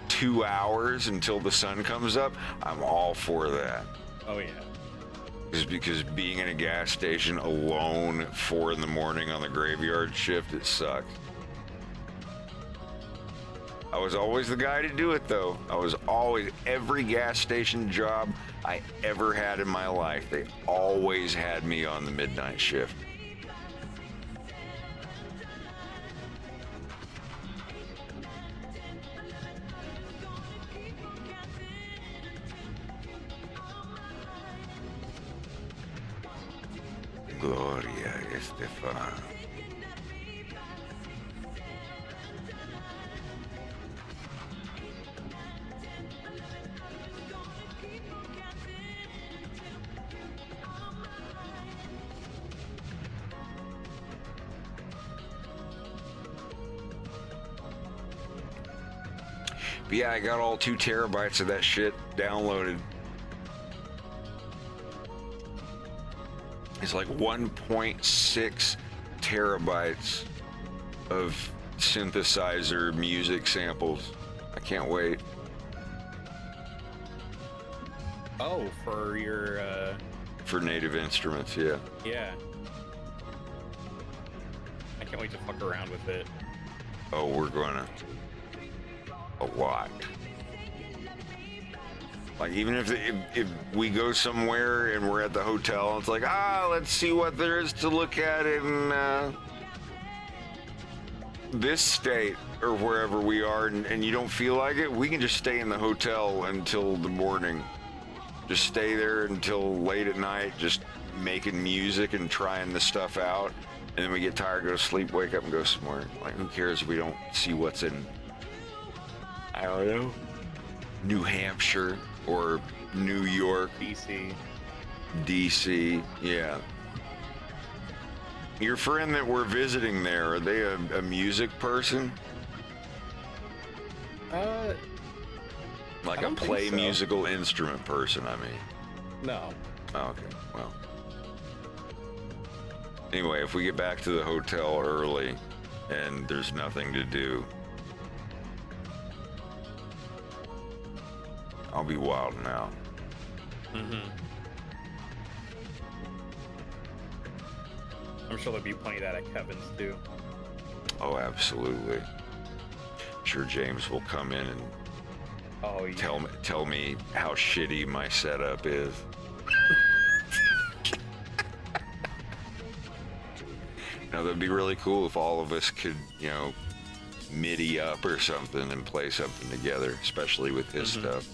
2 hours until the sun comes up. I'm all for that. Oh yeah. Just because being in a gas station alone at 4 in the morning on the graveyard shift, it sucks. I was always the guy to do it though. I was always, every gas station job I ever had in my life, they always had me on the midnight shift. Gloria Estefan. But yeah, I got all 2 terabytes of that shit downloaded. It's like 1.6 terabytes of synthesizer music samples. I can't wait. Oh, for your For Native Instruments, yeah. yeah. I can't wait to fuck around with it. Oh, we're gonna. A lot. Like even if we go somewhere and we're at the hotel, it's like, let's see what there is to look at in this state or wherever we are, and you don't feel like it, we can just stay in the hotel until the morning. Just stay there until late at night, just making music and trying the stuff out, and then we get tired, go to sleep, wake up and go somewhere. Like who cares if we don't see what's in, I don't know, New Hampshire or New York, DC. Yeah. Your friend that we're visiting there, are they a music person? Like I a don't think play so. musical instrument person, I mean. No. Oh, okay, well. Anyway, if we get back to the hotel early and there's nothing to do, I'll be wilding out. Mm-hmm. I'm sure there'll be plenty of that at Kevin's too. Oh, absolutely. Sure, James will come in and tell me how shitty my setup is. Now, that'd be really cool if all of us could, you know, MIDI up or something and play something together, especially with his stuff.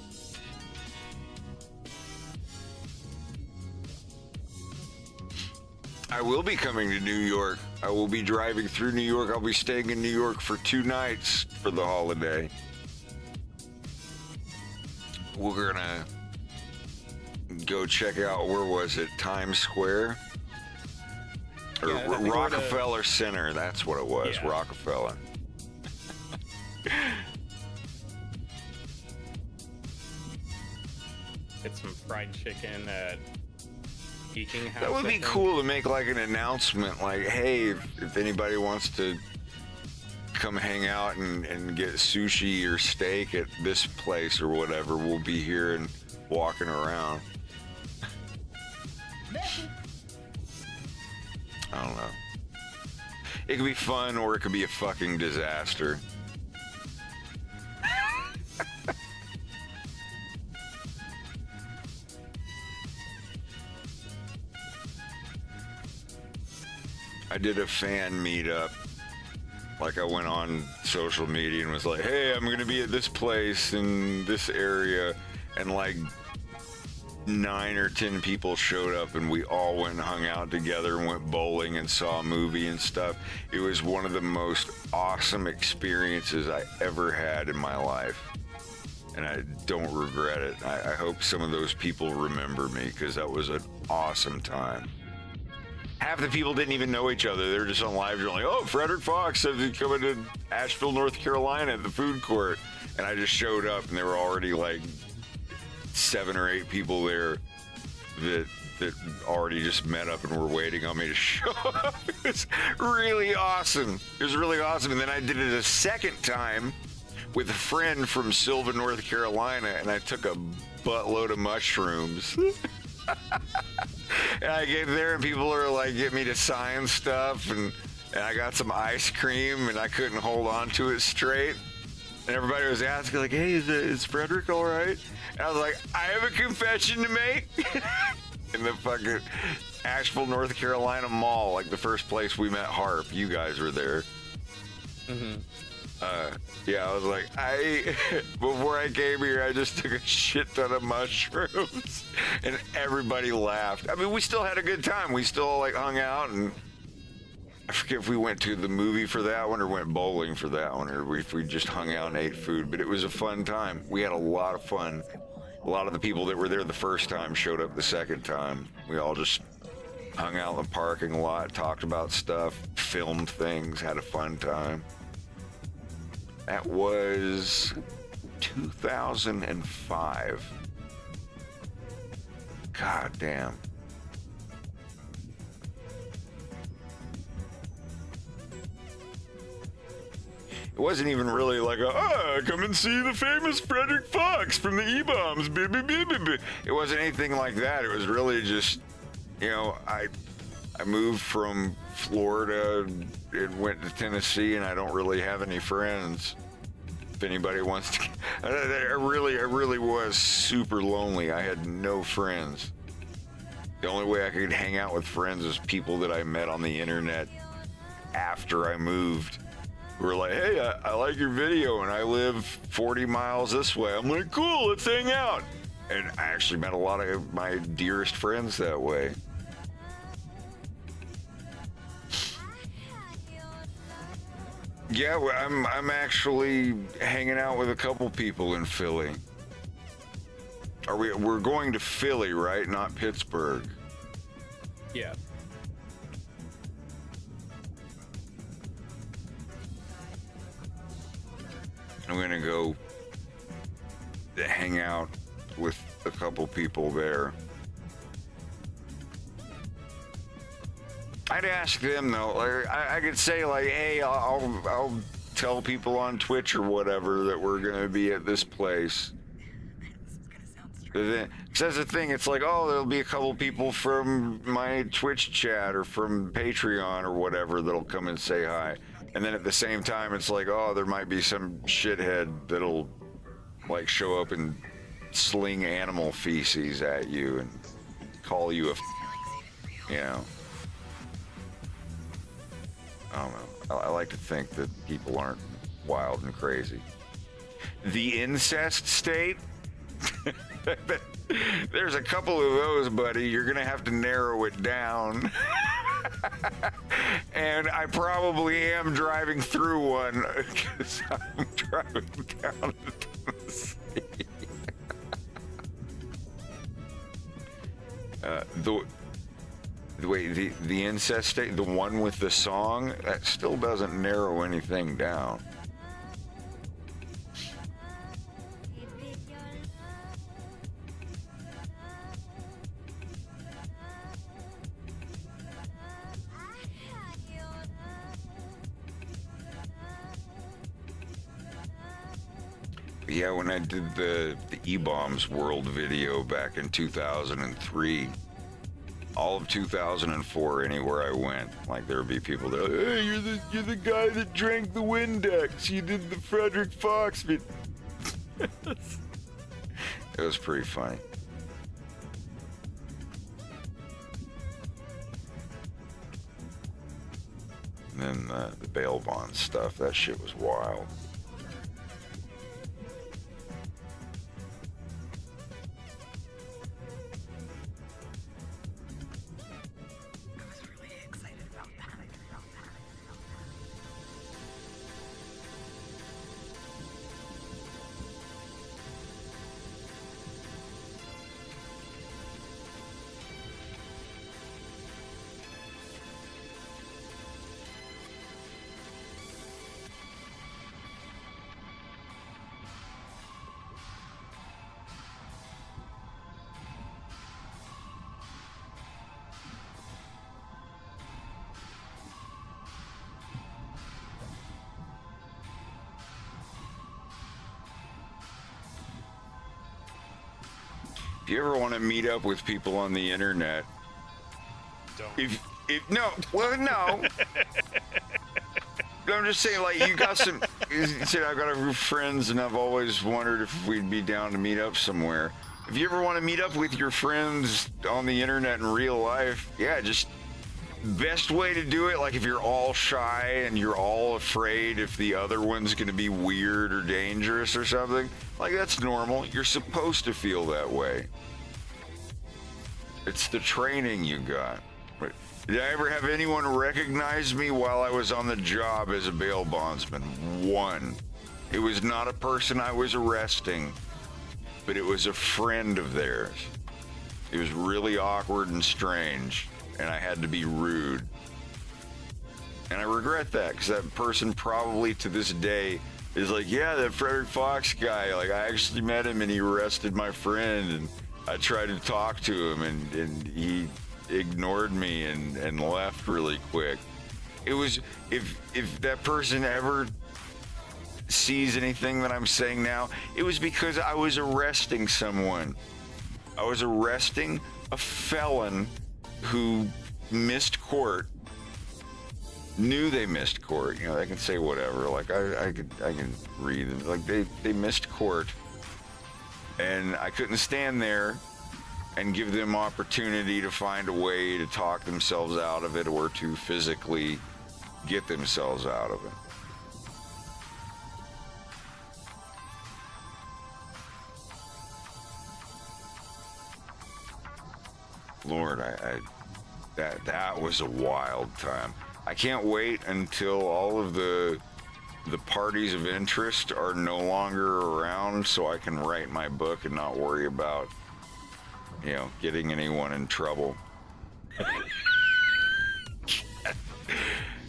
I will be coming to New York. I will be driving through New York. I'll be staying in New York for 2 nights for the holiday. We're gonna go check out, where was it, Times Square? Or Yeah, I think Rockefeller Center, that's what it was, Yeah. Rockefeller. Get some fried chicken at Geeking House. That would I be think. cool to make like an announcement, like, hey, if anybody wants to come hang out and get sushi or steak at this place or whatever, we'll be here and walking around. I don't know. It could be fun or it could be a fucking disaster. I did a fan meetup. Like, I went on social media and was like, hey, I'm gonna be at this place in this area, and like 9 or 10 people showed up and we all went and hung out together and went bowling and saw a movie and stuff. It was one of the most awesome experiences I ever had in my life, and I don't regret it. I hope some of those people remember me, because that was an awesome time. Half the people didn't even know each other. They were just on live. You're like, oh, Frederick Fox said he's coming to Asheville, North Carolina at the food court. And I just showed up and there were already like 7 or 8 people there that already just met up and were waiting on me to show up. It was really awesome. It was really awesome. And then I did it a second time with a friend from Sylvan, North Carolina, and I took a buttload of mushrooms. And I get there and people are like, get me to sign stuff, and I got some ice cream and I couldn't hold on to it straight. And everybody was asking like, hey, is Frederick all right? And I was like, I have a confession to make. In the fucking Asheville, North Carolina mall, like the first place we met Harp. You guys were there. Mm-hmm. Yeah, I was like, before I came here, I just took a shit ton of mushrooms, and everybody laughed. I mean, we still had a good time. We still like hung out, and I forget if we went to the movie for that one or went bowling for that one, or if we just hung out and ate food, but it was a fun time. We had a lot of fun. A lot of the people that were there the first time showed up the second time. We all just hung out in the parking lot, talked about stuff, filmed things, had a fun time. That was 2005. God damn. It wasn't even really like come and see the famous Frederick Fox from the E-Bombs. It wasn't anything like that. It was really just, you know, I moved from Florida and went to Tennessee, and I don't really have any friends. If anybody wants to, I really was super lonely. I had no friends. The only way I could hang out with friends was people that I met on the internet after I moved. Who were like, hey, I like your video and I live 40 miles this way. I'm like, cool, let's hang out. And I actually met a lot of my dearest friends that way. Yeah, well, I'm actually hanging out with a couple people in Philly. We're going to Philly, right? Not Pittsburgh. Yeah. I'm gonna go hang out with a couple people there. I'd ask them though. Like, I could say like, hey, I'll tell people on Twitch or whatever that we're gonna be at this place. Because that's the thing. It's like, oh, there'll be a couple people from my Twitch chat or from Patreon or whatever that'll come and say hi. And then at the same time, it's like, oh, there might be some shithead that'll like show up and sling animal feces at you and call you a, you know. I don't know. I like to think that people aren't wild and crazy. The incest state? There's a couple of those, buddy. You're gonna have to narrow it down. And I probably am driving through one because I'm driving down to Tennessee. The incest state, the one with the song, that still doesn't narrow anything down. Yeah, when I did the E-Bombs World video back in 2003, all of 2004, anywhere I went, like there would be people that, hey, you're the guy that drank the Windex. You did the Frederick Fox video. It was pretty funny. And then the bail bond stuff, that shit was wild. If you ever want to meet up with people on the internet, Don't. No, I'm just saying, like, you got some. You said I've got a few friends, and I've always wondered if we'd be down to meet up somewhere. If you ever want to meet up with your friends on the internet in real life, yeah, just best way to do it. Like, if you're all shy and you're all afraid if the other one's going to be weird or dangerous or something, like, that's normal. You're supposed to feel that way. It's the training you got. Did I ever have anyone recognize me while I was on the job as a bail bondsman? One. It was not a person I was arresting, but it was a friend of theirs. It was really awkward and strange, and I had to be rude. And I regret that, because that person probably to this day is like, yeah, that Frederick Fox guy, like, I actually met him and he arrested my friend, and I tried to talk to him, and he ignored me and left really quick. It was, if that person ever sees anything that I'm saying now, it was because I was arresting someone. I was arresting a felon who missed court, knew they missed court. You know, they can say whatever. Like, I can read it. Like, they missed court, and I couldn't stand there and give them opportunity to find a way to talk themselves out of it or to physically get themselves out of it. Lord, that was a wild time. I can't wait until all of the the parties of interest are no longer around, so I can write my book and not worry about, you know, getting anyone in trouble.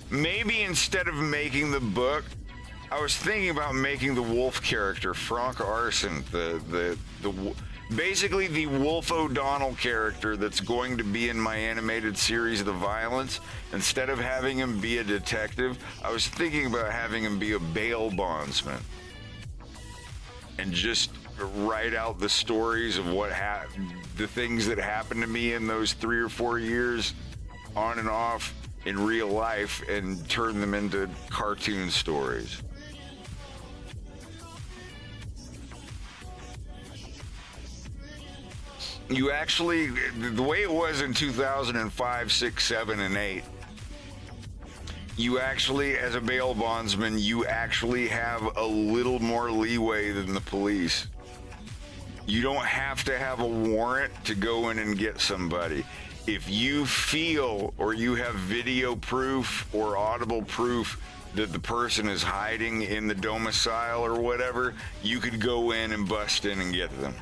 Maybe instead of making the book, I was thinking about making the wolf character, Frank Arson, basically the Wolf O'Donnell character that's going to be in my animated series, The Violence. Instead of having him be a detective, I was thinking about having him be a bail bondsman and just write out the stories of the things that happened to me in those 3 or 4 years on and off in real life and turn them into cartoon stories. You actually, the way it was in 2005, 6, 7, and 8, you actually, as a bail bondsman, you actually have a little more leeway than the police. You don't have to have a warrant to go in and get somebody. If you feel or you have video proof or audible proof that the person is hiding in the domicile or whatever, you could go in and bust in and get them.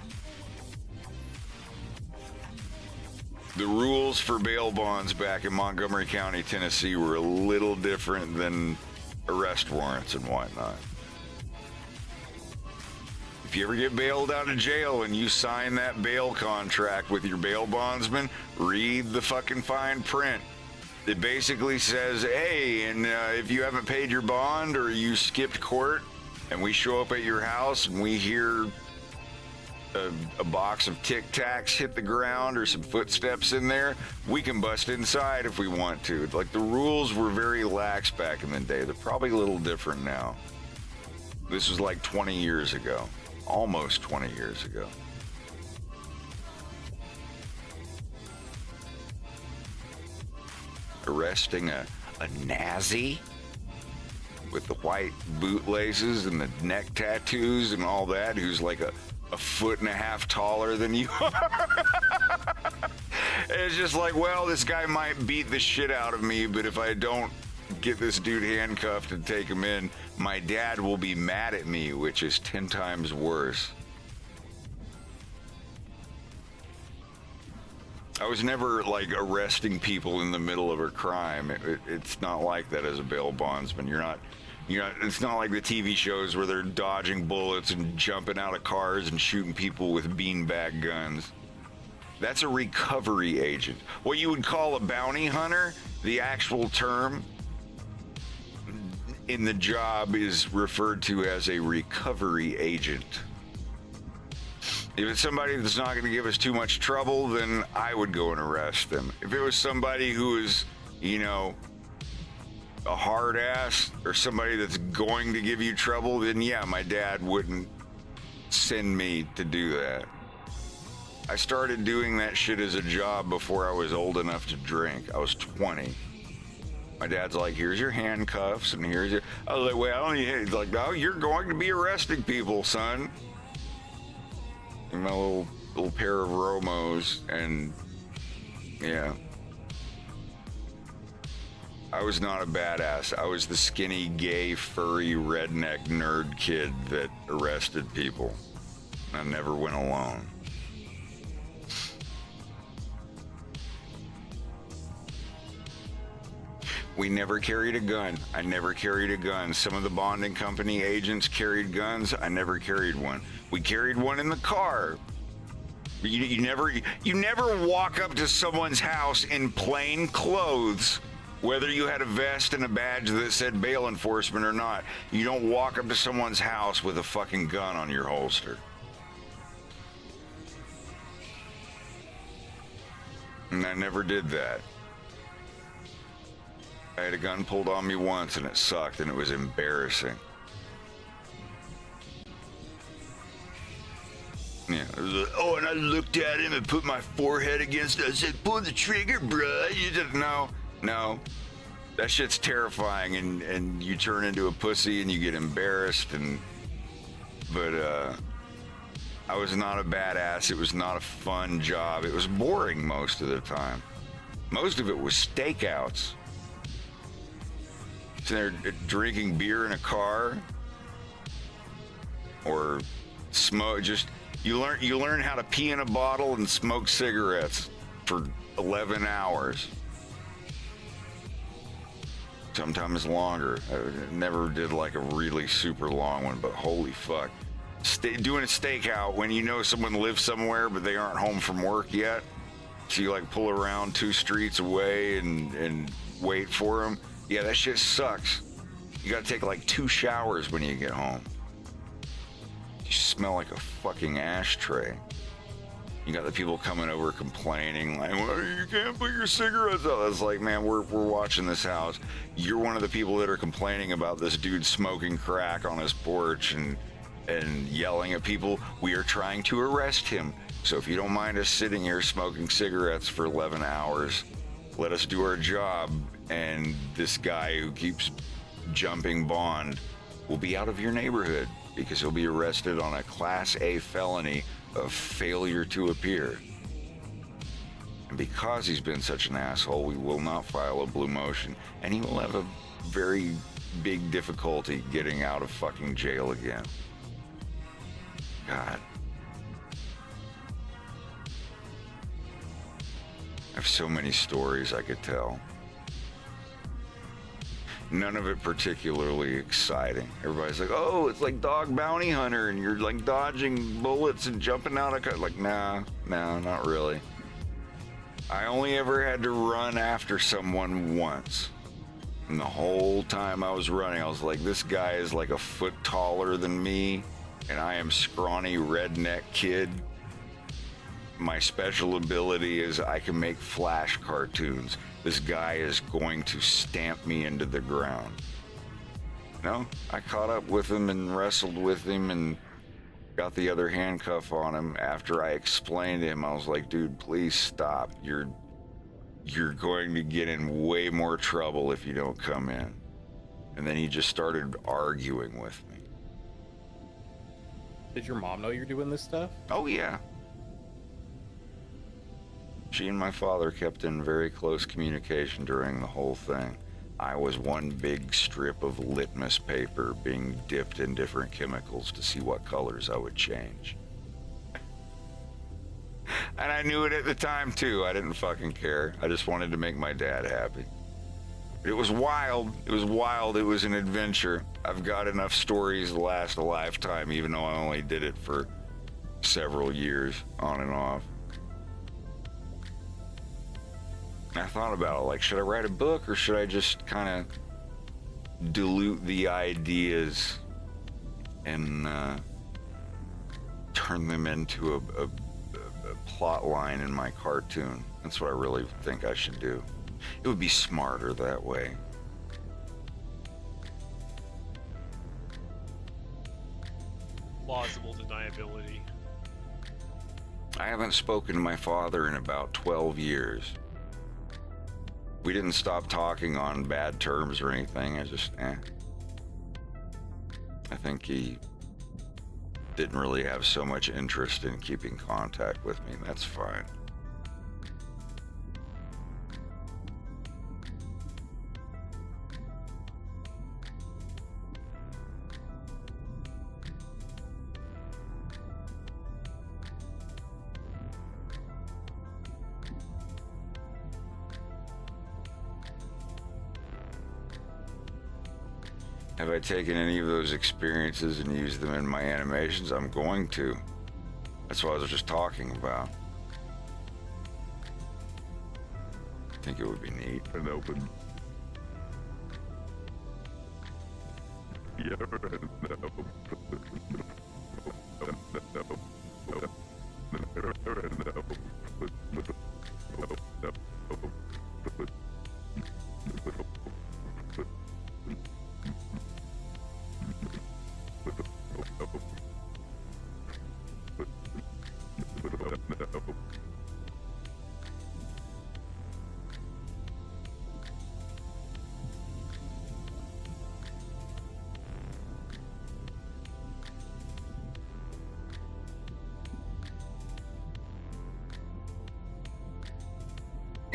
The rules for bail bonds back in Montgomery County, Tennessee were a little different than arrest warrants and whatnot. If you ever get bailed out of jail and you sign that bail contract with your bail bondsman, read the fucking fine print. It basically says, hey, and if you haven't paid your bond or you skipped court and we show up at your house and we hear a box of Tic Tacs hit the ground or some footsteps in there, we can bust inside if we want to. Like, the rules were very lax back in the day. They're probably a little different now. This was like 20 years ago, almost 20 years ago. Arresting a Nazi with the white bootlaces and the neck tattoos and all that, who's like a 1.5 feet taller than you are. It's just like, well, this guy might beat the shit out of me, but if I don't get this dude handcuffed and take him in, my dad will be mad at me, which is 10 times worse. I was never like arresting people in the middle of a crime. It's not like that as a bail bondsman. It's not like the TV shows where they're dodging bullets and jumping out of cars and shooting people with beanbag guns. That's a recovery agent. What you would call a bounty hunter, the actual term in the job is referred to as a recovery agent. If it's somebody that's not going to give us too much trouble, then I would go and arrest them. If it was somebody who is, a hard ass or somebody that's going to give you trouble, then yeah, my dad wouldn't send me to do that. I started doing that shit as a job before I was old enough to drink. I was 20. My dad's like, here's your handcuffs and here's your... I was like, wait, I don't need... He's like, no, you're going to be arresting people, son. And my little pair of Romos, and yeah. I was not a badass. I was the skinny, gay, furry, redneck nerd kid that arrested people. I never went alone. We never carried a gun. I never carried a gun. Some of the bonding company agents carried guns. I never carried one. We carried one in the car. You never walk up to someone's house in plain clothes, whether you had a vest and a badge that said bail enforcement or not. You don't walk up to someone's house with a fucking gun on your holster. And I never did that. I had a gun pulled on me once and it sucked and it was embarrassing. Yeah, it was like, oh, and I looked at him and put my forehead against it. I said, pull the trigger, bruh. You just, no. That shit's terrifying, and you turn into a pussy and you get embarrassed. But I was not a badass. It was not a fun job. It was boring most of the time. Most of it was stakeouts. They're drinking beer in a car, or smoke. Just you learn how to pee in a bottle and smoke cigarettes for 11 hours. Sometimes longer. I never did like a really super long one, but holy fuck. Doing a stakeout when you know someone lives somewhere but they aren't home from work yet. So you like pull around 2 streets away and wait for them. Yeah, that shit sucks. You gotta take like 2 showers when you get home. You smell like a fucking ashtray. You got the people coming over complaining, like, well, you can't put your cigarettes out. It's like, man, we're watching this house. You're one of the people that are complaining about this dude smoking crack on his porch and yelling at people. We are trying to arrest him. So if you don't mind us sitting here smoking cigarettes for 11 hours, let us do our job, and this guy who keeps jumping bond will be out of your neighborhood because he'll be arrested on a Class A felony of failure to appear. And because he's been such an asshole, we will not file a blue motion, and he will have a very big difficulty getting out of fucking jail again. God. I have so many stories I could tell. None of it particularly exciting. Everybody's like, oh, it's like Dog Bounty Hunter, and you're like dodging bullets and jumping out of like, nah, not really. I only ever had to run after someone once. And the whole time I was running, I was like, this guy is like a foot taller than me, and I am scrawny redneck kid. My special ability is I can make flash cartoons. This guy is going to stamp me into the ground. No, I caught up with him and wrestled with him and got the other handcuff on him. After I explained to him, I was like, dude, please stop. You're going to get in way more trouble if you don't come in. And then he just started arguing with me. Did your mom know you're doing this stuff? Oh, yeah. She and my father kept in very close communication during the whole thing. I was one big strip of litmus paper being dipped in different chemicals to see what colors I would change. And I knew it at the time, too. I didn't fucking care. I just wanted to make my dad happy. It was wild. It was wild. It was an adventure. I've got enough stories to last a lifetime, even though I only did it for several years, on and off. I thought about it, like, should I write a book or should I just kind of dilute the ideas and turn them into a plot line in my cartoon? That's what I really think I should do. It would be smarter that way. Plausible deniability. I haven't spoken to my father in about 12 years. We didn't stop talking on bad terms or anything. I just, I think he didn't really have so much interest in keeping contact with me. That's fine. Have I taken any of those experiences and used them in my animations? I'm going to. That's what I was just talking about. I think it would be neat. And open.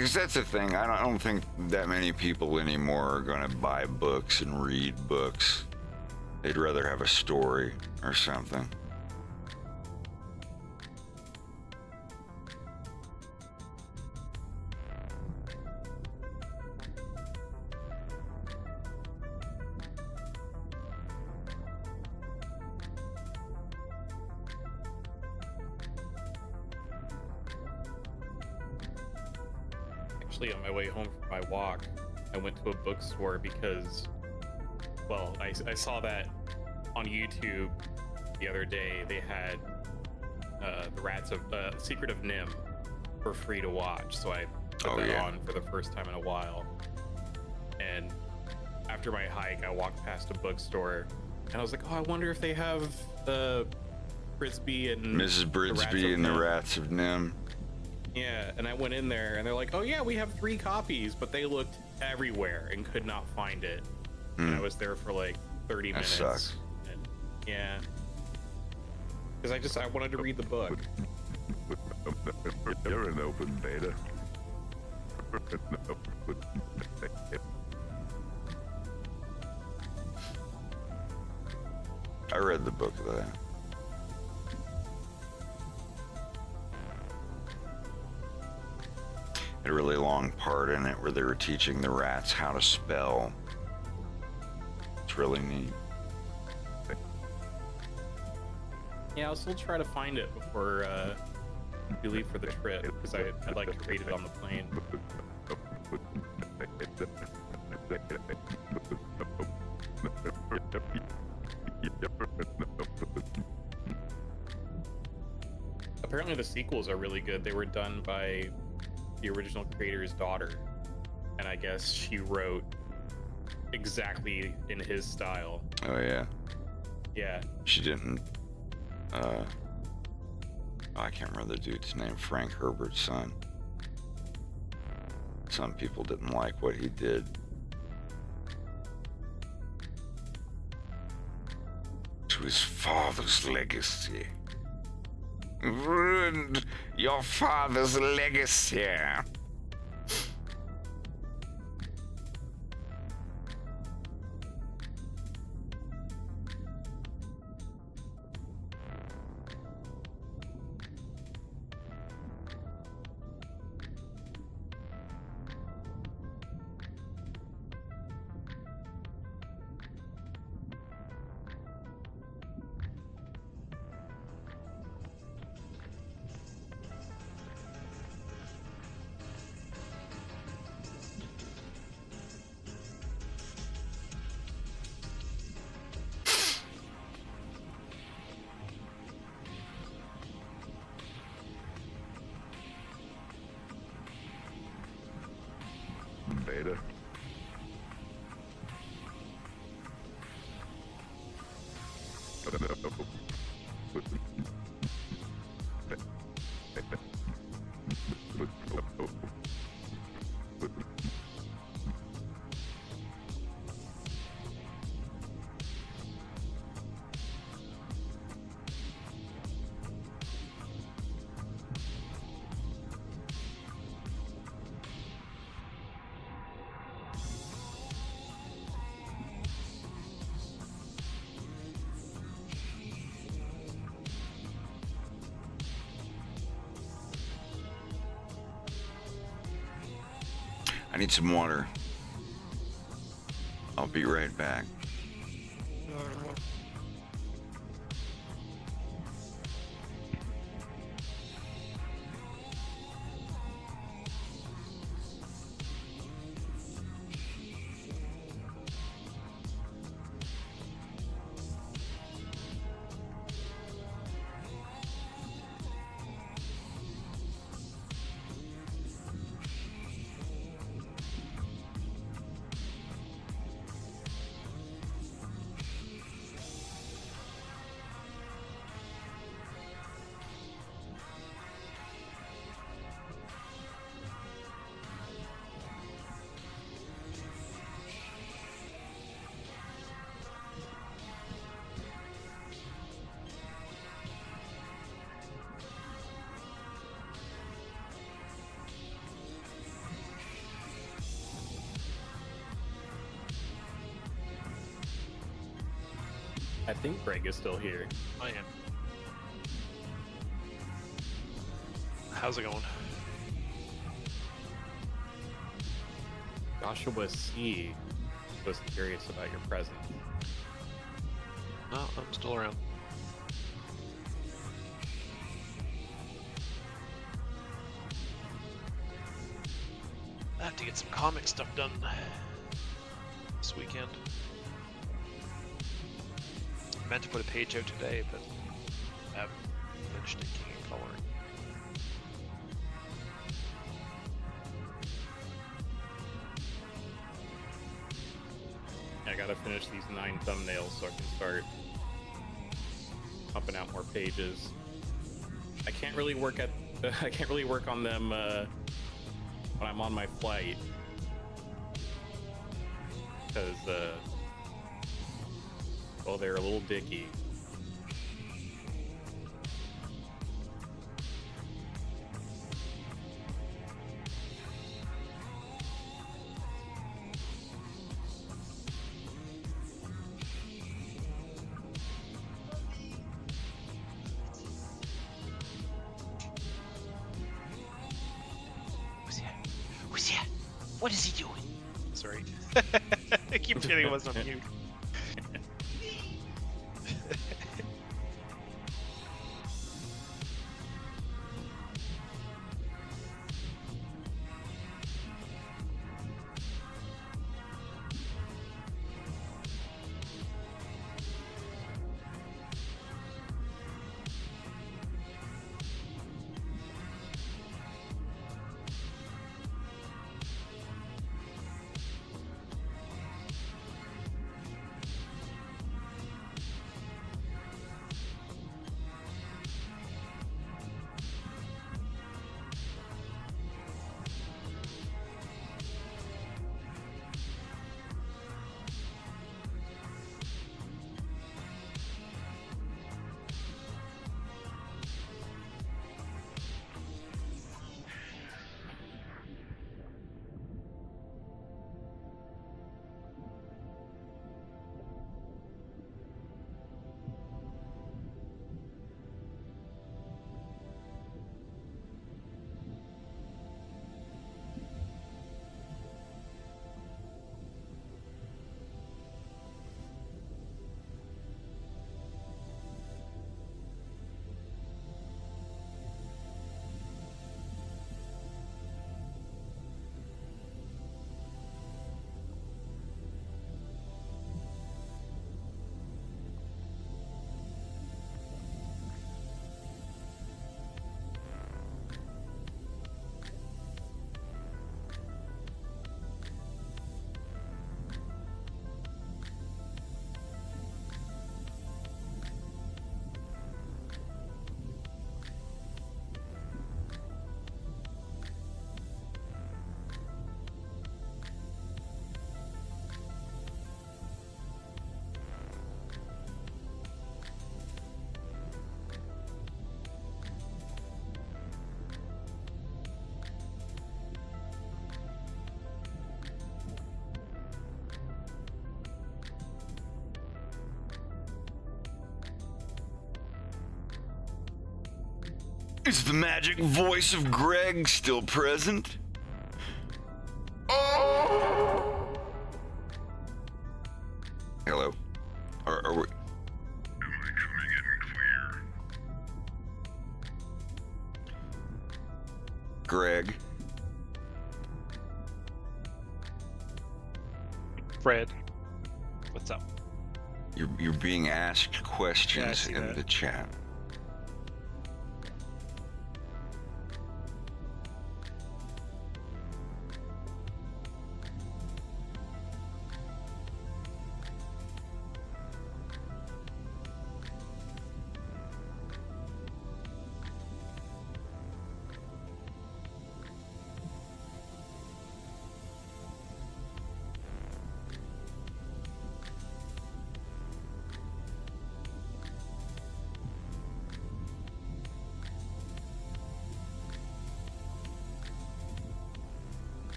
Because that's the thing. I don't think that many people anymore are going to buy books and read books. They'd rather have a story or something. Actually, on my way home from my walk, I went to a bookstore because, well, I saw that on YouTube the other day. They had the Secret of Nim for free to watch, so I put that on for the first time in a while. And after my hike, I walked past a bookstore, and I was like, oh, I wonder if they have Brisby and Mrs. Brisby and the Rats of Nim. Yeah, and I went in there, and they're like, oh yeah, we have 3 copies, but they looked everywhere and could not find it. And I was there for like 30 minutes. Sucks. And, yeah. Because I wanted to read the book. You're an open beta. I read the book of that. A really long part in it where they were teaching the rats how to spell. It's really neat. Yeah, I'll still try to find it before we leave for the trip, because I'd like to read it on the plane. Apparently the sequels are really good. They were done by the original creator's daughter, and I guess she wrote exactly in his style. Oh yeah. Yeah. She didn't. I can't remember the dude's name. Frank Herbert's son. Some people didn't like what he did. To his father's legacy. Ruined your father's legacy. Beta. I need some water. I'll be right back. I think Greg is still here. I am. How's it going? Joshua C. was curious about your presence. No, I'm still around. I have to get some comic stuff done this weekend. I meant to put a page out today, but I haven't finished inking and coloring. I gotta finish these 9 thumbnails so I can start pumping out more pages. I can't really work on them when I'm on my flight because well, they're a little dicky. What is he doing? Sorry. I keep forgetting it wasn't on mute. Is the magic voice of Greg still present? Oh! Hello? Are we... Am I coming in clear? Greg? Fred, what's up? You're being asked questions Yeah, I see in that. the chat.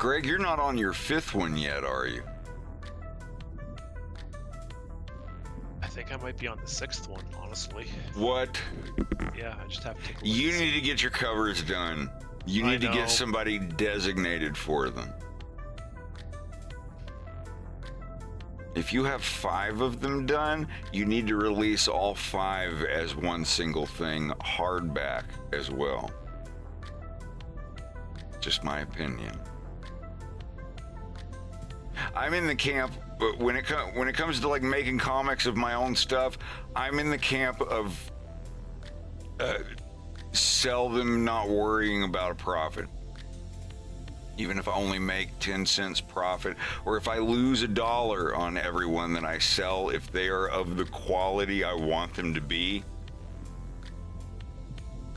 Greg, you're not on your 5th one yet, are you? I think I might be on the 6th one, honestly. What? Yeah, I just have to take a look. You need to get your covers done. You need to get somebody designated for them. If you have 5 of them done, you need to release all 5 as one single thing, hardback as well. Just my opinion. I'm in the camp, but when it comes to like making comics of my own stuff, I'm in the camp of sell them, not worrying about a profit. Even if I only make 10 cents profit, or if I lose $1 on every one that I sell, if they are of the quality I want them to be,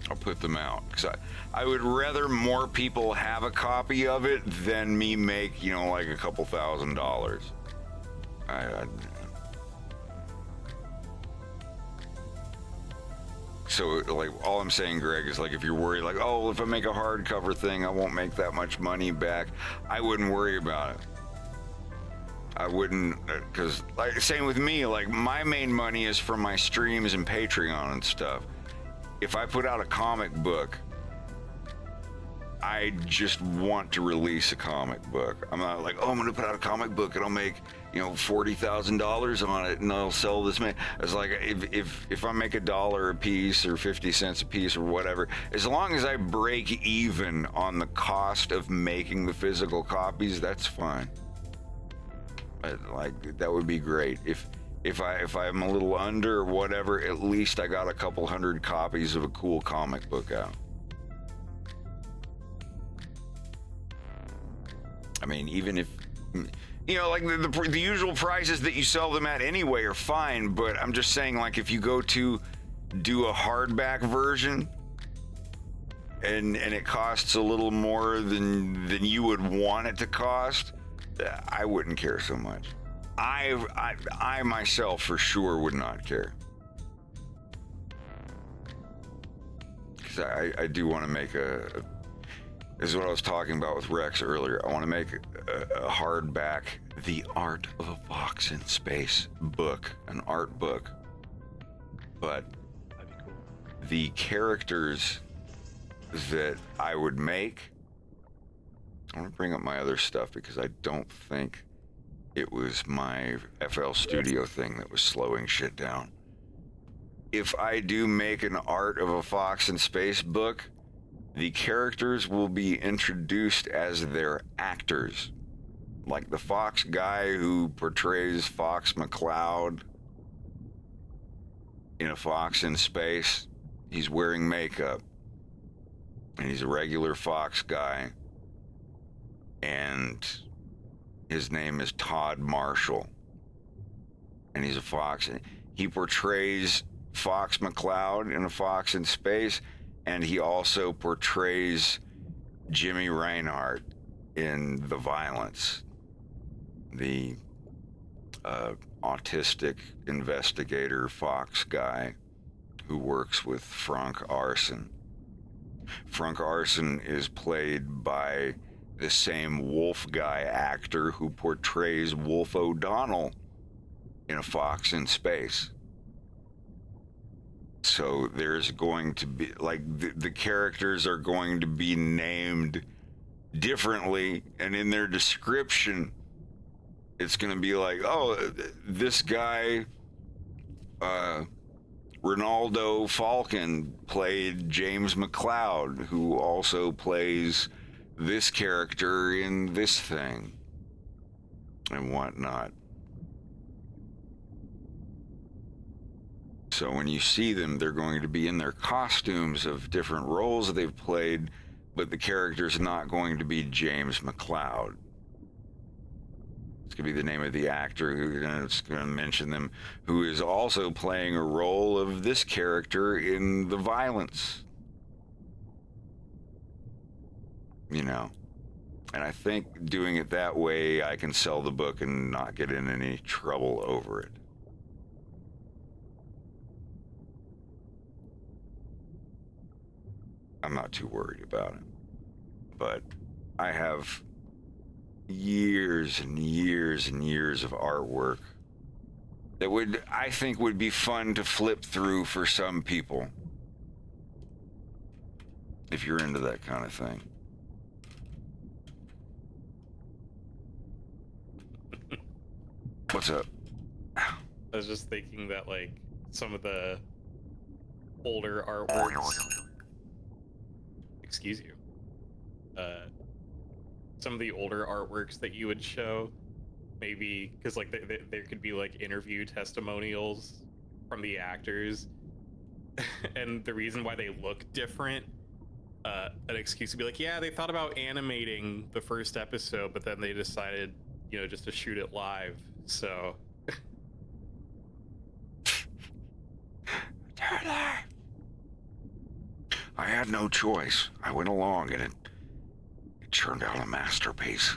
I'll put them out. Because I would rather more people have a copy of it than me make, you know, like a couple $1,000s. So, like, all I'm saying, Greg, is like, if you're worried, like, oh, if I make a hardcover thing, I won't make that much money back. I wouldn't worry about it. I wouldn't, because, like, same with me, like, my main money is from my streams and Patreon and stuff. If I put out a comic book, I just want to release a comic book. I'm not like, oh, I'm going to put out a comic book and I'll make, you know, $40,000 on it and I'll sell this many. It's like, if I make $1 a piece or 50 cents a piece or whatever, as long as I break even on the cost of making the physical copies, that's fine. Like, that would be great. If I'm a little under or whatever, at least I got a couple hundred copies of a cool comic book out. I mean, even if, you know, like the usual prices that you sell them at anyway are fine, but I'm just saying, like, if you go to do a hardback version and it costs a little more than you would want it to cost, I wouldn't care so much. I myself for sure would not care. Because I do want to make this is what I was talking about with Rex earlier. I want to make a hardback, The Art of a Fox in Space book, an art book. But that'd be cool. The characters that I would make, I want to bring up my other stuff because I don't think it was my FL Studio thing that was slowing shit down. If I do make an Art of a Fox in Space book, the characters will be introduced as their actors. Like the Fox guy who portrays Fox McCloud in A Fox in Space, he's wearing makeup. And he's a regular Fox guy. And his name is Todd Marshall. And he's a Fox. He portrays Fox McCloud in A Fox in Space. And he also portrays Jimmy Reinhardt in The Violence, the autistic investigator Fox guy who works with Frank Arson. Frank Arson is played by the same Wolf guy actor who portrays Wolf O'Donnell in A Fox in Space. So there's going to be, like, the characters are going to be named differently, and in their description, it's going to be like, oh, this guy, Ronaldo Falcon, played James McCloud, who also plays this character in this thing, and whatnot. So when you see them, they're going to be in their costumes of different roles they've played, but the character's not going to be James McCloud. It's going to be the name of the actor it's going to mention them, who is also playing a role of this character in The Violence. You know? And I think doing it that way, I can sell the book and not get in any trouble over it. I'm not too worried about it. But I have years and years and years of artwork that I think would be fun to flip through for some people. If you're into that kind of thing. What's up? I was just thinking that, like, some of the older artworks. Excuse you. Some of the older artworks that you would show, maybe, because, like, there could be, like, interview testimonials from the actors. And the reason why they look different, an excuse to be like, yeah, they thought about animating the first episode, but then they decided, you know, just to shoot it live. So. Turner! I had no choice. I went along and it turned out a masterpiece.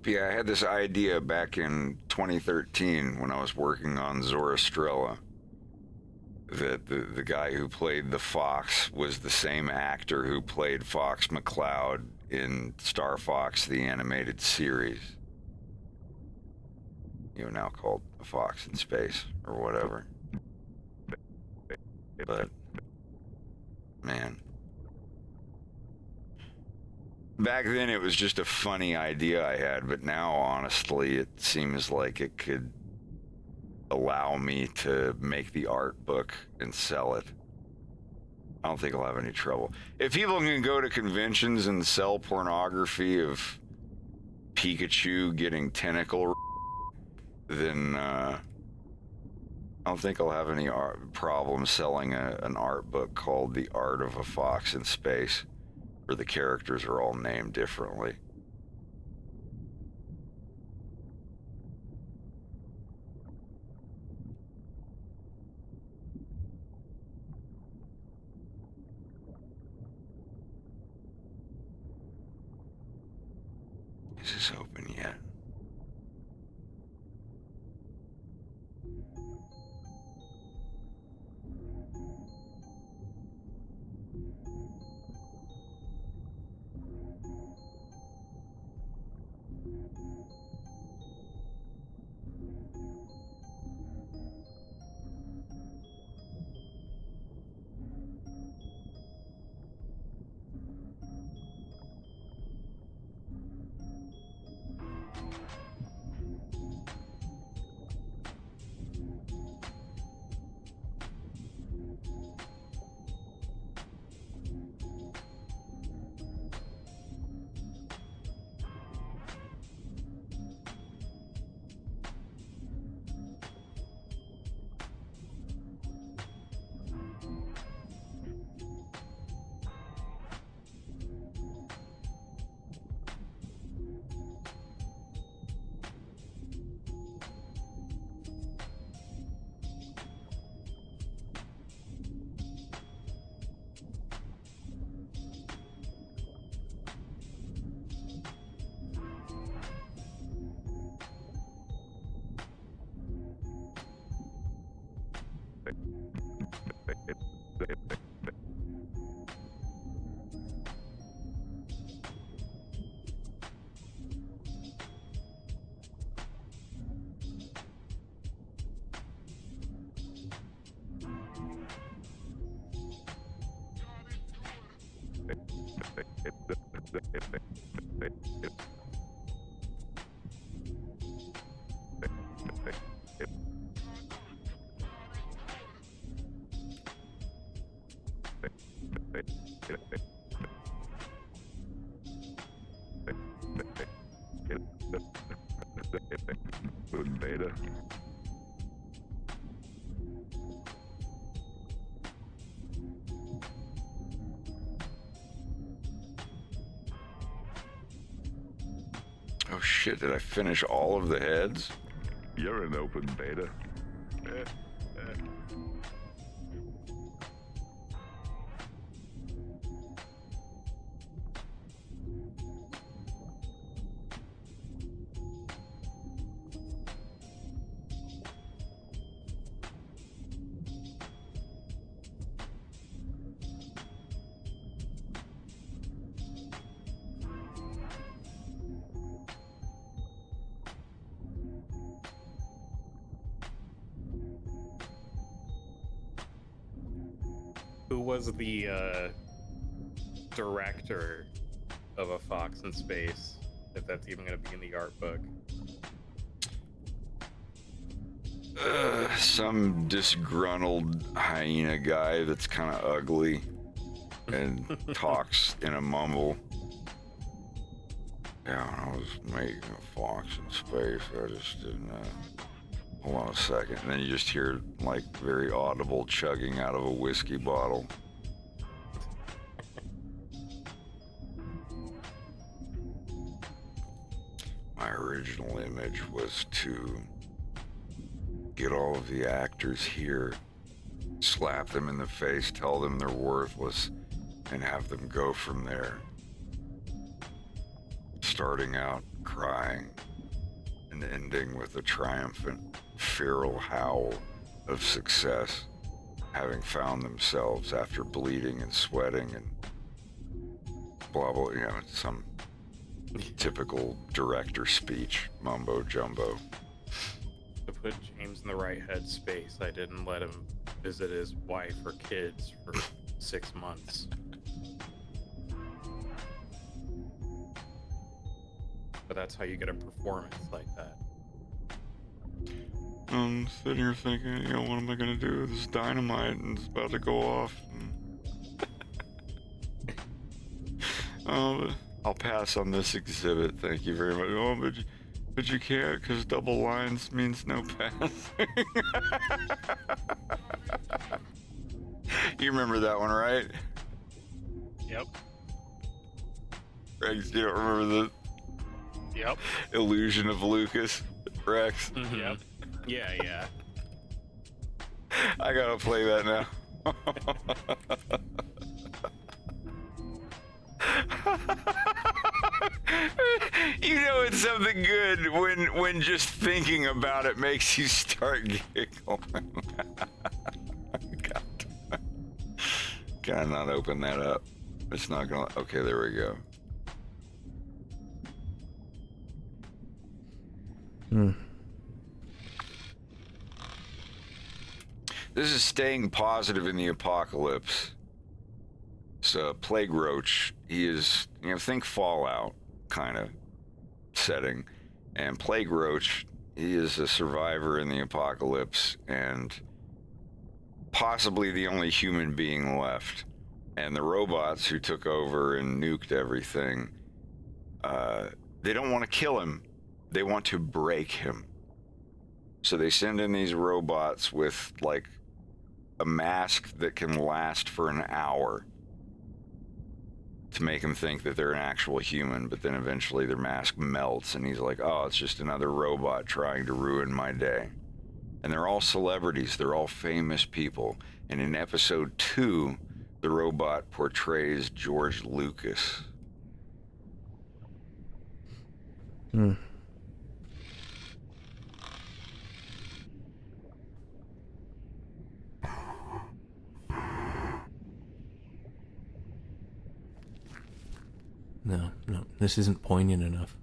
Yeah, I had this idea back in 2013 when I was working on Zoroastrella that the guy who played the Fox was the same actor who played Fox McCloud in Star Fox, the animated series. You know, now called A Fox in Space or whatever. But, man. Back then it was just a funny idea I had, but now honestly it seems like it could allow me to make the art book and sell it. I don't think I'll have any trouble. If people can go to conventions and sell pornography of Pikachu getting tentacle, then I don't think I'll have any problem selling an art book called The Art of a Fox in Space, where the characters are all named differently. Is this open yet? Beta. Oh shit, did I finish all of the heads? You're an open beta. Who was the director of A Fox in Space, if that's even going to be in the art book? Some disgruntled hyena guy that's kind of ugly and talks in a mumble. Yeah, I was making A Fox in Space. I just didn't. Hold on a second. And then you just hear like very audible chugging out of a whiskey bottle. My original image was to get all of the actors here, slap them in the face, tell them they're worthless, and have them go from there. Starting out crying and ending with a triumphant, feral howl of success, having found themselves after bleeding and sweating and blah, blah, you know, some typical director speech, mumbo jumbo. To put James in the right headspace, I didn't let him visit his wife or kids for 6 months. But that's how you get a performance like that. I'm sitting here thinking, you know, what am I gonna do? This is dynamite and it's about to go off. Oh, I'll pass on this exhibit, thank you very much. Oh, but you can't, because double lines means no passing. You remember that one, right? Yep. Rex, you don't remember the Yep. illusion of Lucas, Rex? Mm-hmm. Yep. Yeah. I gotta play that now. You know it's something good when just thinking about it makes you start giggling. God. Can I not open that up? It's not gonna. Okay, there we go. This is staying positive in the apocalypse. So Plague Roach, he is, you know, think Fallout kind of setting. And Plague Roach, he is a survivor in the apocalypse and possibly the only human being left. And the robots who took over and nuked everything, they don't want to kill him. They want to break him. So they send in these robots with like a mask that can last for an hour to make him think that they're an actual human, but then eventually their mask melts and he's like, oh, it's just another robot trying to ruin my day. And they're all celebrities, they're all famous people. And in episode 2, the robot portrays George Lucas. No, this isn't poignant enough.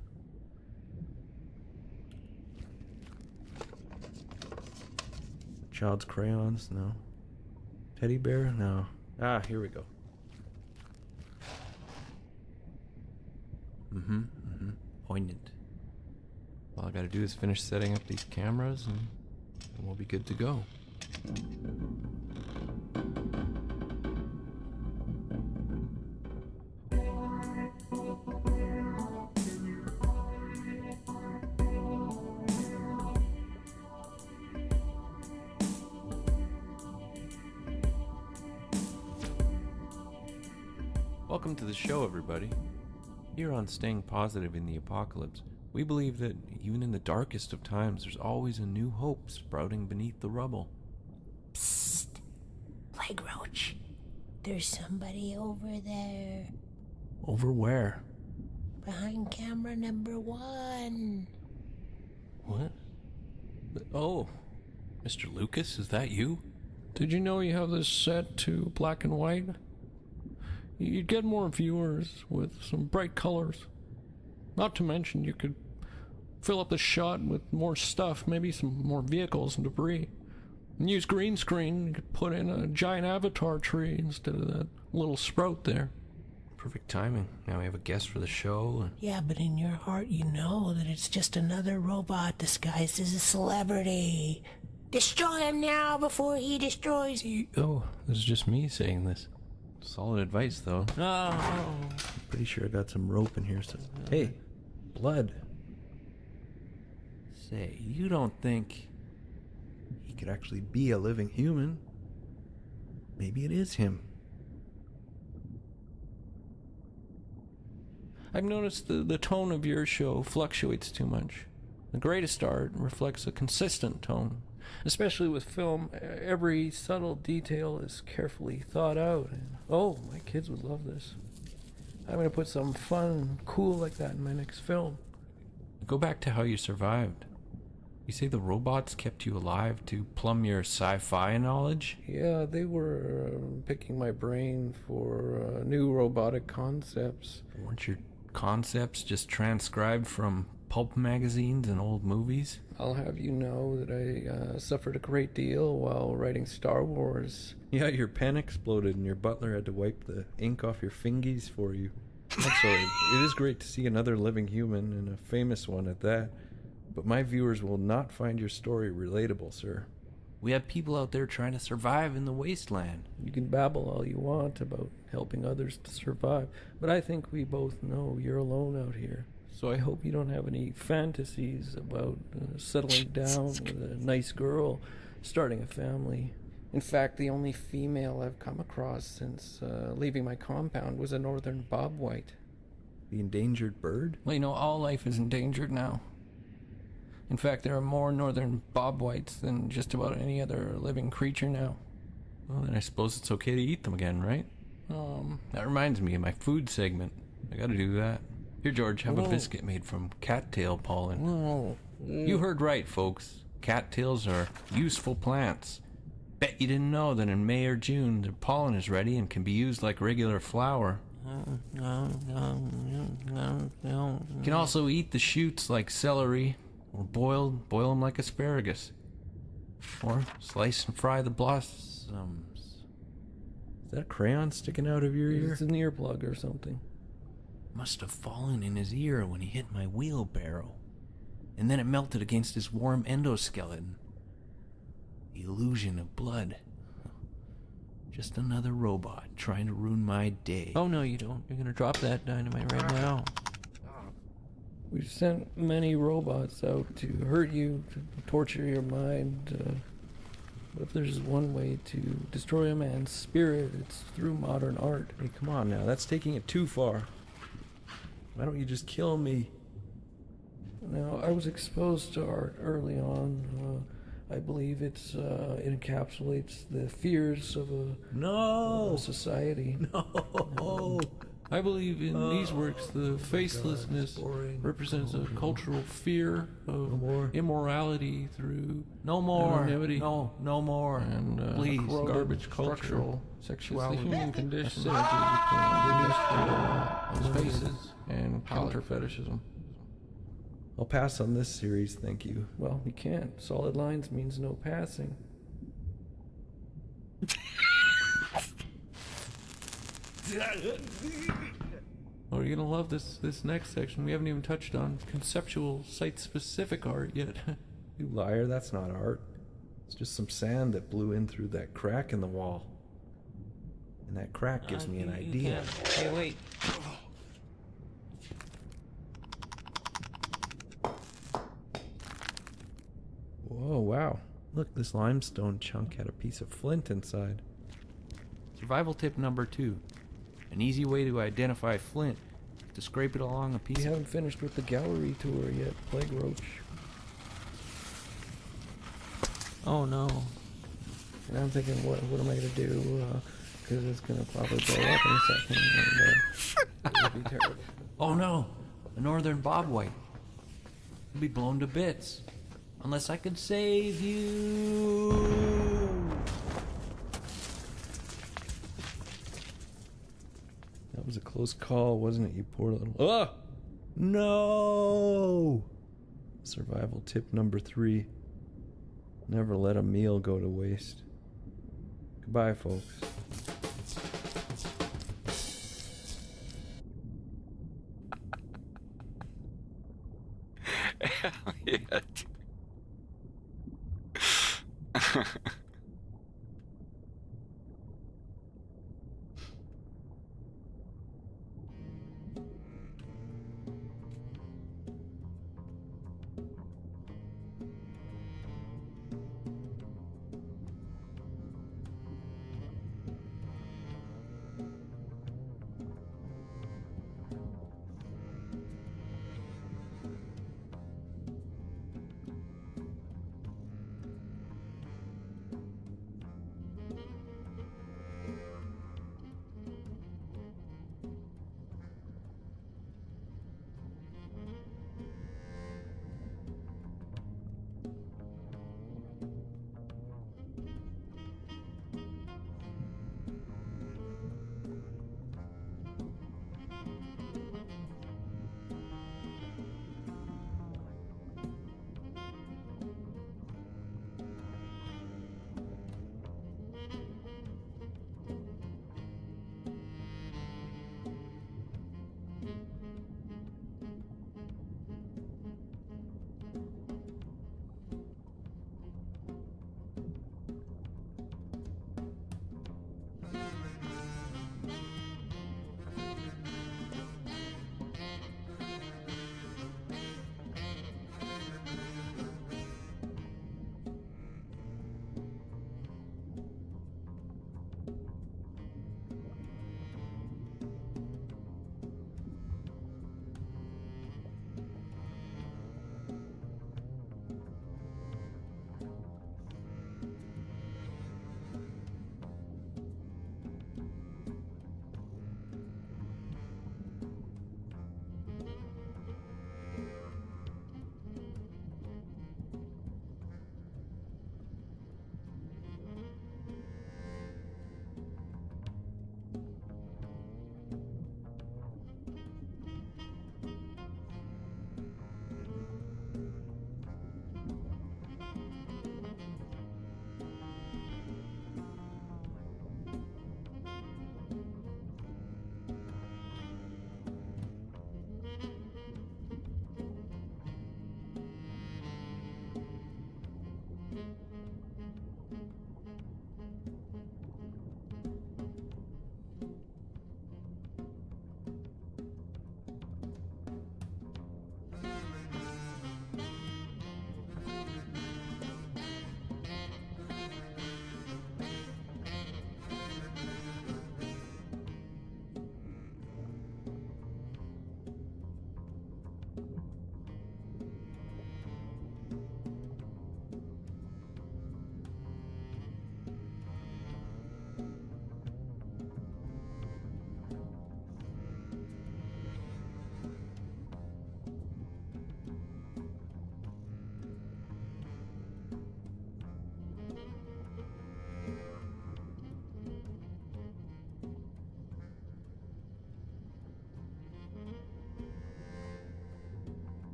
Child's crayons? No. Teddy bear? No. Ah, here we go. Poignant. All I gotta do is finish setting up these cameras and we'll be good to go. Welcome to the show, everybody. Here on Staying Positive in the Apocalypse, we believe that even in the darkest of times, there's always a new hope sprouting beneath the rubble. Psst. Plague Roach. There's somebody over there. Over where? Behind camera number 1. What? Oh, Mr. Lucas, is that you? Did you know you have this set to black and white? You'd get more viewers with some bright colors. Not to mention you could fill up the shot with more stuff, maybe some more vehicles and debris. And use green screen, you could put in a giant avatar tree instead of that little sprout there. Perfect timing. Now we have a guest for the show. Yeah, but in your heart you know that it's just another robot disguised as a celebrity. Destroy him now before he destroys you. Oh, this is just me saying this. Solid advice, though. Oh. I'm pretty sure I got some rope in here. So, hey, blood. Say, you don't think he could actually be a living human? Maybe it is him. I've noticed the tone of your show fluctuates too much. The greatest art reflects a consistent tone. Especially with film, every subtle detail is carefully thought out. Oh, my kids would love this. I'm going to put something fun and cool like that in my next film. Go back to how you survived. You say the robots kept you alive to plumb your sci-fi knowledge? Yeah, they were picking my brain for new robotic concepts. Weren't your concepts just transcribed from pulp magazines and old movies? I'll have you know that I suffered a great deal while writing Star Wars. Yeah, your pen exploded and your butler had to wipe the ink off your fingies for you. That's all right. It is great to see another living human, and a famous one at that. But my viewers will not find your story relatable, sir. We have people out there trying to survive in the wasteland. You can babble all you want about helping others to survive, but I think we both know you're alone out here. So I hope you don't have any fantasies about settling down with a nice girl, starting a family. In fact, the only female I've come across since leaving my compound was a northern bobwhite. The endangered bird? Well, you know, all life is endangered now. In fact, there are more northern bobwhites than just about any other living creature now. Well, then I suppose it's okay to eat them again, right? That reminds me of my food segment. I gotta do that. Here, George, have a biscuit made from cattail pollen. You heard right, folks. Cattails are useful plants. Bet you didn't know that in May or June, their pollen is ready and can be used like regular flour. You can also eat the shoots like celery, or boil them like asparagus. Or slice and fry the blossoms. Is that a crayon sticking out of your ear? It's an earplug or something. Must have fallen in his ear when he hit my wheelbarrow. And then it melted against his warm endoskeleton. The illusion of blood. Just another robot trying to ruin my day. Oh no, you don't. You're gonna drop that dynamite right now. We've sent many robots out to hurt you, to torture your mind. But if there's one way to destroy a man's spirit, it's through modern art. Hey, come on now. That's taking it too far. Why don't you just kill me? Now, I was exposed to art early on. I believe it encapsulates the fears of a society. No! I believe in these works the facelessness represents a cultural fear of immorality through anonymity. No more. And Please. garbage cultural sexuality. It's the human condition between spaces and counter fetishism. I'll pass on this series, thank you. Well, you can't. Solid lines means no passing. Oh, you're gonna love this next section. We haven't even touched on conceptual, site-specific art yet. You liar, that's not art. It's just some sand that blew in through that crack in the wall. And that crack gives me an idea. Hey, wait. Whoa, wow. Look, this limestone chunk had a piece of flint inside. Survival tip number 2. An easy way to identify flint is to scrape it along a piece We of... haven't finished with the gallery tour yet, Plague Roach. Oh no. And I'm thinking, what am I gonna do? Because it's gonna probably blow up in a second. And, it'll be terrible. Oh no! The northern bobwhite. You'll be blown to bits. Unless I can save you. That was a close call, wasn't it, you poor little... Ah! No! Survival tip number 3. Never let a meal go to waste. Goodbye, folks. Hell yeah.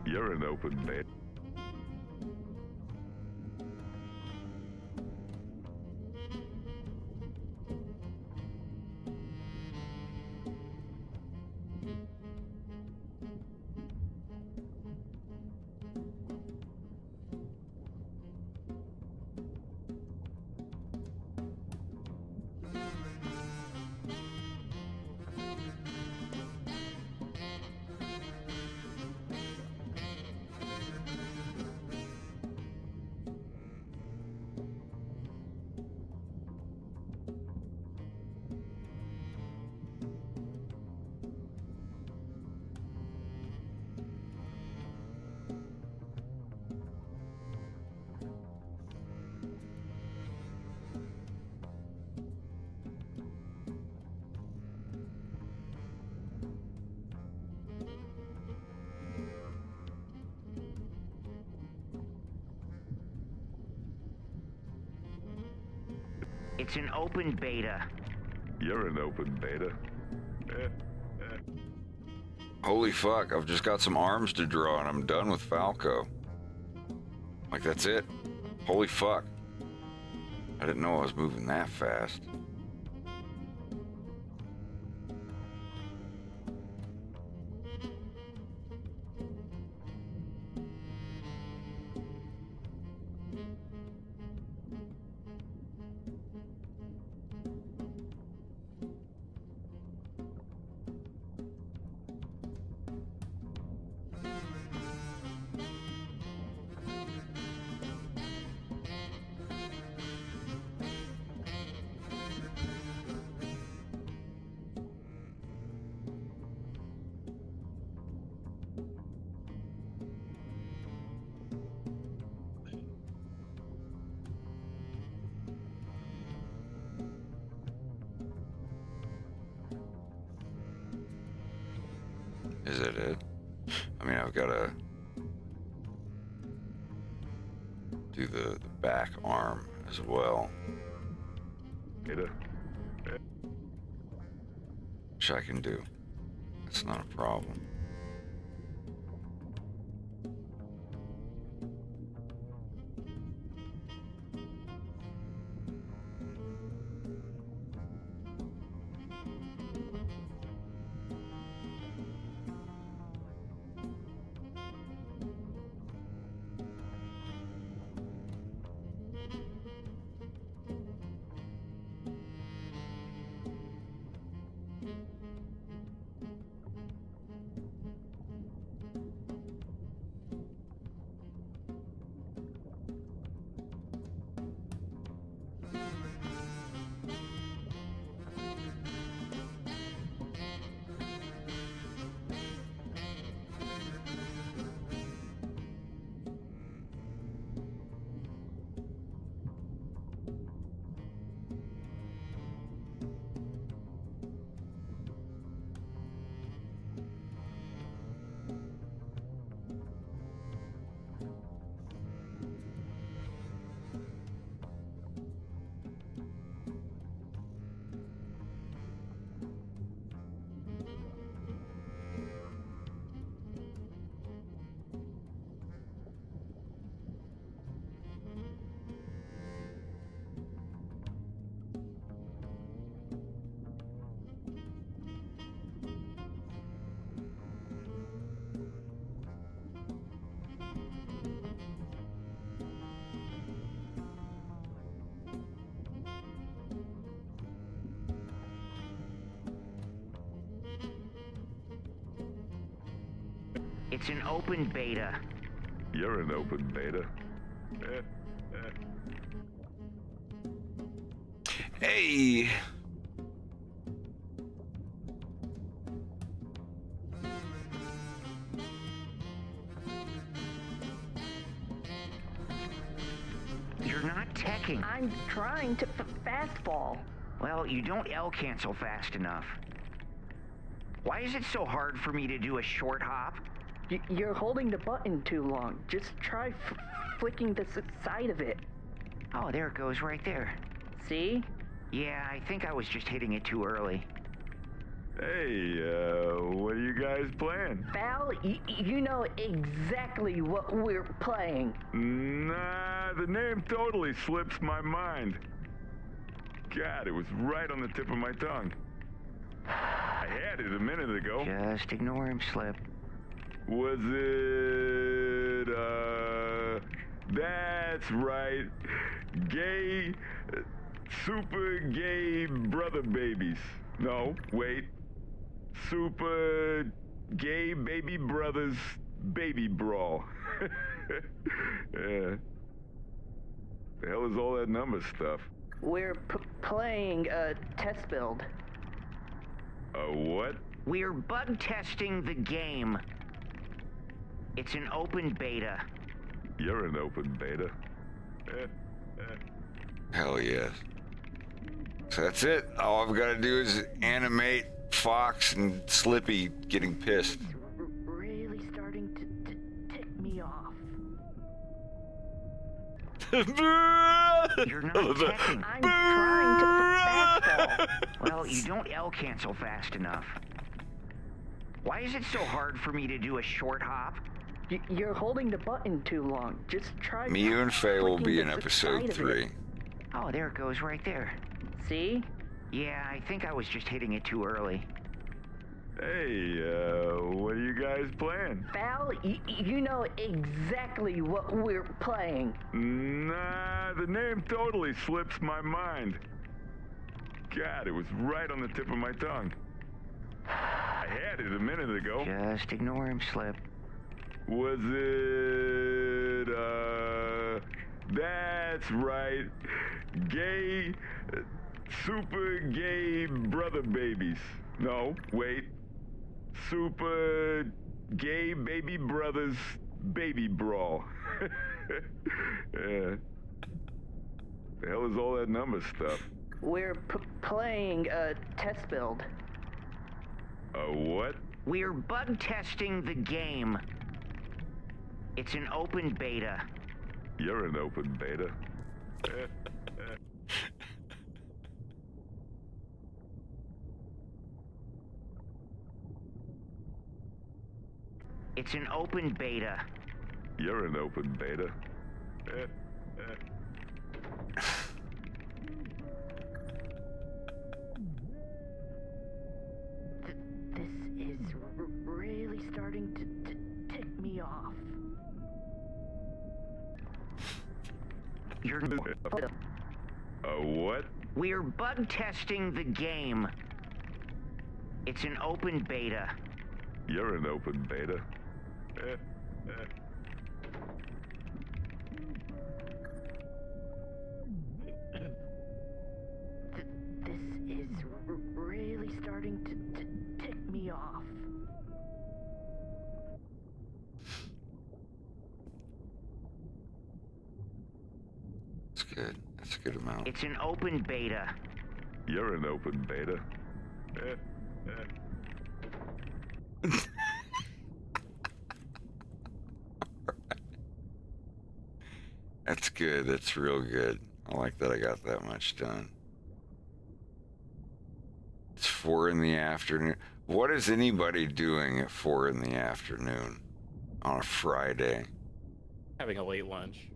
You're an open beta. It's an open beta. You're an open beta. Holy fuck, I've just got some arms to draw and I'm done with Falco. Like, that's it. Holy fuck. I didn't know I was moving that fast. Is it it? I mean, I've got to do the back arm as well. Which I can do. It's not a problem. It's an open beta. You're an open beta. Hey! You're not teching. I'm trying to fastball. Well, you don't L cancel fast enough. Why is it so hard for me to do a short hop? You're holding the button too long. Just try flicking the side of it. Oh, there it goes right there. See? Yeah, I think I was just hitting it too early. Hey, what are you guys guys playing? Val, you know exactly what we're playing. Nah, the name totally slips my mind. God, it was right on the tip of my tongue. I had it a minute ago. Just ignore him, Slip. Was it, that's right. Gay, super gay brother babies. No, wait. Super gay baby brothers baby brawl. Yeah. The hell is all that number stuff? We're playing a test build. A what? We're bug testing the game. It's an open beta. You're an open beta. Hell yes. So that's it. All I've got to do is animate Fox and Slippy getting pissed. Really starting to tick me off. You're not checking. I'm trying to fastball. Well, you don't L cancel fast enough. Why is it so hard for me to do a short hop? You're holding the button too long. Just try. Me and Faye will be in flicking the episode side of 3. it. Oh, there it goes right there. See? Yeah, I think I was just hitting it too early. Hey, what are you guys playing? Val, you know exactly what we're playing. Nah, the name totally slips my mind. God, it was right on the tip of my tongue. I had it a minute ago. Just ignore him, Slip. Was it, that's right. Gay, super gay brother babies. No, wait. Super gay baby brothers baby brawl. Yeah. The hell is all that number stuff? We're playing a test build. A what? We're bug testing the game. It's an open beta. You're an open beta. It's an open beta. You're an open beta. This is really starting to tick me off. You're... A what? We're bug testing the game. It's an open beta. You're an open beta. This is really starting to tick me off. That's good. That's a good amount. It's an open beta. You're an open beta. That's good. That's real good. I like that I got that much done. It's 4 in the afternoon. What is anybody doing at 4 in the afternoon on a Friday? Having a late lunch.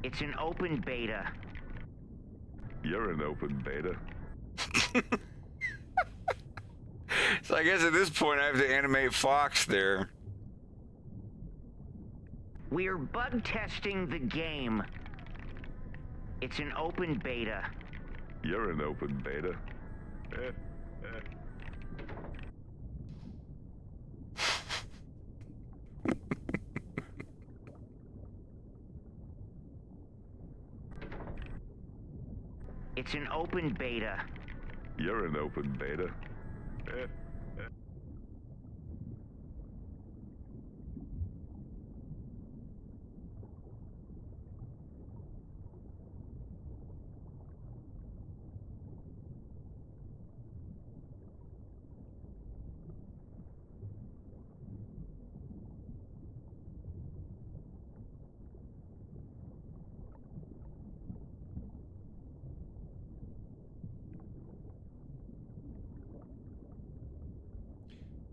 It's an open beta. You're an open beta. So I guess at this point I have to animate Fox there. We're bug testing the game. It's an open beta. You're an open beta. It's an open beta. You're an open beta.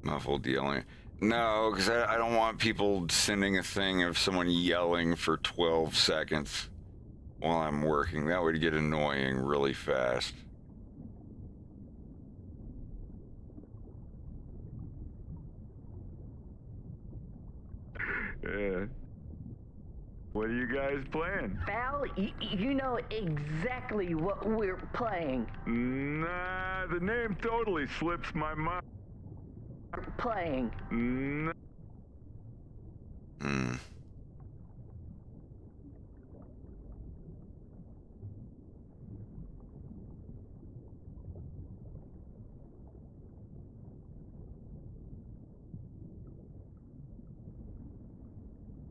Muffled yelling. No, because I don't want people sending a thing of someone yelling for 12 seconds while I'm working. That would get annoying really fast. Yeah. What are you guys playing? Val, you know exactly what we're playing. Nah, the name totally slips my mind. Playing. Nah.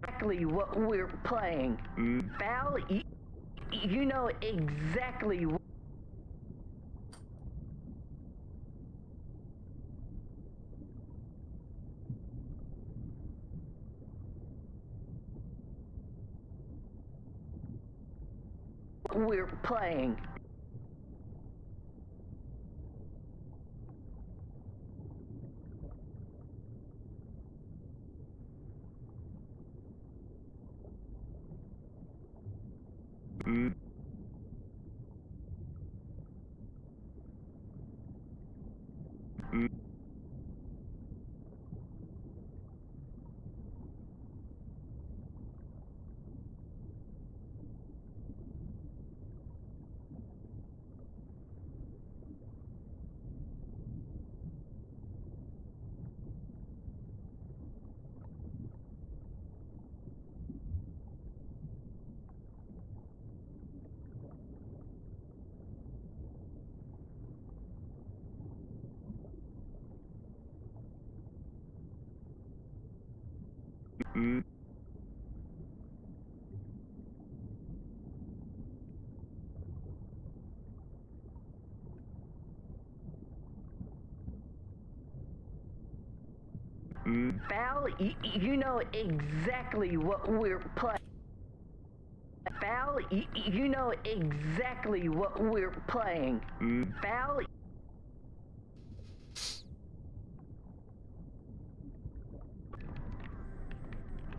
Exactly what we're playing. Val, you know exactly what we're playing. Val, you know exactly what we're playing. Val, you know exactly what we're playing. Val.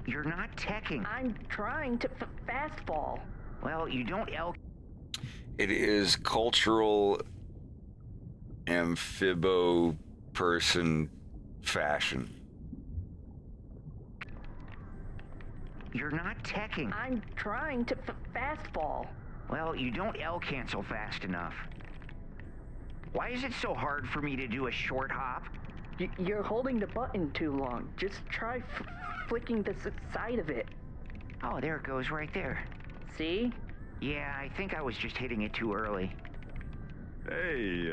You're not teching. I'm trying to fastball. Well, you don't It is cultural amphibo person fashion. You're not teching. I'm trying to fastball. Well, you don't L cancel fast enough. Why is it so hard for me to do a short hop? You're holding the button too long. Just try flicking the side of it. Oh, there it goes right there. See? Yeah, I think I was just hitting it too early. Hey,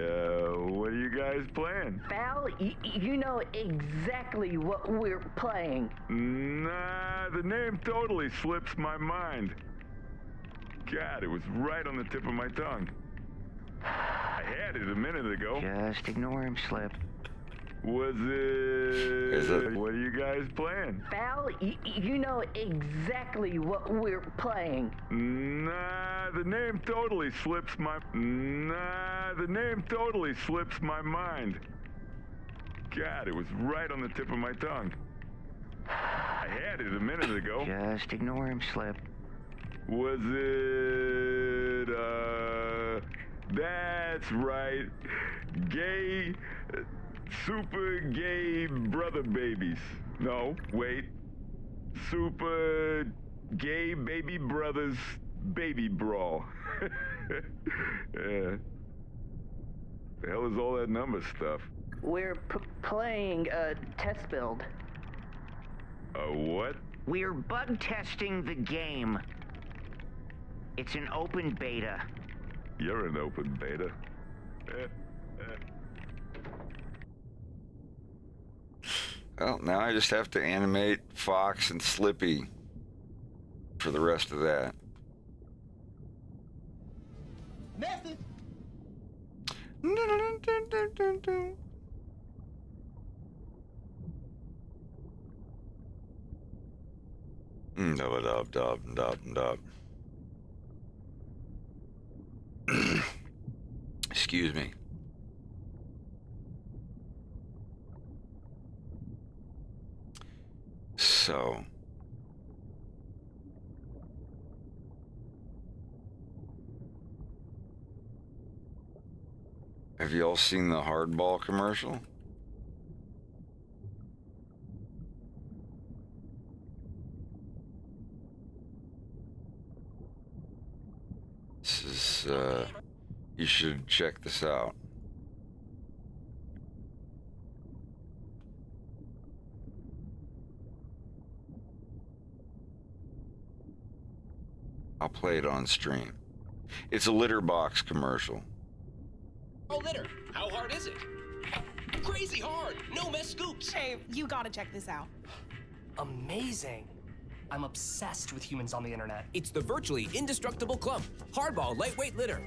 what are you guys playing? Val, you know exactly what we're playing. Nah, the name totally slips my mind. God, it was right on the tip of my tongue. I had it a minute ago. Just ignore him slip. Was it... What are you guys playing? Val, you know exactly what we're playing. Nah, the name totally slips my... Nah, the name totally slips my mind. God, it was right on the tip of my tongue. I had it a minute ago. Just ignore him slip. Was it, that's right. Gay, super gay brother babies. No, wait. Super gay baby brothers baby brawl. Yeah. The hell is all that number stuff? We're playing a test build. A what? We're bug testing the game. It's an open beta. You're an open beta. Well, now I just have to animate Fox and Slippy for the rest of that. Message. Dub dub dub dub. Excuse me. So, have you all seen the Hardball commercial? This is, you should check this out. I'll play it on stream. It's a litter box commercial. Oh, litter. How hard is it? Crazy hard. No mess scoops. Hey, you gotta check this out. Amazing. I'm obsessed with humans on the internet. It's the virtually indestructible clump. Hardball lightweight litter.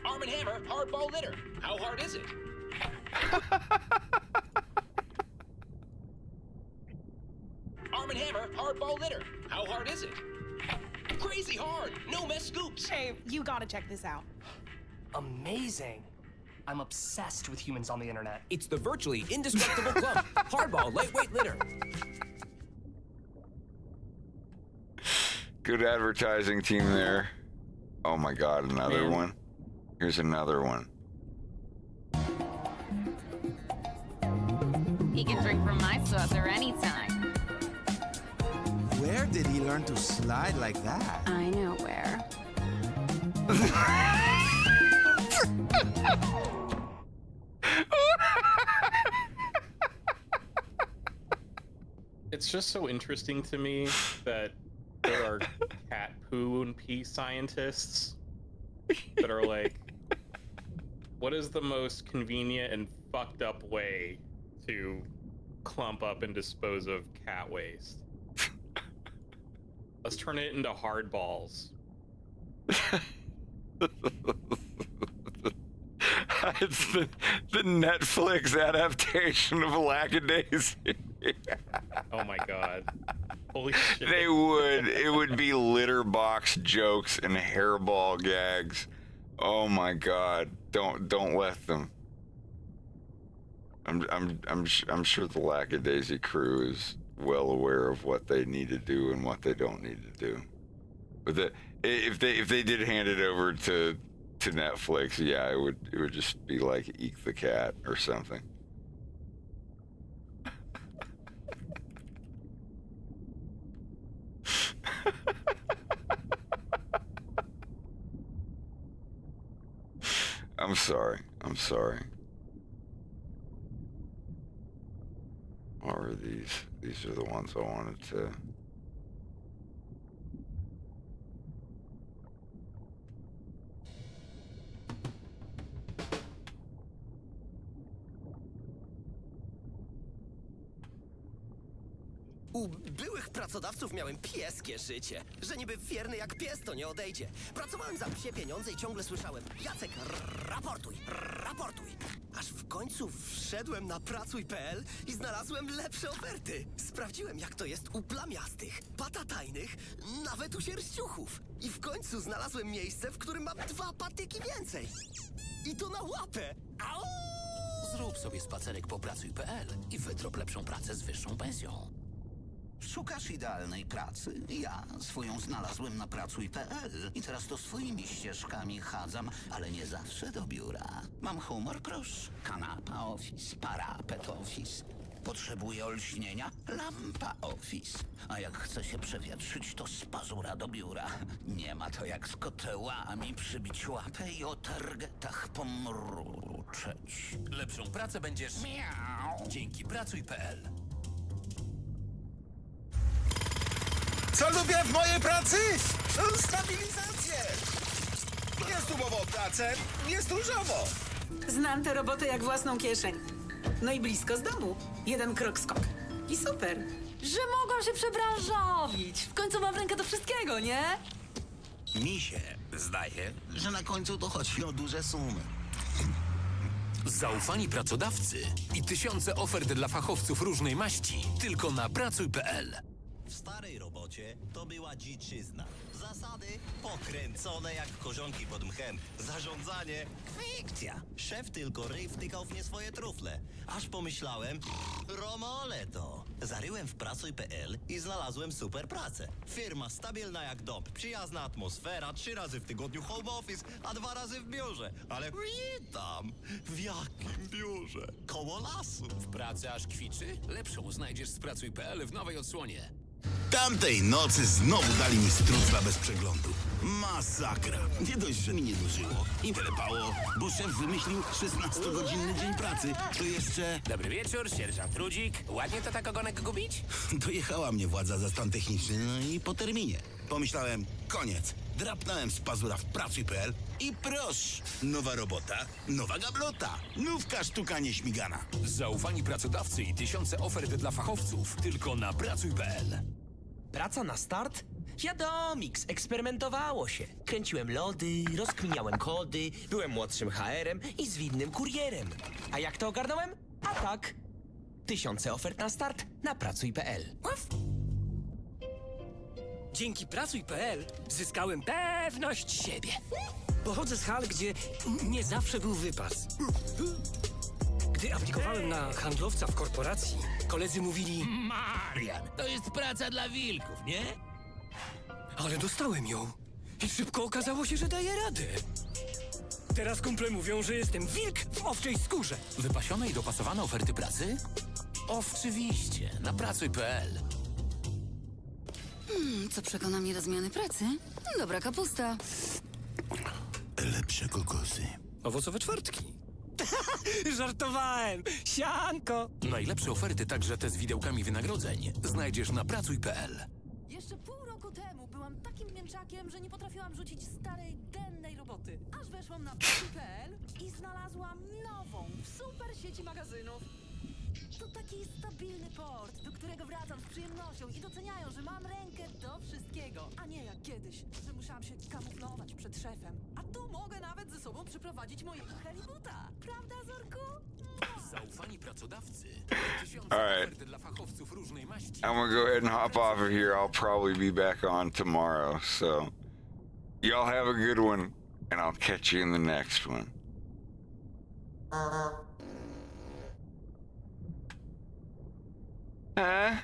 Arm & Hammer hardball litter. How hard is it? Arm & Hammer hardball litter. How hard is it? Crazy hard. No mess scoops. Hey, you gotta check this out. Amazing. I'm obsessed with humans on the internet. It's the virtually indestructible clump. Hardball lightweight litter. Good advertising team there. Oh my God, another one. Here's another one. He can drink from my saucer anytime. Where did he learn to slide like that? I know where. It's just so interesting to me that there are cat poo and pee scientists that are like, what is the most convenient and fucked up way to clump up and dispose of cat waste? Let's turn it into hard balls. It's the Netflix adaptation of Lackadaisy. Oh my God. Holy shit. They would. It would be litter box jokes and hairball gags. Oh my God. Don't let them. I'm sure the Lackadaisy crew is well aware of what they need to do and what they don't need to do. But if they did hand it over to Netflix, yeah, it would just be like Eek the Cat or something. I'm sorry. What are these? These are the ones I wanted to... U byłych pracodawców miałem pieskie życie. Że niby wierny jak pies to nie odejdzie. Pracowałem za psie pieniądze i ciągle słyszałem: Jacek, raportuj, raportuj. Aż w końcu wszedłem na pracuj.pl i znalazłem lepsze oferty. Sprawdziłem, jak to jest u plamiastych, patatajnych, nawet u sierściuchów. I w końcu znalazłem miejsce, w którym mam 2 patyki więcej. I to na łapę. Au! Zrób sobie spacerek po pracuj.pl i wytrop lepszą pracę z wyższą pensją. Szukasz idealnej pracy? Ja swoją znalazłem na pracuj.pl i teraz to swoimi ścieżkami chadzam, ale nie zawsze do biura. Mam humor, proszę. Kanapa office, parapet office. Potrzebuję olśnienia? Lampa office. A jak chcę się przewietrzyć, to z pazura do biura. Nie ma to jak z kotełami przybić łapę i o targetach pomruczeć. Lepszą pracę będziesz miał dzięki pracuj.pl. Co lubię w mojej pracy? Stabilizację! Jest umową o pracę, jest różowo. Znam tę robotę jak własną kieszeń. No i blisko z domu. 1 krok skok. I super. Że mogłam się przebranżowić. W końcu mam rękę do wszystkiego, nie? Mi się zdaje, że na końcu to chodzi o duże sumy. Zaufani pracodawcy i tysiące ofert dla fachowców różnej maści tylko na pracuj.pl. W starej robocie to była dziczyzna. Zasady pokręcone jak korzonki pod mchem. Zarządzanie fikcja. Szef tylko ryj wtykał w nie swoje trufle. Aż pomyślałem, romole to. Zaryłem w pracuj.pl i znalazłem super pracę. Firma stabilna jak dom, przyjazna atmosfera, 3 razy w tygodniu home office, a 2 razy w biurze. Ale witam! W jakim biurze? Koło lasu. W pracy aż kwiczy? Lepszą znajdziesz z pracuj.pl w nowej odsłonie. Tamtej nocy znowu dali mi strucla bez przeglądu. Masakra. Nie dość, że mi nie dożyło i telepało, bo szef wymyślił 16-godzinny dzień pracy. To jeszcze... Dobry wieczór, sierżant Rudzik. Ładnie to tak ogonek gubić? Dojechała mnie władza za stan techniczny, no i po terminie. Pomyślałem, koniec. Drapnąłem z pazura w pracuj.pl i proszę, nowa robota, nowa gablota. Nówka sztuka nieśmigana. Zaufani pracodawcy i tysiące ofert dla fachowców tylko na pracuj.pl. Praca na start? Wiadomiks, eksperymentowało się. Kręciłem lody, rozkminiałem kody, byłem młodszym HR-em i zwinnym kurierem. A jak to ogarnąłem? A tak. Tysiące ofert na start na pracuj.pl. Dzięki pracuj.pl zyskałem pewność siebie. Pochodzę z hal, gdzie nie zawsze był wypas. Gdy aplikowałem na handlowca w korporacji, koledzy mówili: Marian, to jest praca dla wilków, nie? ale dostałem ją i szybko okazało się, że daję radę. Teraz kumple mówią, że jestem wilk w owczej skórze. Wypasione i dopasowane oferty pracy? Oczywiście, na pracuj.pl. Co przekona mnie do zmiany pracy? Dobra kapusta. Lepsze kokosy. Owocowe czwartki. Żartowałem! Sianko! Najlepsze oferty, także te z widełkami wynagrodzeń, znajdziesz na pracuj.pl. Jeszcze pół roku temu byłam takim mięczakiem, że nie potrafiłam rzucić starej, dennej roboty. Aż weszłam na pracuj.pl i znalazłam nową, w super sieci magazynów. To taki stabilny port, do którego wracam z przyjemnością i doceniają, że mam rękę do wszystkiego. A nie jak kiedyś, że musiałam się kamuflować przed szefem. A tu mogę nawet ze sobą przyprowadzić mojego helibuta. Prawda, Zorku? Zaufani pracodawcy. All right. I'm gonna go ahead and hop off of here. I'll probably be back on tomorrow. So, y'all have a good one, and I'll catch you in the next one. Huh?